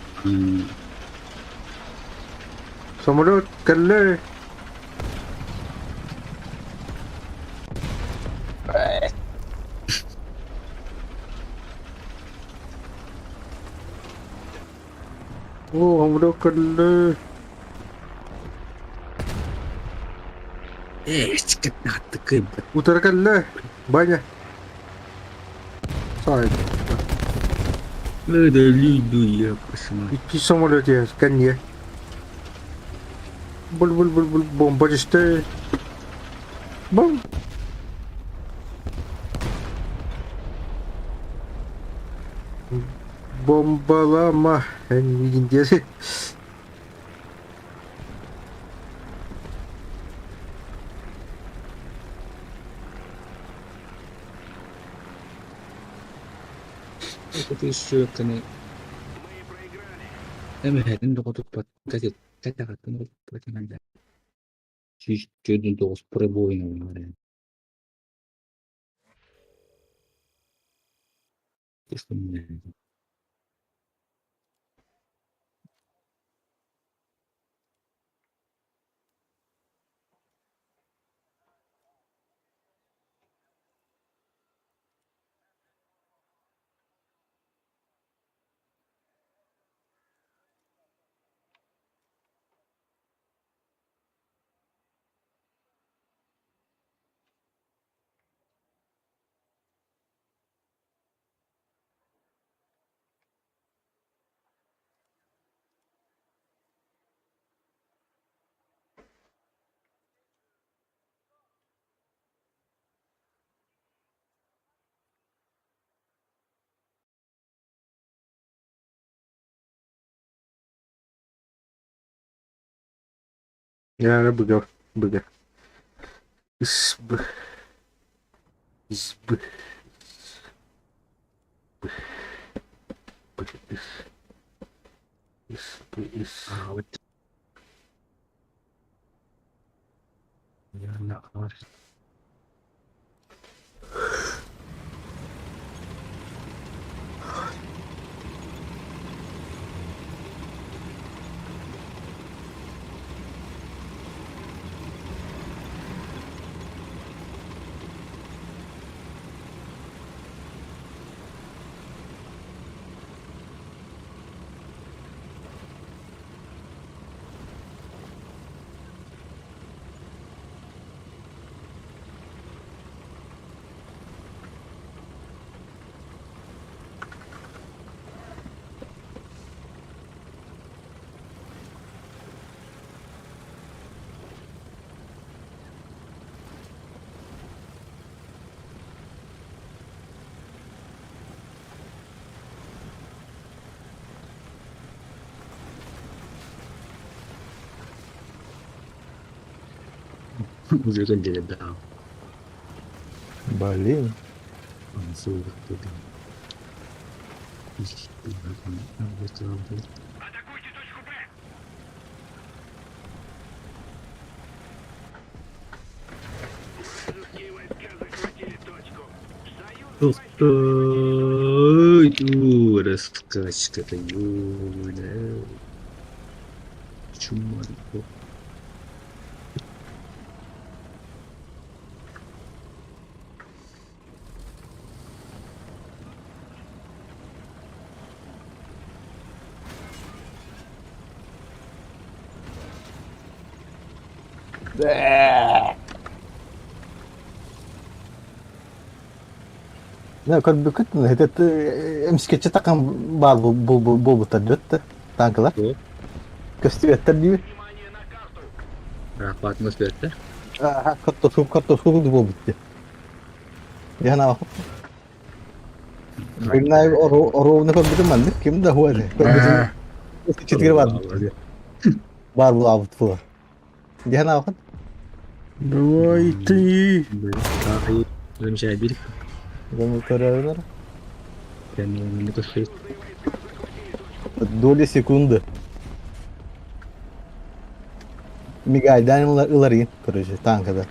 Самолет, коллеги. О, самолет, коллеги. Скотната кыба. Утро, коллеги. Баня. Сай. Надо лиду я посмотрю. İki самолет есть, конье. Буль-буль-буль-буль. Бомба düştü. Бум. Bombalama. İngilizcesi. Это еще каны. Эмэхэдэн докотук бат газет татагатын батиманда. Чүйдүн тогуз пробоина бар. Yani bıgı. İsbı. İsbı. А вот я на арс. Уже гондели, да. Блин. Он зовут туда. Атакуйте точку Б. Вражеские войска захватили точку. Союз Ой, раскачка-то, ёбаная. Чума. Ne kadar büyük ne hedet emsketçi takım bal bu tadı tanklar. Yok. Köstüvetler değil. Rahat atmosferde. Kartofu bu bitti. Yana bak. Bunlar o ne kadar bütün ben kim de huwa ne. Ha, Çitkiri var. Var bu avut bu. Yana bak. давайте. Böyle daha iyi böyle bir şey değil. Ben kararlar. Kendini taşıyor. Доли секунды. Мигальдан ыларıyın proje tankada.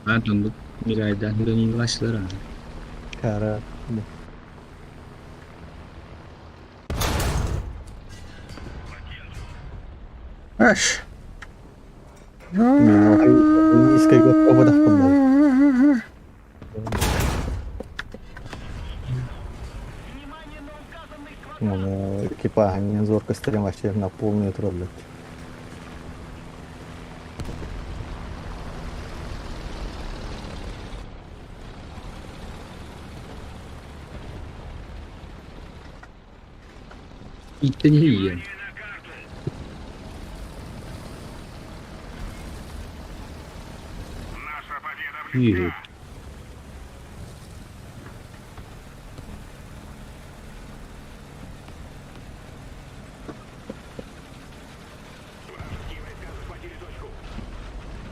Ben döndüm. Miray'dan döneyim başlar ha. Kara. Аш. Низкая свобода в футболе. Экипаж не зорко стрим вообще на полную троллю. İlk de ne yiyor? Наша победа Вижу. близка.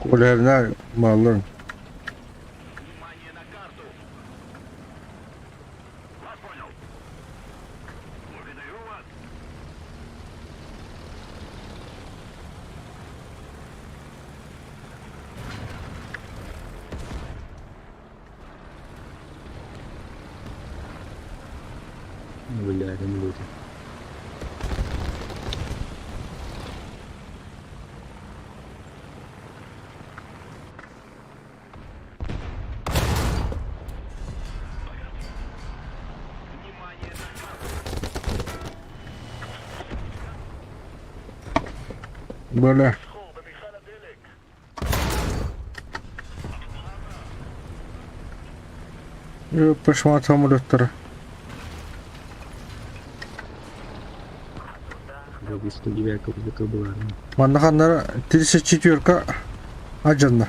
Kulelerine malların. Внимание на карту. Вас понял. Благодарю вас. Вылядем люди. Böyle. Пошла самолеттері. Böyle 109 была. Мандаханнары 34-ка ажанна.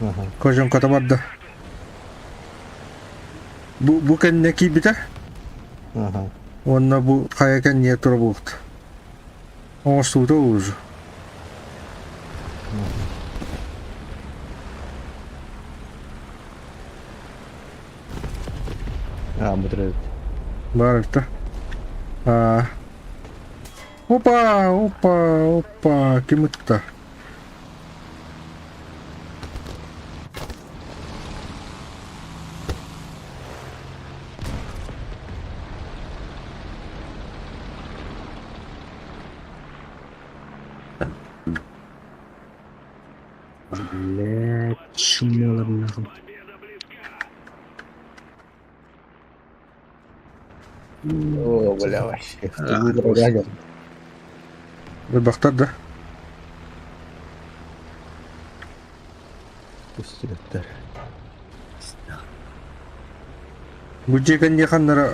Ага. Көжен катабарды. Bu kendine ki biter. Ага. Onunla bu kayaken niye turu buldu. Ama suda uğur. А, мудрый. Барыкта. Опа, опа, опа, кимитта. Блять, чумело нахуй. О, бля, вообще. А, Дорогая. Bir baktır da. Köstüvetler. Bu cekan yakanlara.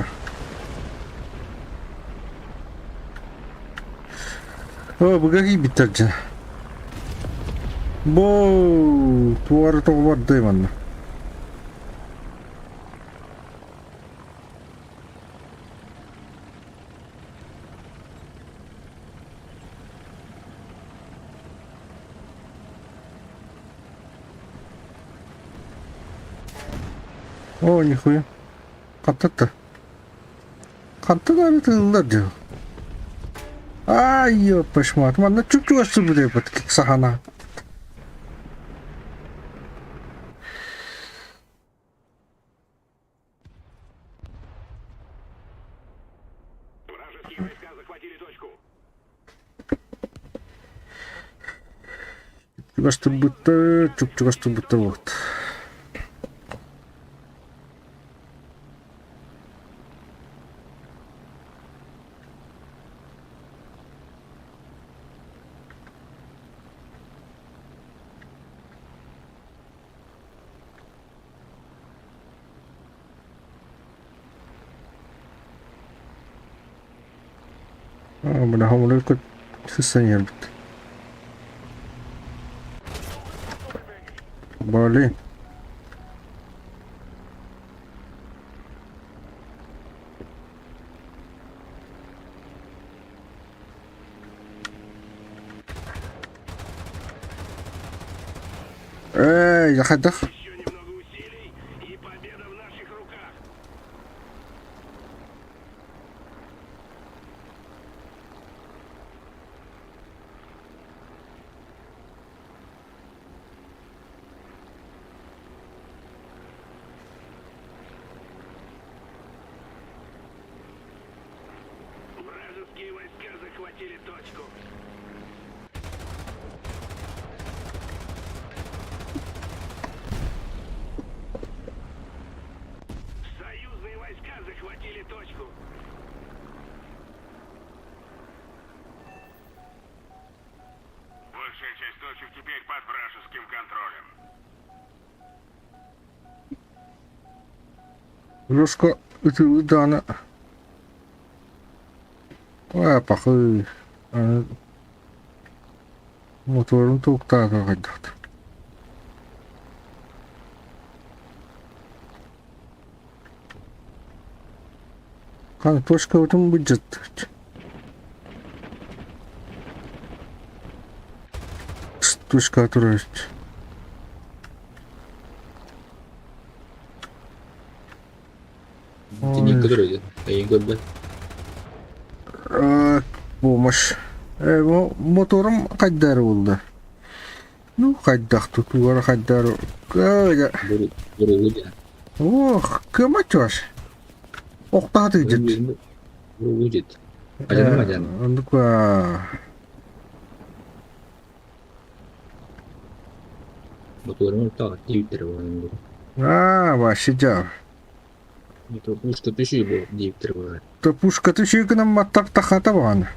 Bu kaki bitirce. Bu tuvarı tovar daymanla. О, нихуя. Каттı. Каттı da bir tığınlar diyor. Ay yapış mat. Bana çok çuvası bir yapıt ki sahana. Вражеские войска захватили точку. Çok çuvası bıttı вот. Buna hamurları kötü sıssan yer bitti. Bali. Заходах. Еще немного усилий, и победа в наших руках. Вражеские войска захватили точку. Союзные войска захватили точку. Большая часть точек теперь под вражеским контролем. Руско ütü dana. Pakı. Motorun toktağı kaydaktı. Kan точка ötüm budget. Точка отражает. Денег который я год бы. Помощь. Моторум кайдар oldu. Ну, кайдак тутугара кайдар. Буру Ох, кем атёшь? Окта тыдит. будет. Аjan. Ну-ка. Motorun ta divitteri var. Başlayacağım. Это пушка тысячи был диктор var. То пушка тысячи нам маттап тахата бана.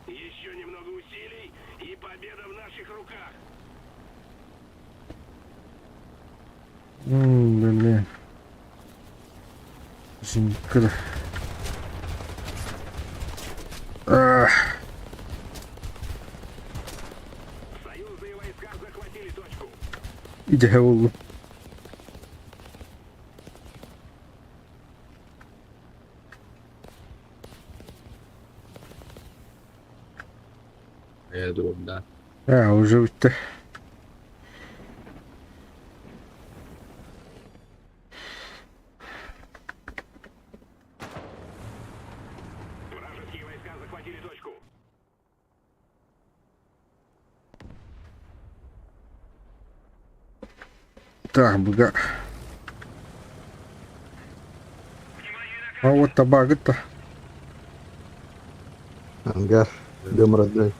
Еще немного усилий, и победа в наших руках. Блин. Şimdi Союзные войска захватили точку. İde oldu. Durumda. Уже bitti. Вражеские войска захватили точку. Так, бга. А вот табак-то. Ангар. Дом родной.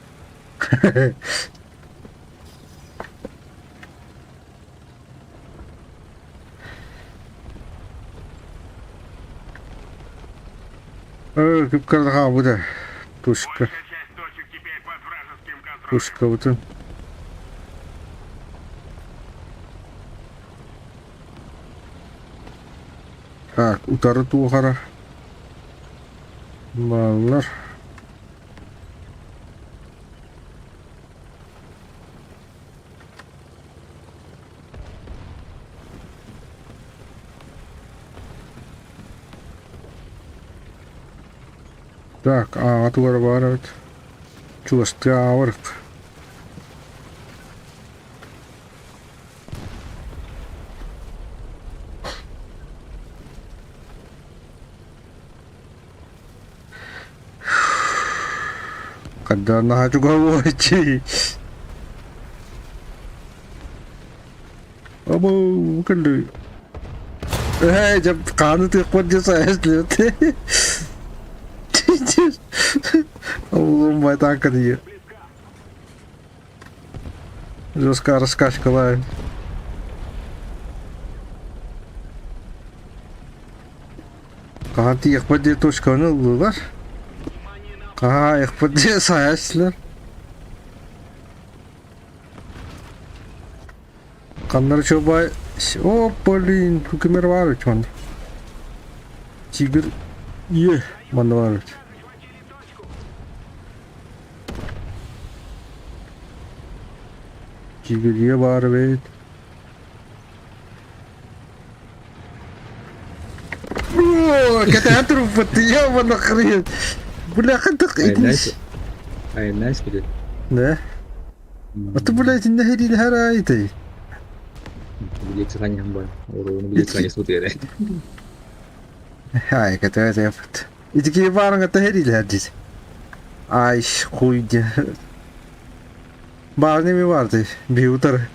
Кыпкарга буде. Тушка. Большая часть точек теперь под вражеским контролем. Тушка вот. Так, утары туғара. Балалар. Так, атуғара бара бит. Чувасты ауырық. Когда на головочи. Абу, калды. Жаб кану ты ходишься, если ты. Ломбай так кадие. Жестко раскачка лай. Канти их поди точка ну лулар. Их поди саяслар. Кандар чобай О, блин, камера варить, man. Тигр. Man варить. Тигр варит. О, какая трупа, ты ёбаный хрен. Бляха, так идись. Ай, найс, блядь. Да? А ты, блядь, нахери лхарай ты. Блядь, сохраняй, бой. Блядь, сохраняй, смотри, Ай, какая это эффект. И такие варнга нахери лхардись. Ай, хуйня. Барни варты, биутер.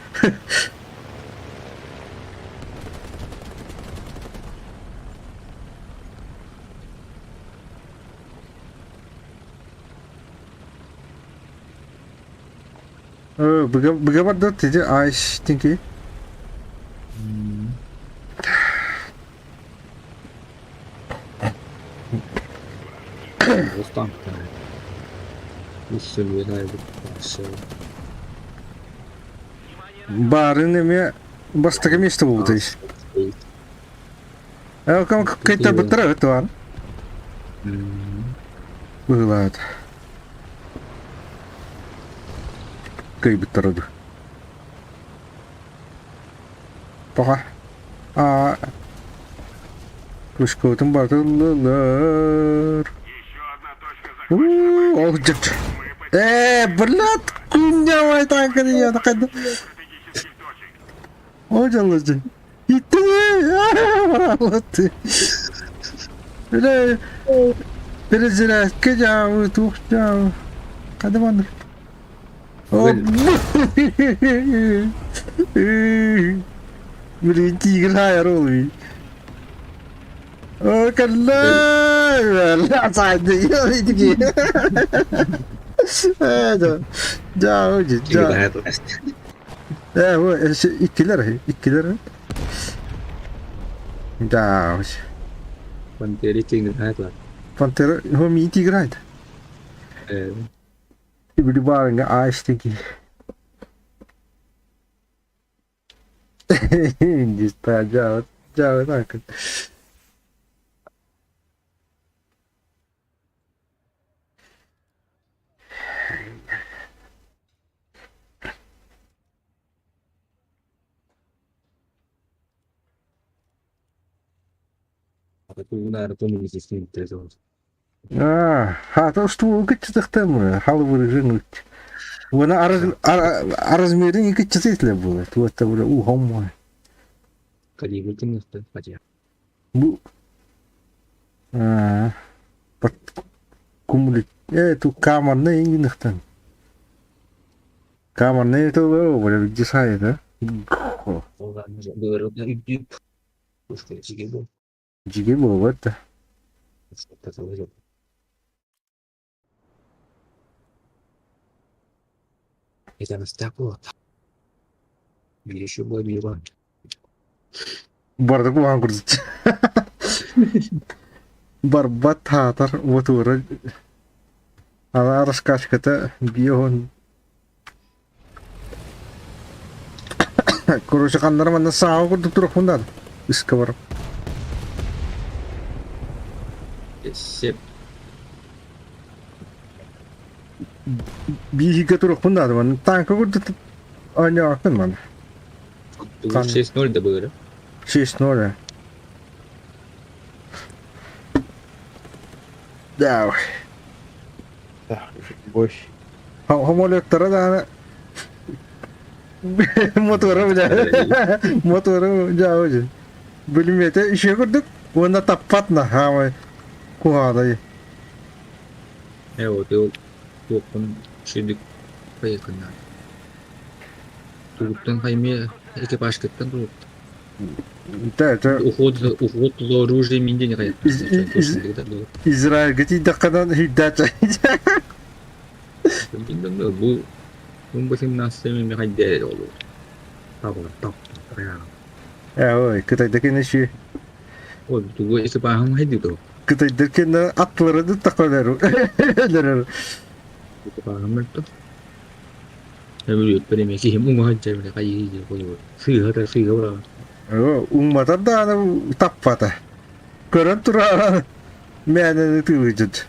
Begawan dat dit ice tinky. Устан. Еще вылезает. Все. Барынами бастыга место болды. Кам какая-то бытра туан. Бывает. Кай бытра. Пока. Кушко там бартылар. Еще одна точка захвачена. О, джет. Блядь, куняй так я так. Стратегических точек. О, жалость. И ты. Перезарядка, я тут. Когда он. О, блин, тигр хайролый. О, калла. Ла сайди, иди. Да, уйди. هو الكلر الكلر دا وش Panteri tinggal naik lah. فانتر هو ميتي جرايد يبدي بارنغ عايش تيجي جستا جاو تاكل Aku benar tuh mengisi terus. هذا أسطول كنت تختم حاول ورجنك وانا ارز ميرين كنت تتلبو توتر هم Kali itu nih aja. بو بس كمل تو كامل ني نختم كامل ني تو ولا بيجي هذا Orang berapa hidup. Terus kayak gitu. جيجي بو وات Kita tahu aja. Kita mesti aku. Bili şu boy bili var. برضه ما قلت بربط هاتر وتورج هذا أرش كاشكتا بيهون كروش قندر من الساعة وقلت تروح من هذا اسكبر Sip. بيه كتروح من هذا من تانك قلت أنا أكن من Tuh 6-0 da böyle. شيش نورة داو Boş. هم اللي ترى ده موتورة بجا موتورة جاوج بالمية إيش يقولك وانا تبطنا هاوي كو هذا Evet o pun şimdi kayak kena. Turuttan kaymaya ekipaj ketken turut. ده Уход за оружием нигде не kayak. إسرائيل قتي دقنا هيدات Bilmiyorum da bu başım nasıl bir hayal olur. Tamam. أوي كده دكنا شيء O bu ekipaj haydi tuh. كده دكنا أطلع ده تقدروا Ekipaj tuh. Tapi lihat pada mereka himu aja mereka kayak gitu. Sih ada sih kalau Ummatar da ana tappata. Görüp durar. Mene tüyücüt.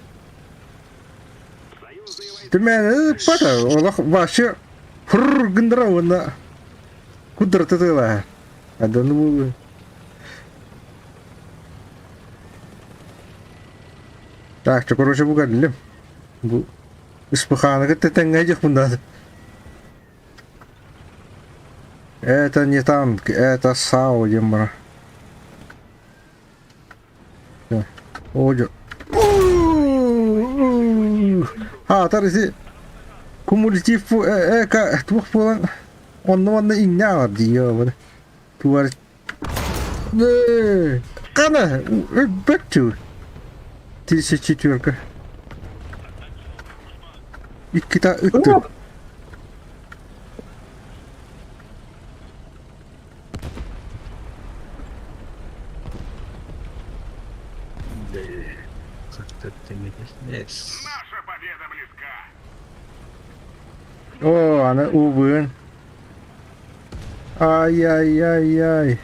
De mene pata. Ola başı hırr gındıra onda. Kudurtu tüyla. Adını bu. Так, что, короче, бугадилим. Bu İspıhanı tetengecek bundan. Это не танк, это САУ, Дембра. Ой. Тарisi kumulatif tuh pulang onu inya diyor böyle. Tuvar. Ne? Kana betu. Tilsi çitürka. İkita üttü. Yes. Наша победа близка. Ana ubun. Ay ay ay ay.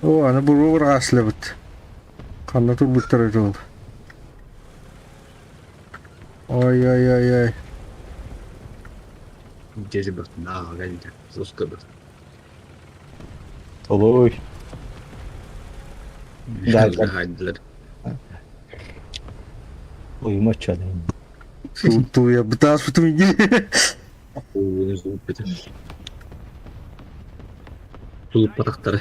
Ana buru rasle bit. Kanna tur bitter oldu. Ay ay ay ay. Gezi bak. Nah, geldi. Sus kadar. Oluy. Gel, gel. Haydiler. Uyuma çalayım. Tu ya betas betul ini. Oo, soğuk bitir. Soğuk patakları.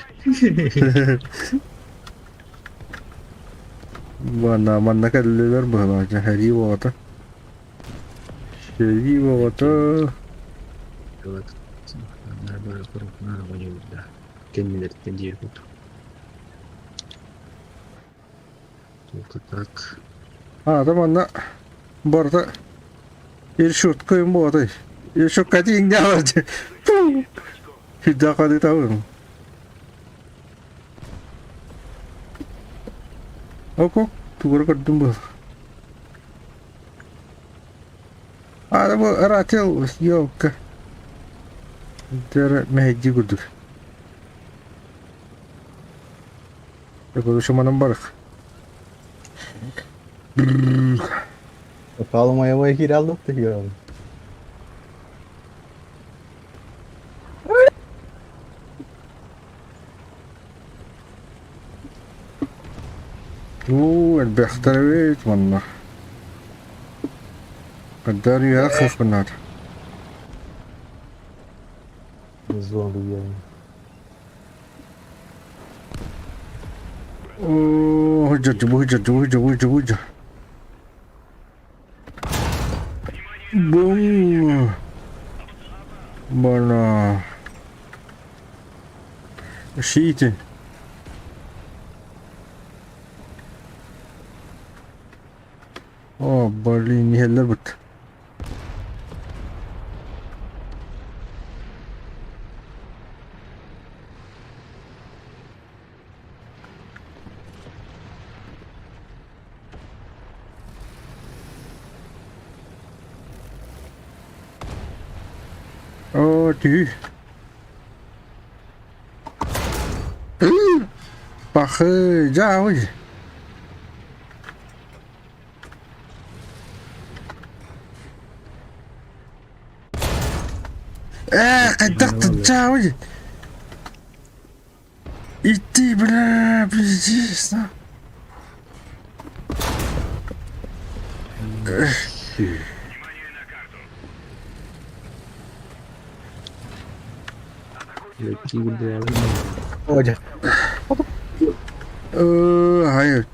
Mana kalleler bahalaca hari wata. Hari wata. Evet. Bunlar böyle korkmalar oynuyorlar. Kendileri kendileri kurdu. Soğuk atak. Da mana barda irshut koyun bu aday. Irshut kaçı ince vardı. Hiç kadi tahu. Oke, tugur kedum bu. Ada bu ratel yok. Der mehaji gudur. Aku cuma nambar. Bakalım ayamayı kiraladık da yiyorum. البخترويت والله قدر يرخص بالنار. Hızlı oluyor. هجر جبوه هجر جبوه جبوه جبوه هجر. بوم بنا شيتي Berlin heller bit. Tüh. Bakı jauh. Kadang jauh. Itu benar bijis. Hoca. Hayır.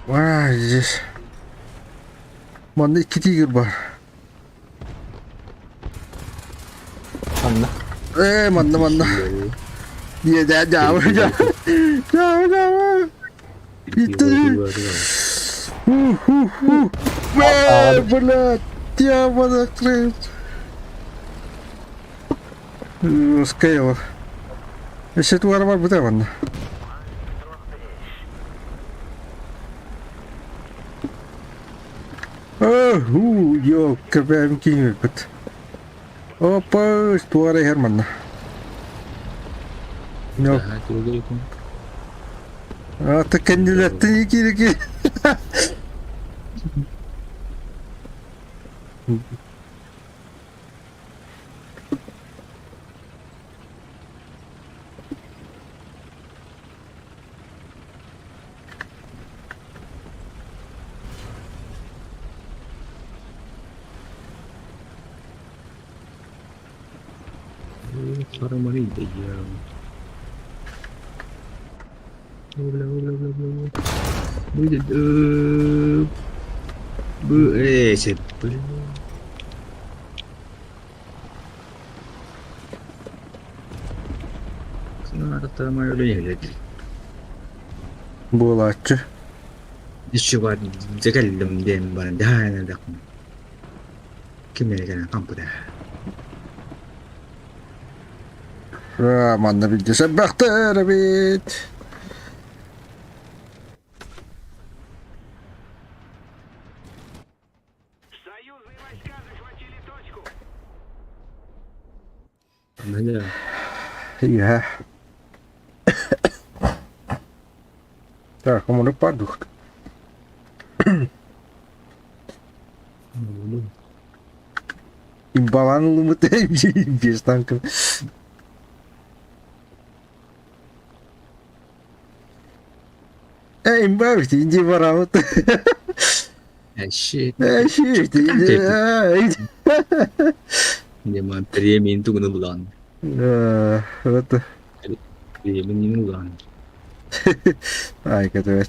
Wah, yes. Mana iki tiger var. Anla. Mana. Dia jauh. Itu. Belat. Dia mana keren. Scale. Eşit var betul mana? Yok, köpeğim kim kıt. Hoppa, tuara Herman'la. Yok, Hadi olur yakın. artık kendilerine iki. Taramalıydı ya. Ula ula ula ula. Bu şey. Sana taramayı öyle yerledi. Bulaşçı. İşçi var. Cekallim dem bana daha ne dakım. Kimlere gelen kampıda. Aman bildi sen baktır bit. Союзные войска захватили точку. Ne ya? Ya. Tak, como no pardon. Oğlum. Imbalanlı mı değil bir tankım. Imbalanlı ince var ama. Shit. Shit. Hindi man premium itu kena bulan. Betul. Premium ini bulan. Ay kötü.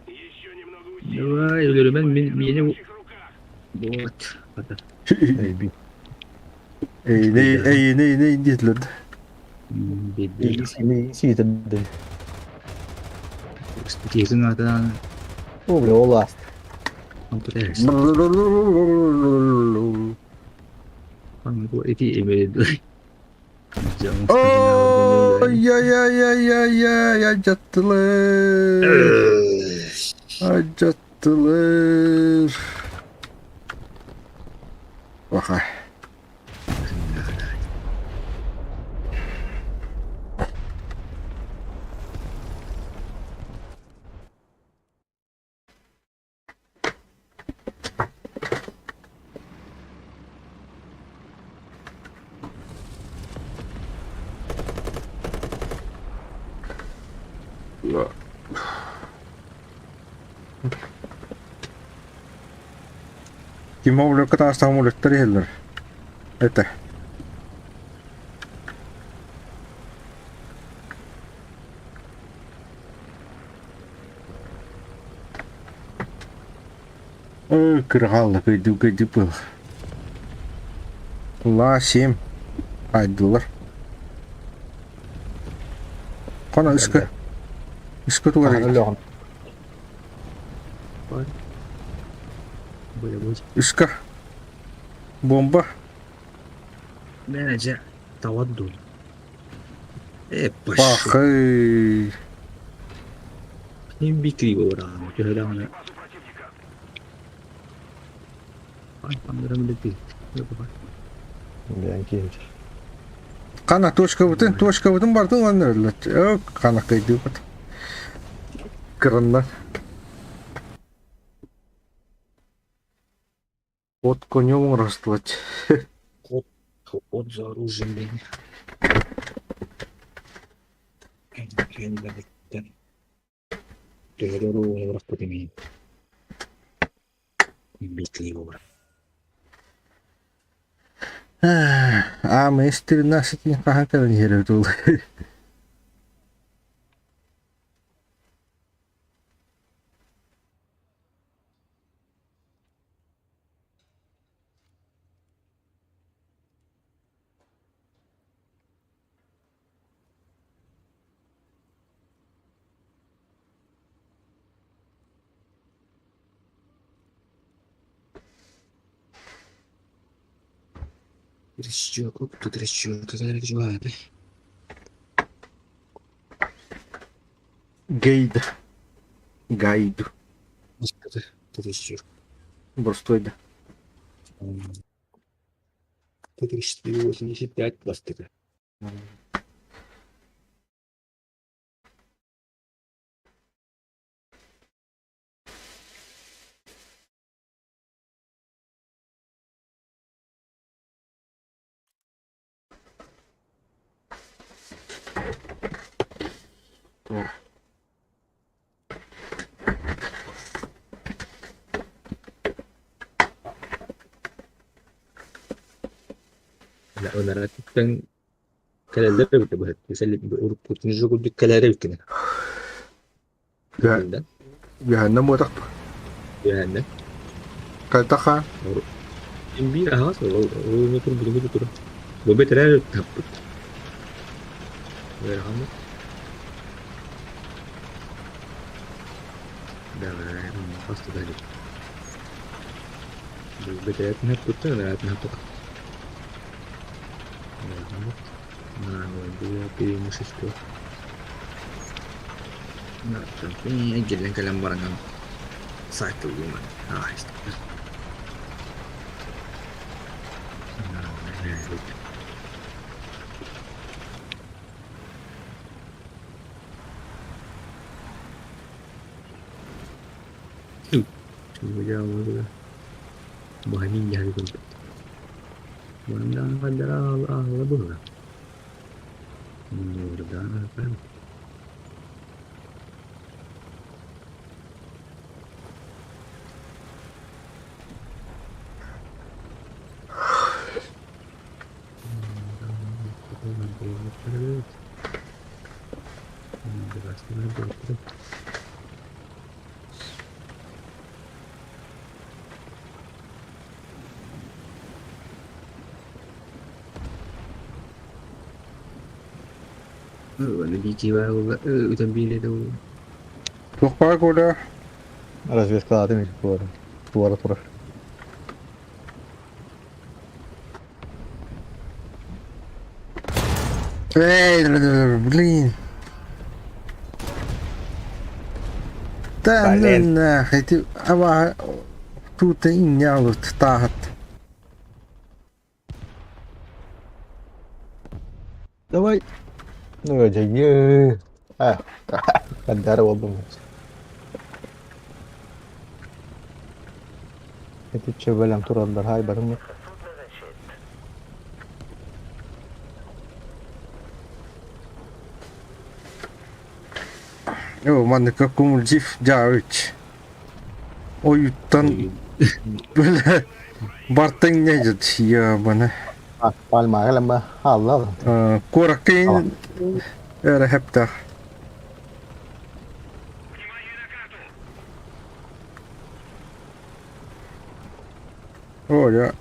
Еще немного усилий. Давай, ölürüm В beni ваших руках. bot. Hadi. Ne indiler. Bebek. Seni siirtedin. Kesin ada Ubre olast. komputer. Bang aku itu email itu. Jangan. Ay acattılar. Acattılar. Bakay. Kim mau udah kita asal mulai dari healer. Itu. Kırıkaldı kıydı bu. Allah sim. Haydılar. Kana üskü. Üskü tuğra. Öyle Boleh boleh. Üskü. Bomba. Bence tavaddul. Baş. Bakay. Ini bikri orang. Macam dah mana. Pandang lebih. Apa? Ben kimdir? Kana точка butun vardı onlar öyle. Yok kana kıydı bu. Kırınlar. Вот конем растлать. От за оружием блин. Я не знаю. Ты говорю, распутами. Бикли orang. Ama istri nasıl ki kahkalan yere dolu. Трещотку, тут трещотка, тут трещотка. Гейд. Гайд. Ты еще. Бурстойда. 3485 пластика. لا انا كان كلا بتبقى تسلم كنت نجي قلت كلا كده Ya, Jahanam mo takto. يعني Kalta ka. Imbira خلاص هو يكون بيقول كده وبيت رجع تهبط ويرحمه ده خلاص ده البيت رجع تهبط انا تهبط nah dia pilih musik tuh nah tapi jalan kalian barang satu gimana nah itu nah ini coba jauh bahannya jadi tempat mana ada Allah lebih mudah kan Lebih jiwa udah bile tuh. Tukpa ko da. Разведка атомных твора. Блин. Да ну нахуй, ты тут и нялут тахат. Давай. Ну, aja ye. Kadar oldum. Эти чебелям туралдар хай барым. Yo, man kakung jif jawich. Oyutan böyle bartengnya jadi ya bana. Palma lama Allah. Korakin era hepta. Oh ya,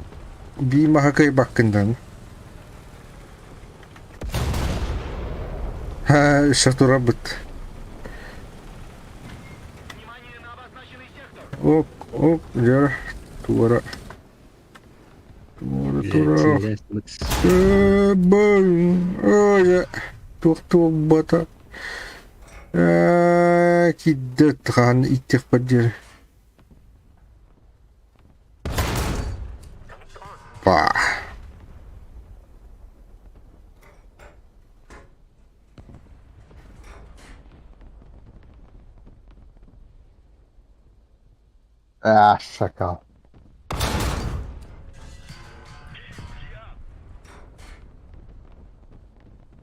bir mahakai bakından. Ha, şatu rabıt. Ok, ya, tuara. Tuara. Bang, oh ya, tuh bata. Kidat kan itik padir. Pah. Шакал.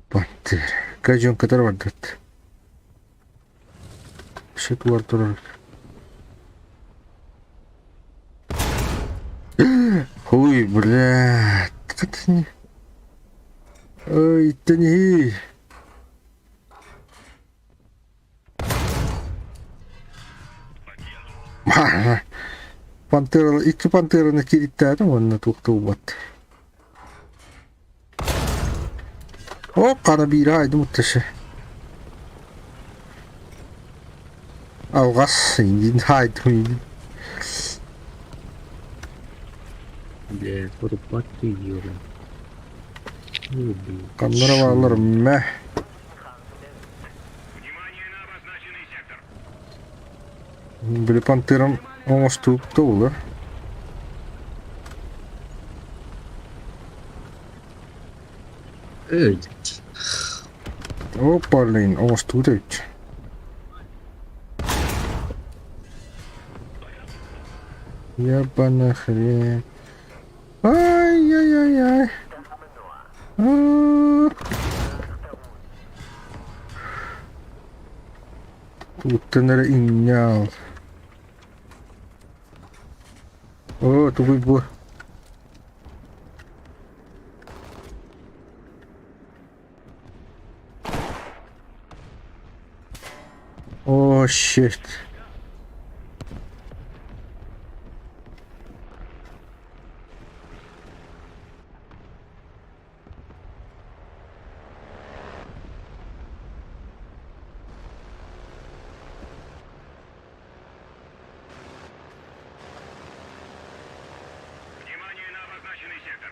Panther. Kaçın kadar vardı. Şık var durur. Ой, блядь. Как это не... Ой, это не... Пантера, iki panterana kilittää on tuhtuuvat. Kana bir haydi muhteşem. Algas, indin haydi indin. Блядь, вот упадки ёбан. Kanlara bağlarım meh. Внимание на обозначенный Bile panteran omastuup tulla. Öldük. Opalin omastuup täitsa. Ебаный хрен. Ай-яй-яй-яй. Утtanere injal. Oh, tubig bu. Oh shit. Внимание на обозначенный сектор.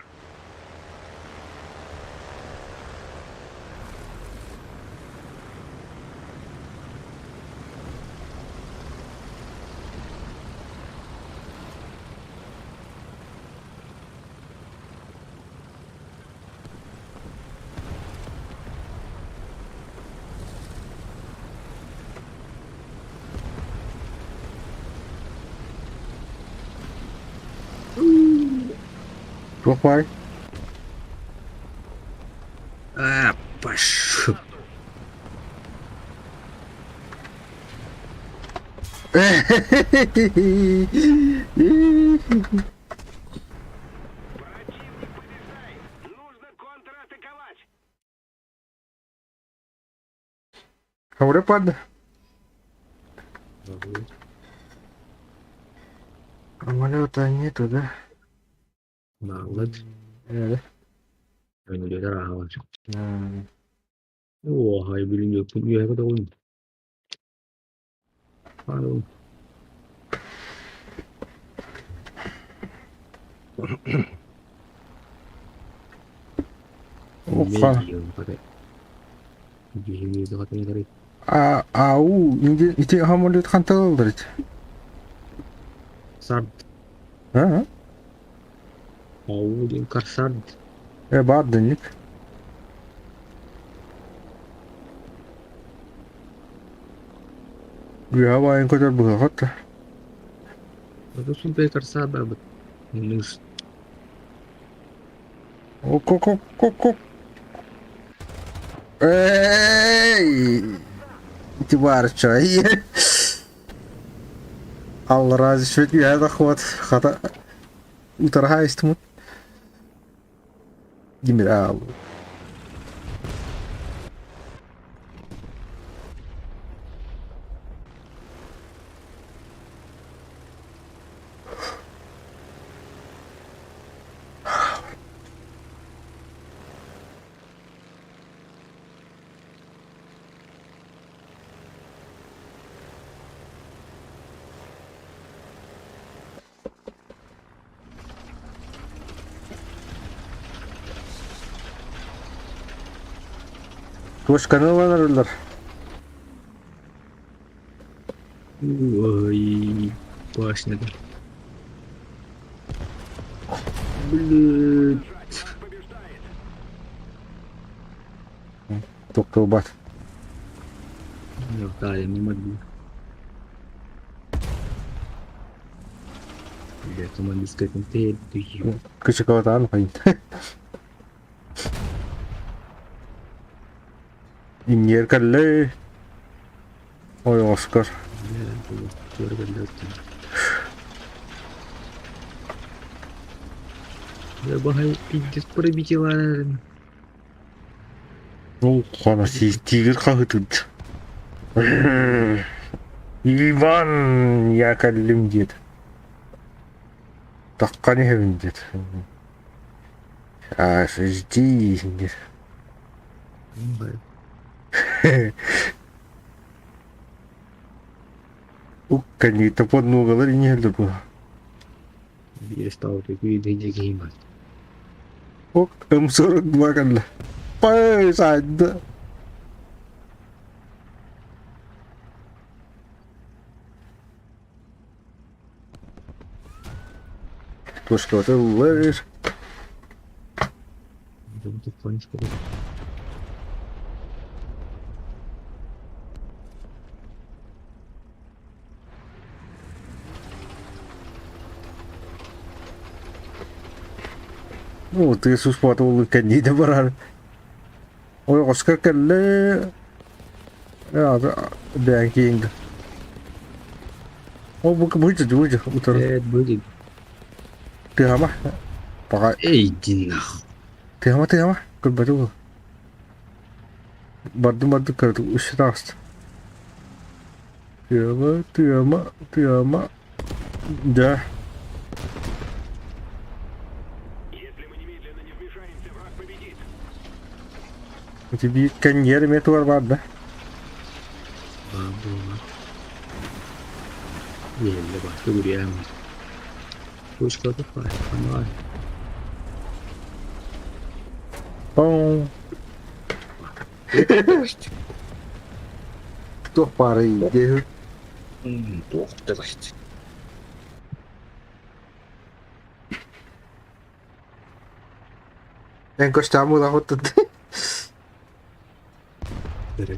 Попай. А, пошел. Противник побеждает. Нужно контратаковать. Ahora panda. Самолета нету, да? Bağladı. Evet. Önünde de rahat var. Hmm. Oha, bilim yok. Bu bir kadar oyun. Pardon. Oha. Ne diyor bu kadar? Bilmiyorum da kadar kadar. Инде ити хамолет ханталдыр. Sard. Ha? Avu diyeyim kar sard. Бар денег. Я вайн көтөр бугат. Itu sampai kar sard abad. Nus. Ок. Эй! Ити бар чай. Allah razı olsun ya da hata utarha istemut. Gimir al. Toşkanı varırlar. Ой, başladı. Блин. Побеждает. Doktor bat. Yok daha yanılmadı. Ya teman diskretin tedi. Küçük havadan kayın. İnyer kalle. Oy Oscar. Ya bahaya pijat perbicaraan. Ну, хана си тигр хахытыд. Иван, я каллим дед. Таккани хевин дед. Жди, дед. Уккани топоднугалар не heldur bu. Bir tahu tu dia himat. Ok, sorok makanlah. Pai saja. Точка atılır. Burada bir polis gibi. Вот ты суспатывал кандида барар. Ой, Оскар Келле. Да, Кинг. О, выйдет, утро. Evet böyle. Ты хама? Пока. Ey iди nахуй. Ты хама? Как бату? Барды карту ушраст. Ты хама. Да. Если мы немедленно не вмешаемся, враг победит. У тебя коньер метуар var da. Babu. Yerle başka bir yer var. Hoş kaldık var. Ama Пау. Кто пары идет? Ох ты здрасте. En gostamos da rota. Еще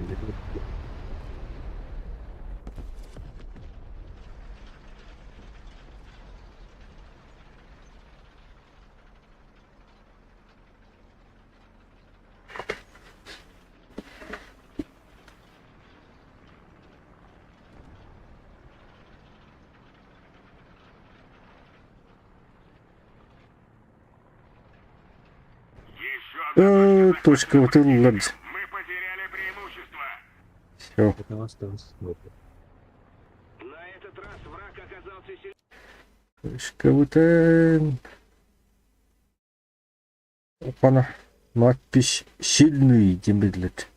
одна Точка atılır. Мы потеряли преимущество. Все. Это осталось. Вот. На этот раз враг оказался сильнее. Точка atılır. Опана. Надпись «Сильный демедлит».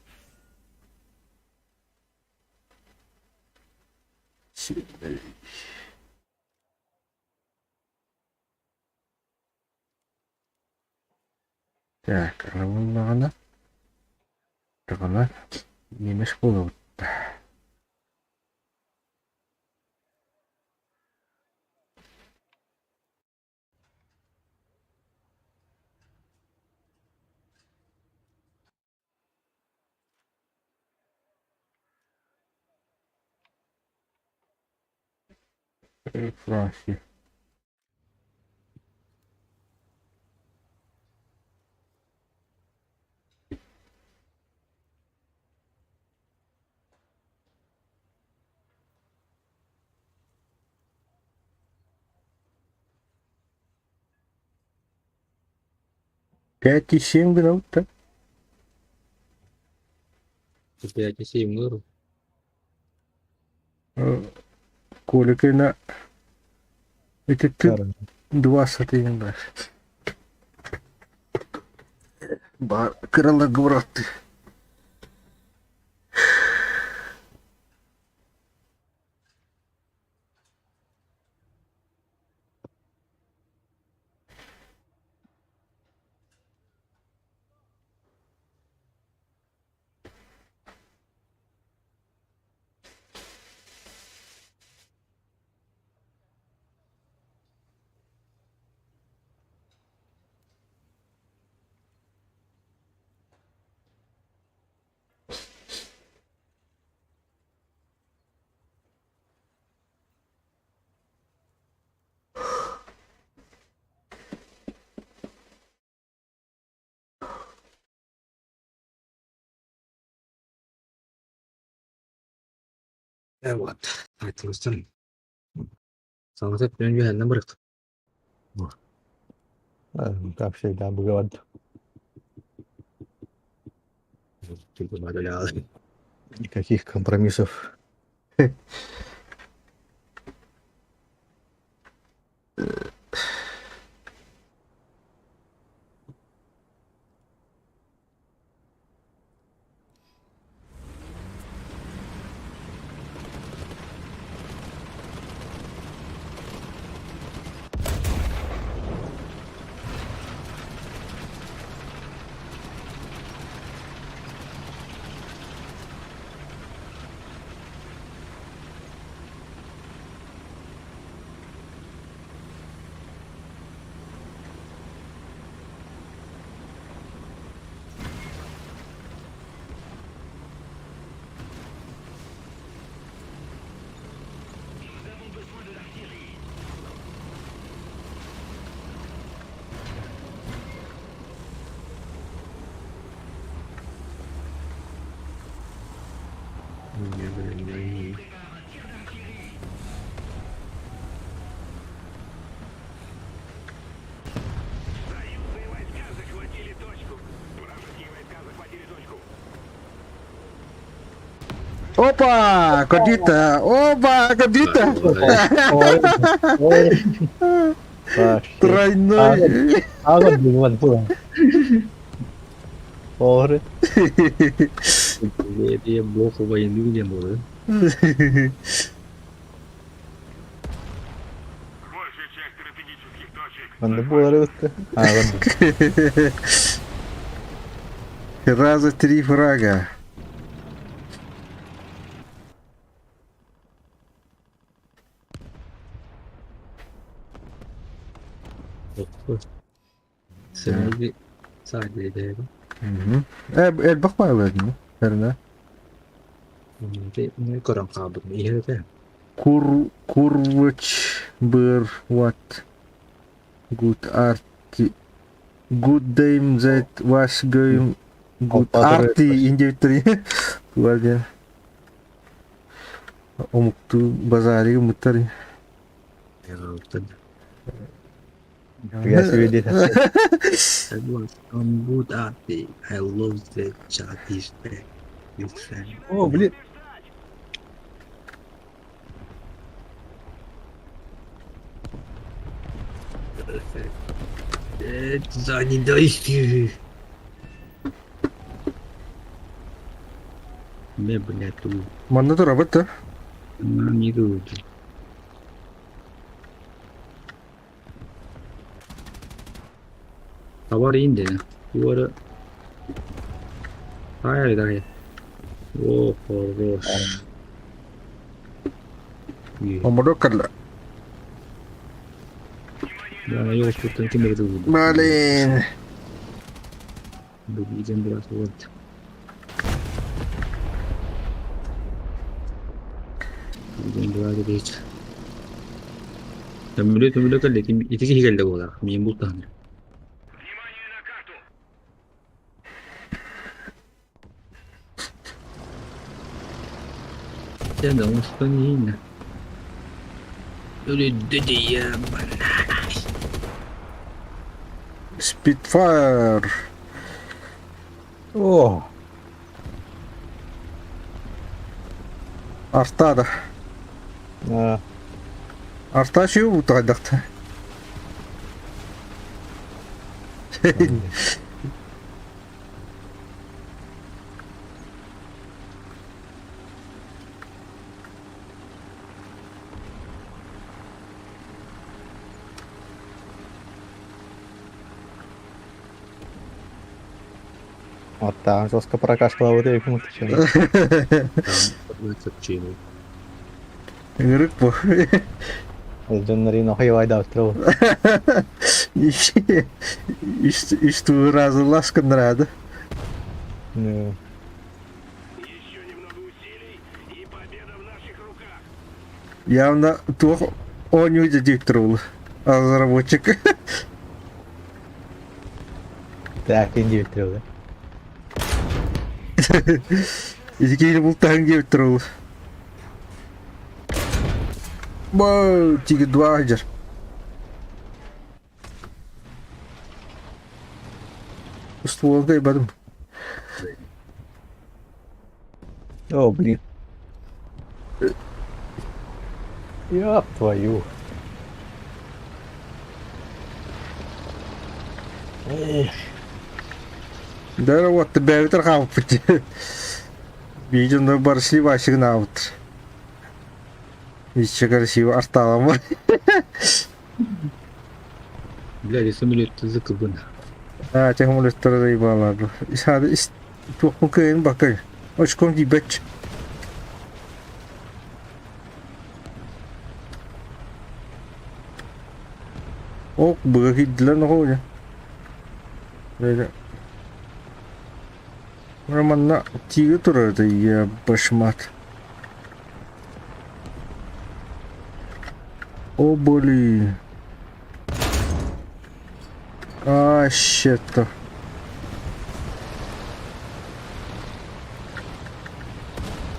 Сильный. Так, ана. Такана. Немеш болот. Франция. Пять и 7 минут, так? 5 и 7 миру. Колика на... Это ты Cara, 20 играешь. Крала говорят. Вот. Айтылсын. Sanırım önce elinden bıraktım. как всегда бы говорят. Çünkü böyle lazım. Никаких компромиссов. Не, блин, не. Союзные войска захватили точку. Вражеские войска захватили точку. Опа! Кодита! Опа! Кодита! Тройной! Agak duluan pulang. Ore. Dia blok bayang dulu dia boleh. Большая часть стратегических точек. Ben de bu ara bitti. Ha ben de. Раза 3 врага. Sadece değil. Bakma verdin mi? Herine. Ne kurang kabut iya kan. Kurvich berwat. Good arti. Good dame that was going. Good arti injury. Keluarnya. Omuktu bazari mutar. Ya betul. Biasa video tak. I was on good arty. I love the chat is back. You friend. Oh beli. Zanin da istiyor. Ne bu ne tu? Mana tuh rabat tuh? Не тут. Товар инде. Юары. Дай. О, хорош. Omodok kala. Я ее что-то не мерду. Malin. Видим biraz вот. Видим biraz geç. Tömürü kaldı ki iki kişi geldi bu da. Miyim bu tane. Внимание на карту. Sen de usta yine. Öyle dedi ya bana. Spitfire. Oh. Artada. Ha. Arta şey bu tadakta. Ottaa koska prakaskalla voi tehdä mutta sen. Cappuccino. Ngırık bu. Canları no hayvayda oturuyor. İşte разы Конрада. Ne. Еще немного усилий, и победа в наших руках. Явно он не диктор, а разработчик. Tääkin bitiriyor. İki bultan диктор. Wow, тиги 2 hajar. Ствол кай бадым. О, блин. Ёб твою. Эх. Да вот ты бевитер хавпыт. Видео барси вашигна вот. Еще красиво арталама. Бля, самолет закабан. А, тех молестер заебала. Сады из тухмукаин бакай. Очком дибач. Ок, бгаки для нахуя. Böyle. Романна тиги турады я башмат. О, блин. А, щет-то.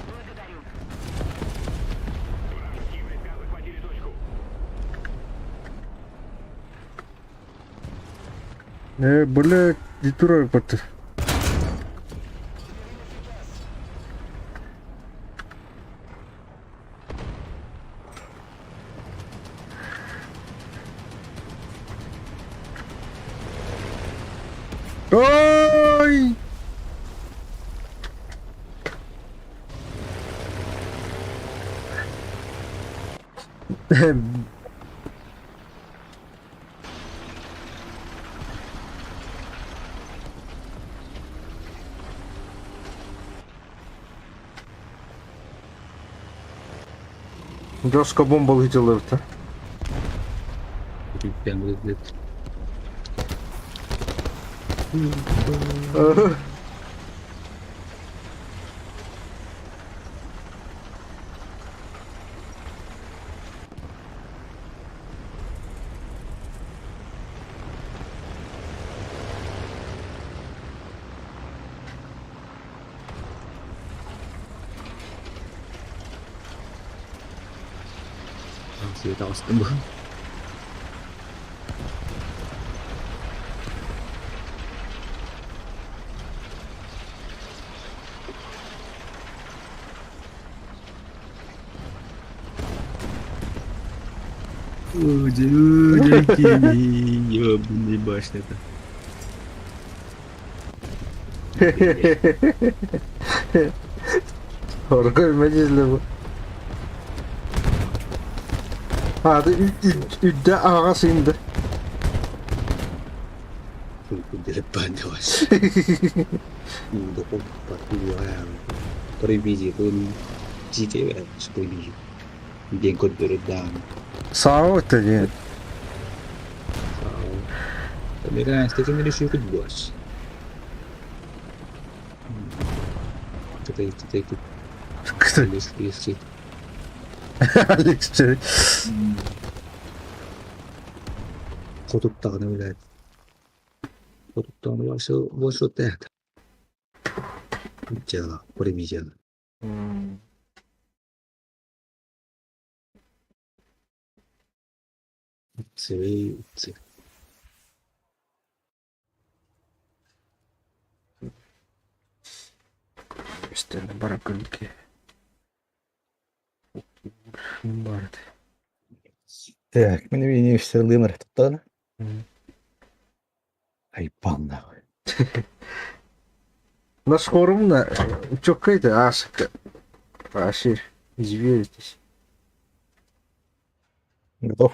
Благодарю. Блядь, не турай поты. Ой! Жестко бомба летела это. Прям выглядит. Светался там был. Ёбаный башня-то. Görmedizle bu. Hadi üdde ağası indi. Di depan awas. Udah kok 40 orang. Tapi biji pun GTA 10 biji. Dia kod beredam. Sağ ol dedi. Tapi kan stage ni dia ikut bos. Kita ikut Kısa. list. Alex dedi. Koduklarını bile. Koduklarını varsa tehdi. Cela, полемизия. Цели. Üstlerine bırakın ki. Vardı. Так, мене він все лимер тут. Мгм. Ай, пан нахуй. Наш форумда çok kaydı aşık. Вообще изверитесь. Готов?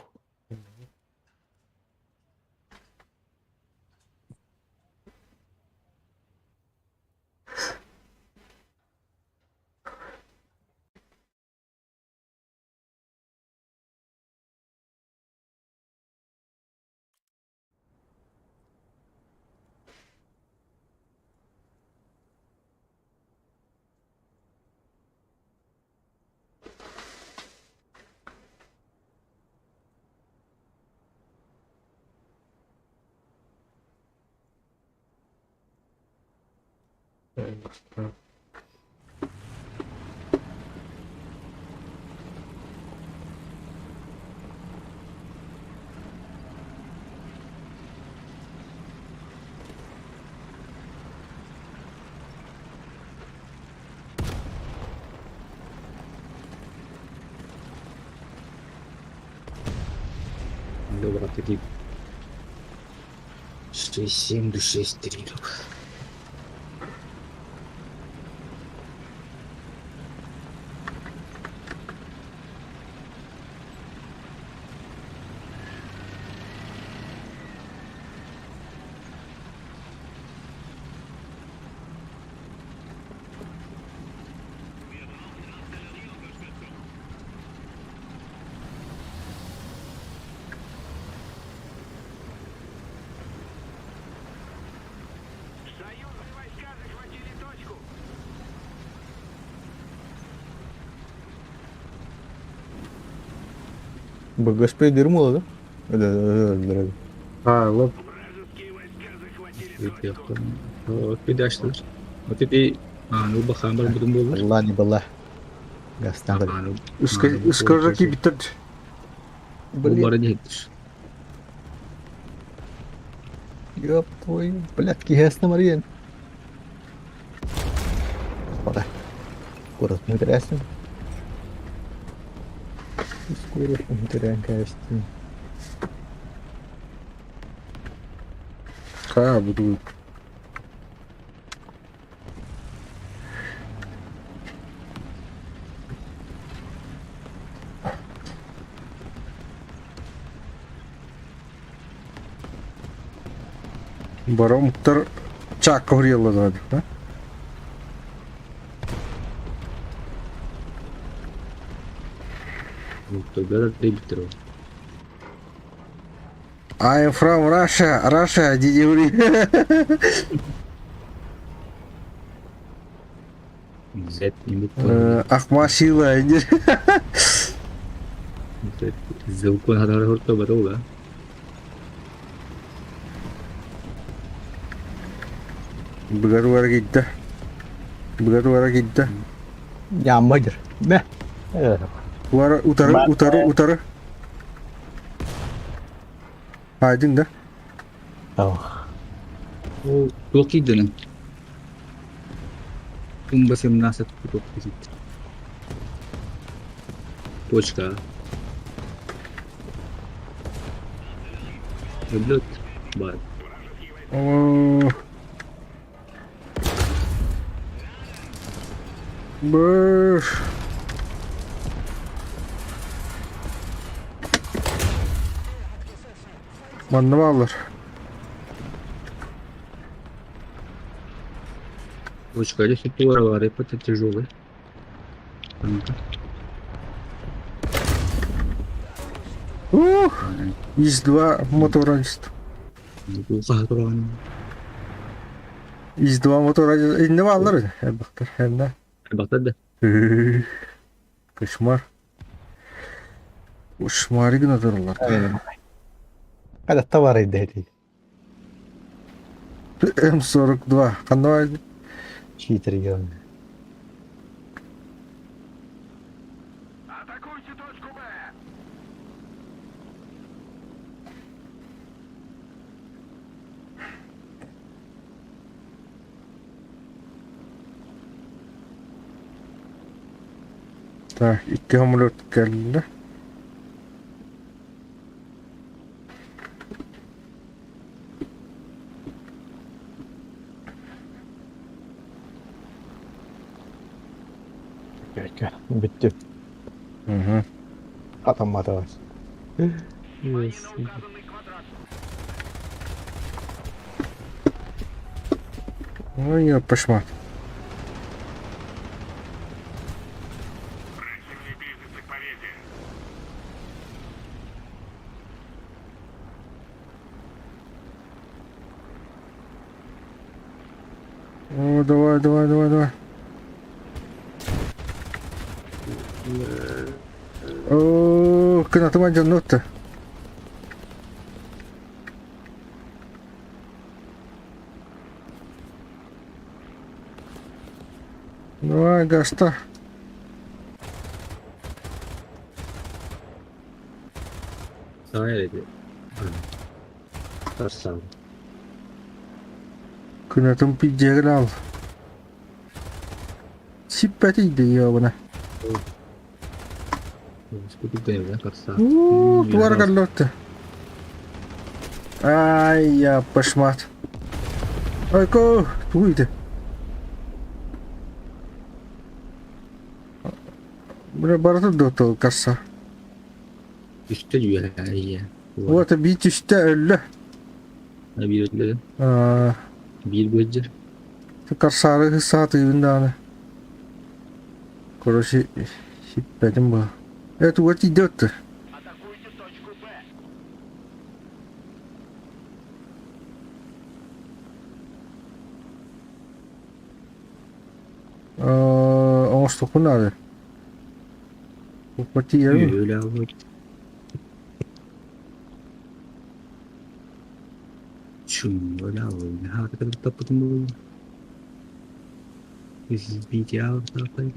Добро, такие 6-7 до 6 триггеров. Союзные войска захватили точку. БГСП дерьмо, да? Да. Ha lan. Вражеские войска захватили Репер точку. там. Вот, пидашlar. Вот это... ну бахамбар будем болар. Allah не бала. Гастан да. Iskajaki bitirdi. Bu bara değildir. Ёб твою, блядь, ясно, Марин. Подай. Город мы трясем. Скоро мы теряем кости. Kaya budu. Baro muhtar çak horiyalar hadi. Ha? Тогда ты Викторов. I am from Russia. Russia, did you read? Z не Akmasila. звуку надо хорто बताऊंगा. Begaru gitti. Begaru gitti. Yağmacır. Ne? Evet. Utarı. Aydın da. Tamam. Çok iyi dönem. Kung basım nasıl tutup gidip. Точка. Öldük. Bak. Böööş. Bana bağlar. Точка. Здесь упор, это тяжелый. ИС-2 моторадист. Неплохо туран. ИС-2 моторадист. Ne bağlar? Baktır hem de. Baktı. Кошмар. Кошмар игнорировал. Hadi tavarıydı hedi. М42. Қандай? Cheater yiyorum. Атакуйте точку Б! Так, iki hamlet geldi. Gel. Bitti. Hı hı. Atanmadı var. Ой, я пошмат. Противник близится к победе. О, давай. О, kanatım acındı. Давай, Гаста. Sağ eledi. Ters sağ. Kanatım pijjegel al. Sipatiydi ya bana. Seperti itu ya, ters sağ. Keluar kan lot. Ay, ya пошмат. Ой, ко, туйте. Baru tuh kasa. Üstte juga iya. Вот бить işte öyle. Bir öyle. Aa, Bir böcek. kasarı saat evinde. Короче, benim bu. Это вот идет. Атакуйте точку Б! Он что надо? Потерял. Öyle abi. Şun öyle abi. Hakikaten tapıtım bu. Biz bir ya tapaydı.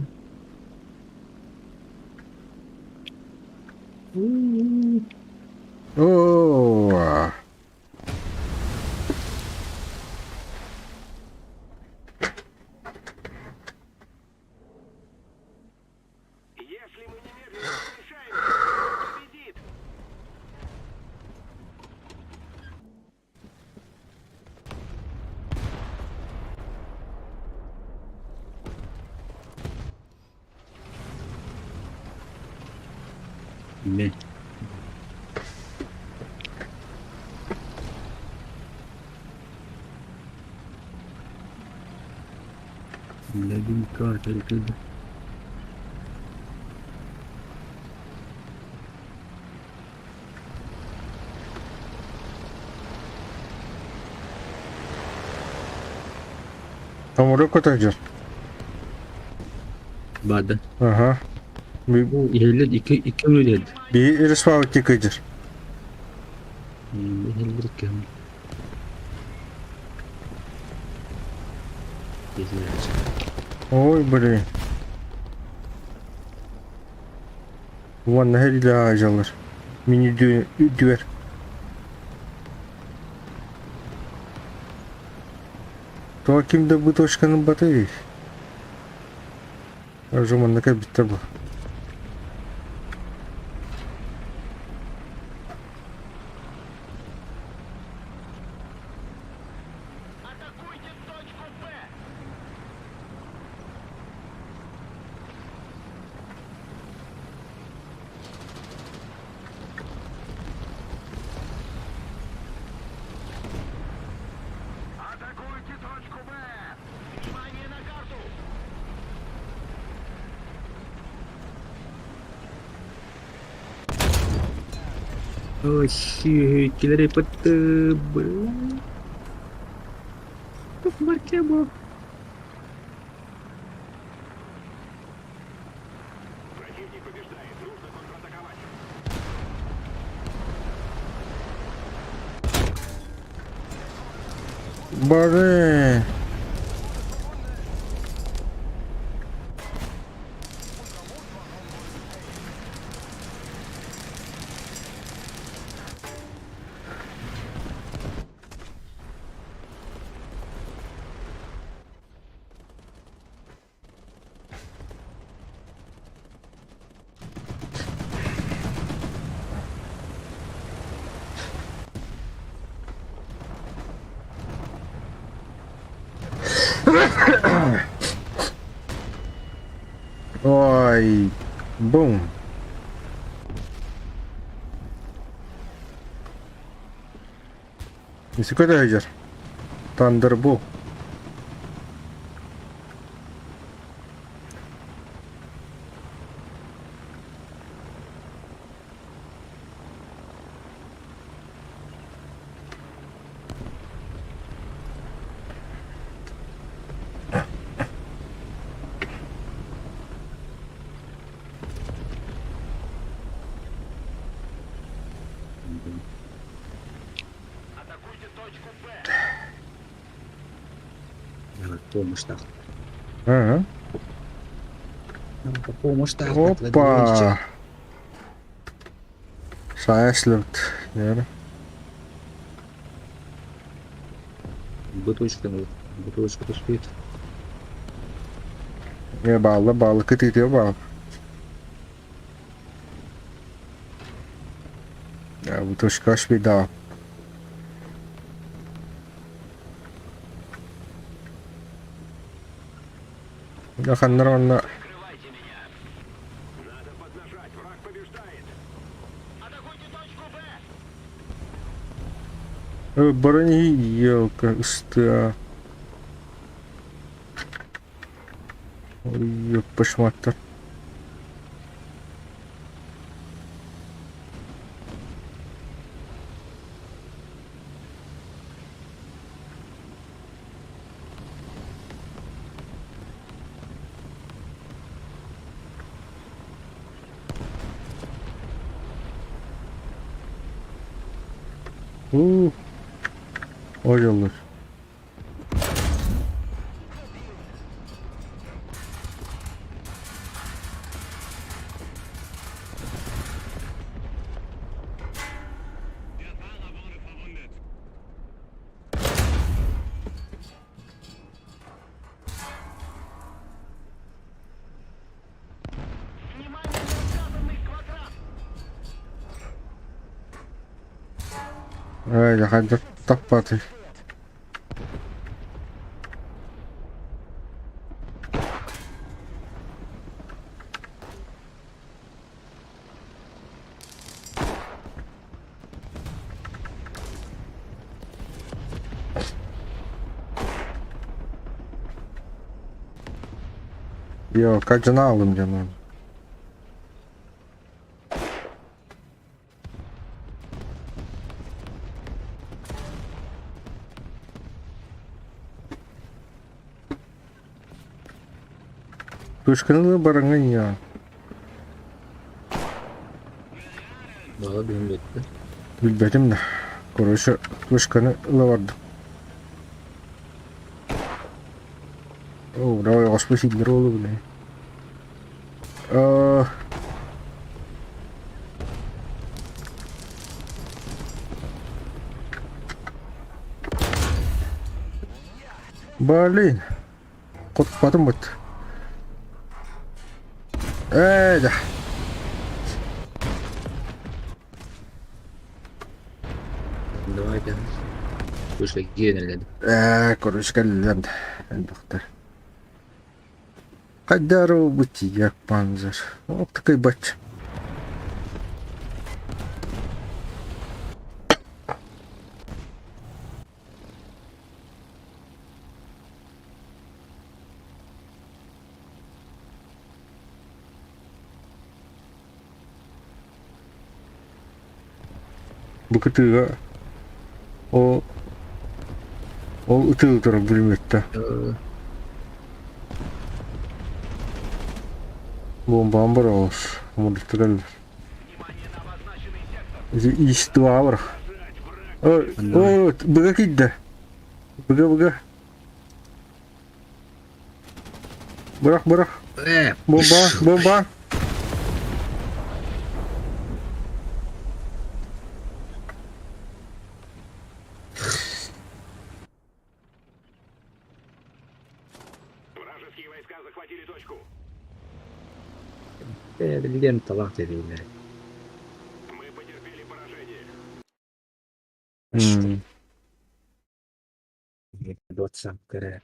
О, Ne? Legging katil kız. Tam oraya koyacağız. Bada. Aha. Bu ilerler iki mi ilerler? Bir iris balık yıkayacağız. İlerler iki mi? Ой, блин. Вон на her ile ağacalar. Mini düver. То kimde bu toşkanın batı. Her zaman ne kadar bitti bu. Атакуйте точку Б! Внимание на карту! Oh shit, ikileri patı. Çok marka bu. Противник побеждает, нужно контратаковать. Bari. Ой. Бум. Nesi kadar Hacer? Thunderbolt. Атакуйте точку Б! Evet, помощь так. Ага. Помощь так. Опа. Сайслют. Yani. Бутылочка, ну, бутылочка успеет. Ya bağlı gidiyor bağlı. Ya bu toşkaş bir daha. Yakınlar onunla. Прикрывайте меня! Надо поднажать, враг побеждает! Атакуйте точку Б! Брони елка ыстı. Ой, пошматтар. Ой, olur. Внимание на указанный квадрат! Öyle hadi tap batı. Yo, kaçını aldım canım. Kışkınlığı barangın ya. Valla benim bitti. Bilmedim de. Koruşu kışkını vardı. Oh, давай воспасить роллы, бля. Блин. Кот потом вот. Да. Давай ben. Kuşla yeniledim. Короче, калям. Доктор. Қайдару бытияк панзар. О, такой бач. Bu kıtığa o ıtı taraf bölümette. Бомбам брос. Может стрелять. Из два. О, быга кидде. Быга. Бырах. Бомба. Вражеские войска захватили точку. Bildiğin talak dediğim yani. Мы потерпели поражение. 20 kere.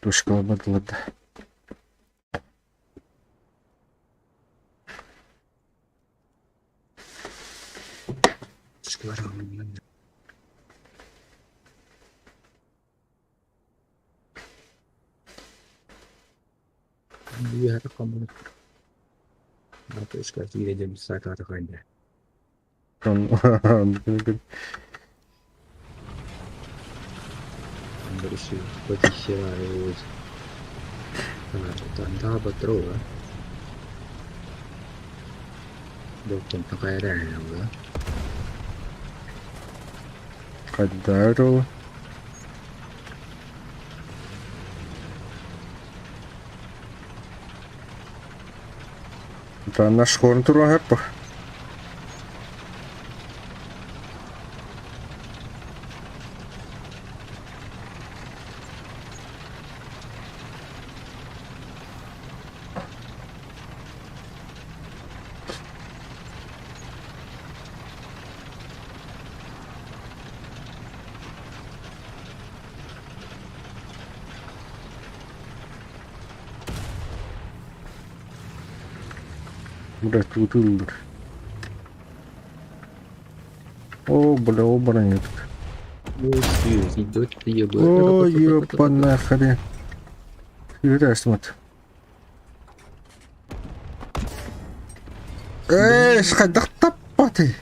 Точка обладала. Çıkarım. Bir ara kamu. Bakış kaç gideceğim saat artık aynı. Берущий потихевает. Там таба трога. Доктор такая реально, да? Кайдару. Да наш хорн турагапа. Udah tutulur. О, бля, обора нет. Идет ебать. О, ёпана хрен. Фига смотри. Шайдах таппа ты.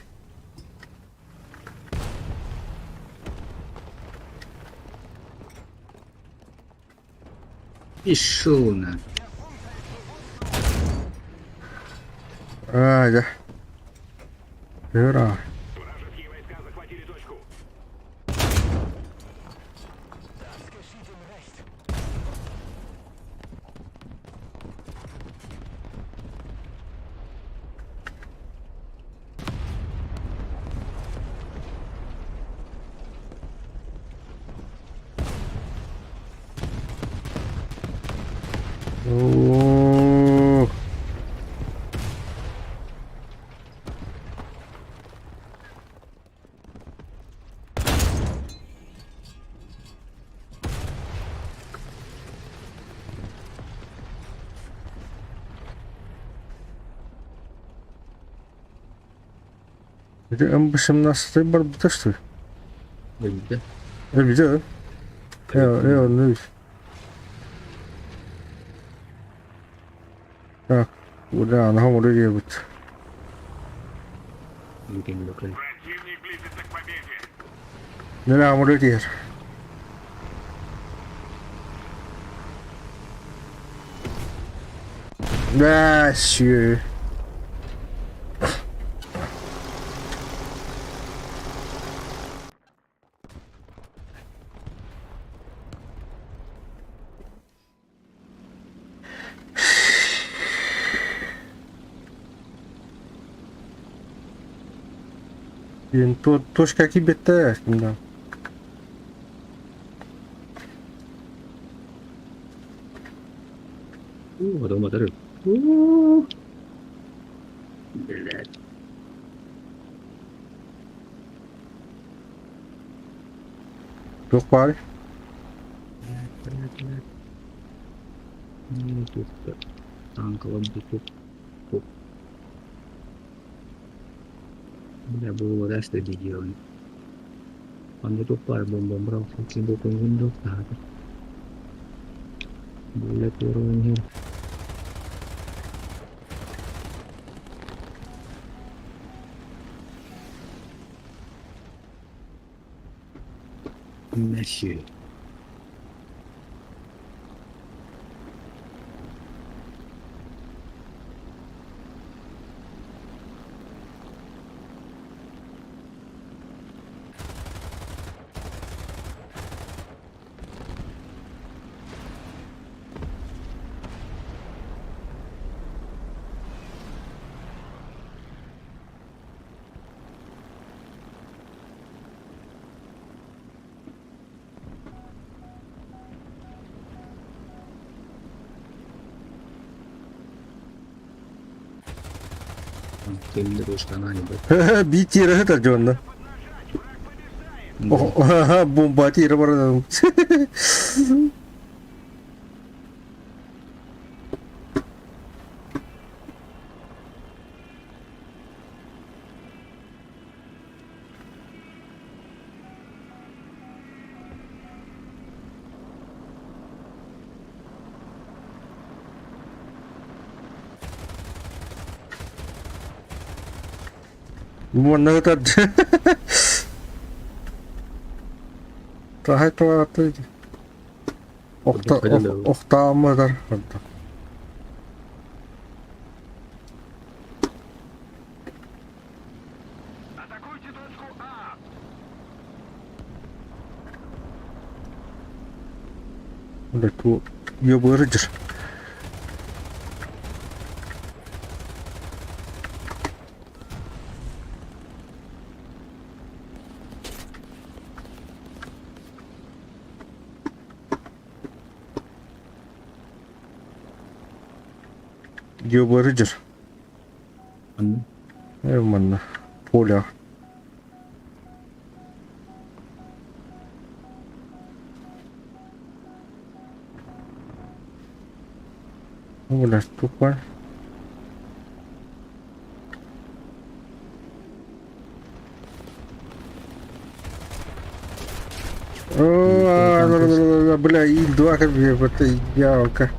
Пішов на. Да. Ура. Вражеские войска захватили точку. О. Это М18 барбита, что ли? Öldü. Güzel. Ne? Так, куда она может делать? Yürüyün bakalım. Противник близится к победе. Не надо может делать. Да, все. Тут точка кибетте, да. Adam atarım. Блядь. Yok bari. Ну, тут танково тут. Бля, было раз тоді делали. А не тут пар бомба брав, ці боку віндов, так. Бля, уровень. Нахуй. Темный ручка на небо. Битира это Джон. О, бомба тира bara. Можно это... Tahay to atı. Oktağımıdır. Атакуйте точку А. Burada bu yobırıcır. Yobırıcır. Anladın? Eyvallah. Poля. Udah tukar. О, бля, и два как бы это ялка.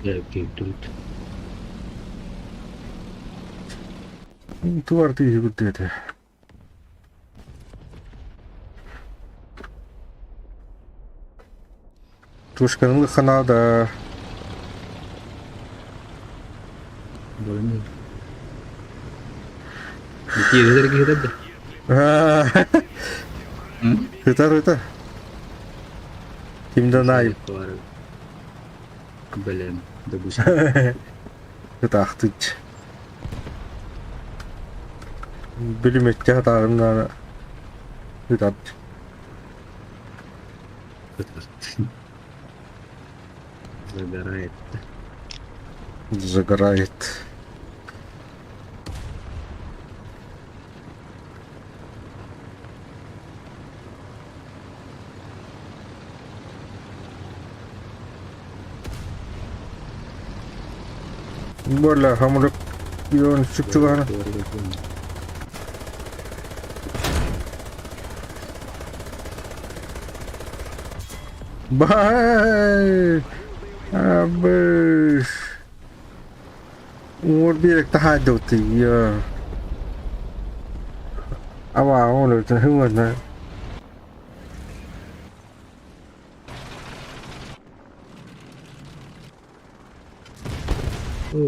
Я тут. Tuvar tühi bir dedi. Tuşkanın kanada. Boleh. Dikira dari kita dah. Hıtar. Kimden ayıp? Keluar. Kebalen. Debus. Hıtaktıç. Bilim etki hatarımdan hıtat. Загорает. Загорает. Bola, hamuruk yon çıktılar. Bye. Abi. Umur bir tahadut ya. Ama onu da hıvana. Oh.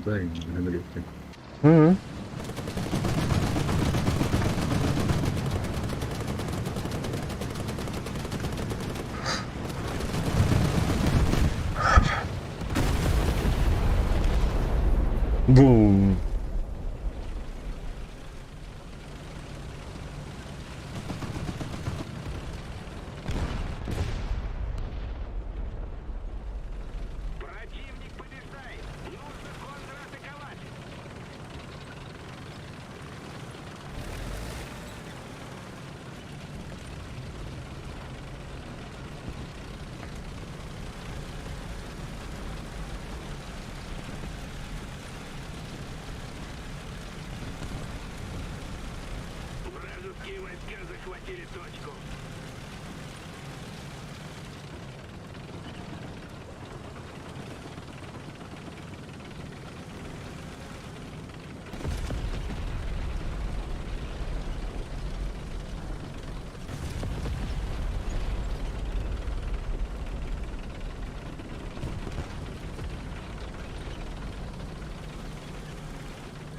Bem, não me Hı. Boom. Противник побеждает. Нужно контратаковать. Вражеские войска захватили точку.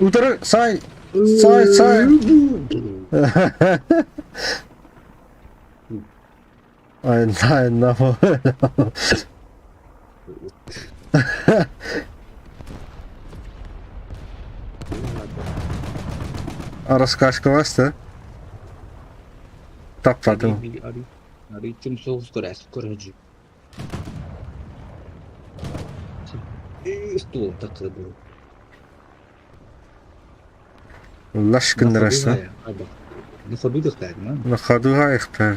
Utarı say. Say. Ay no. Раскашковался. Так потом. Hari cum скорость, скорость. Что так было? Лашкин раса. На ходу достать, да? На ходу хаехтар.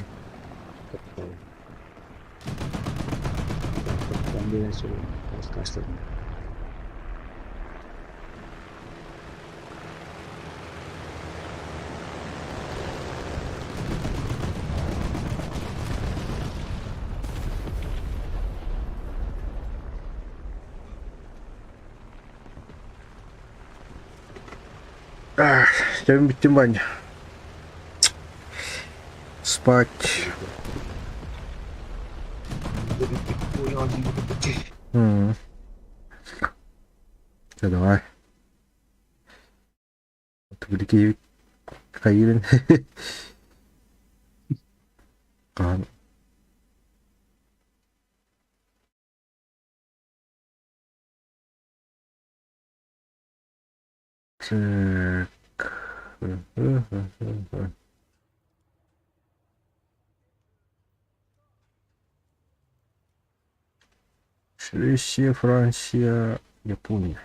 Комбинацию раскашлять. Чем бить бань. Спать. Все, давай. Вот великий Каирин. Кан. Так. Швеция, Франция, Япония.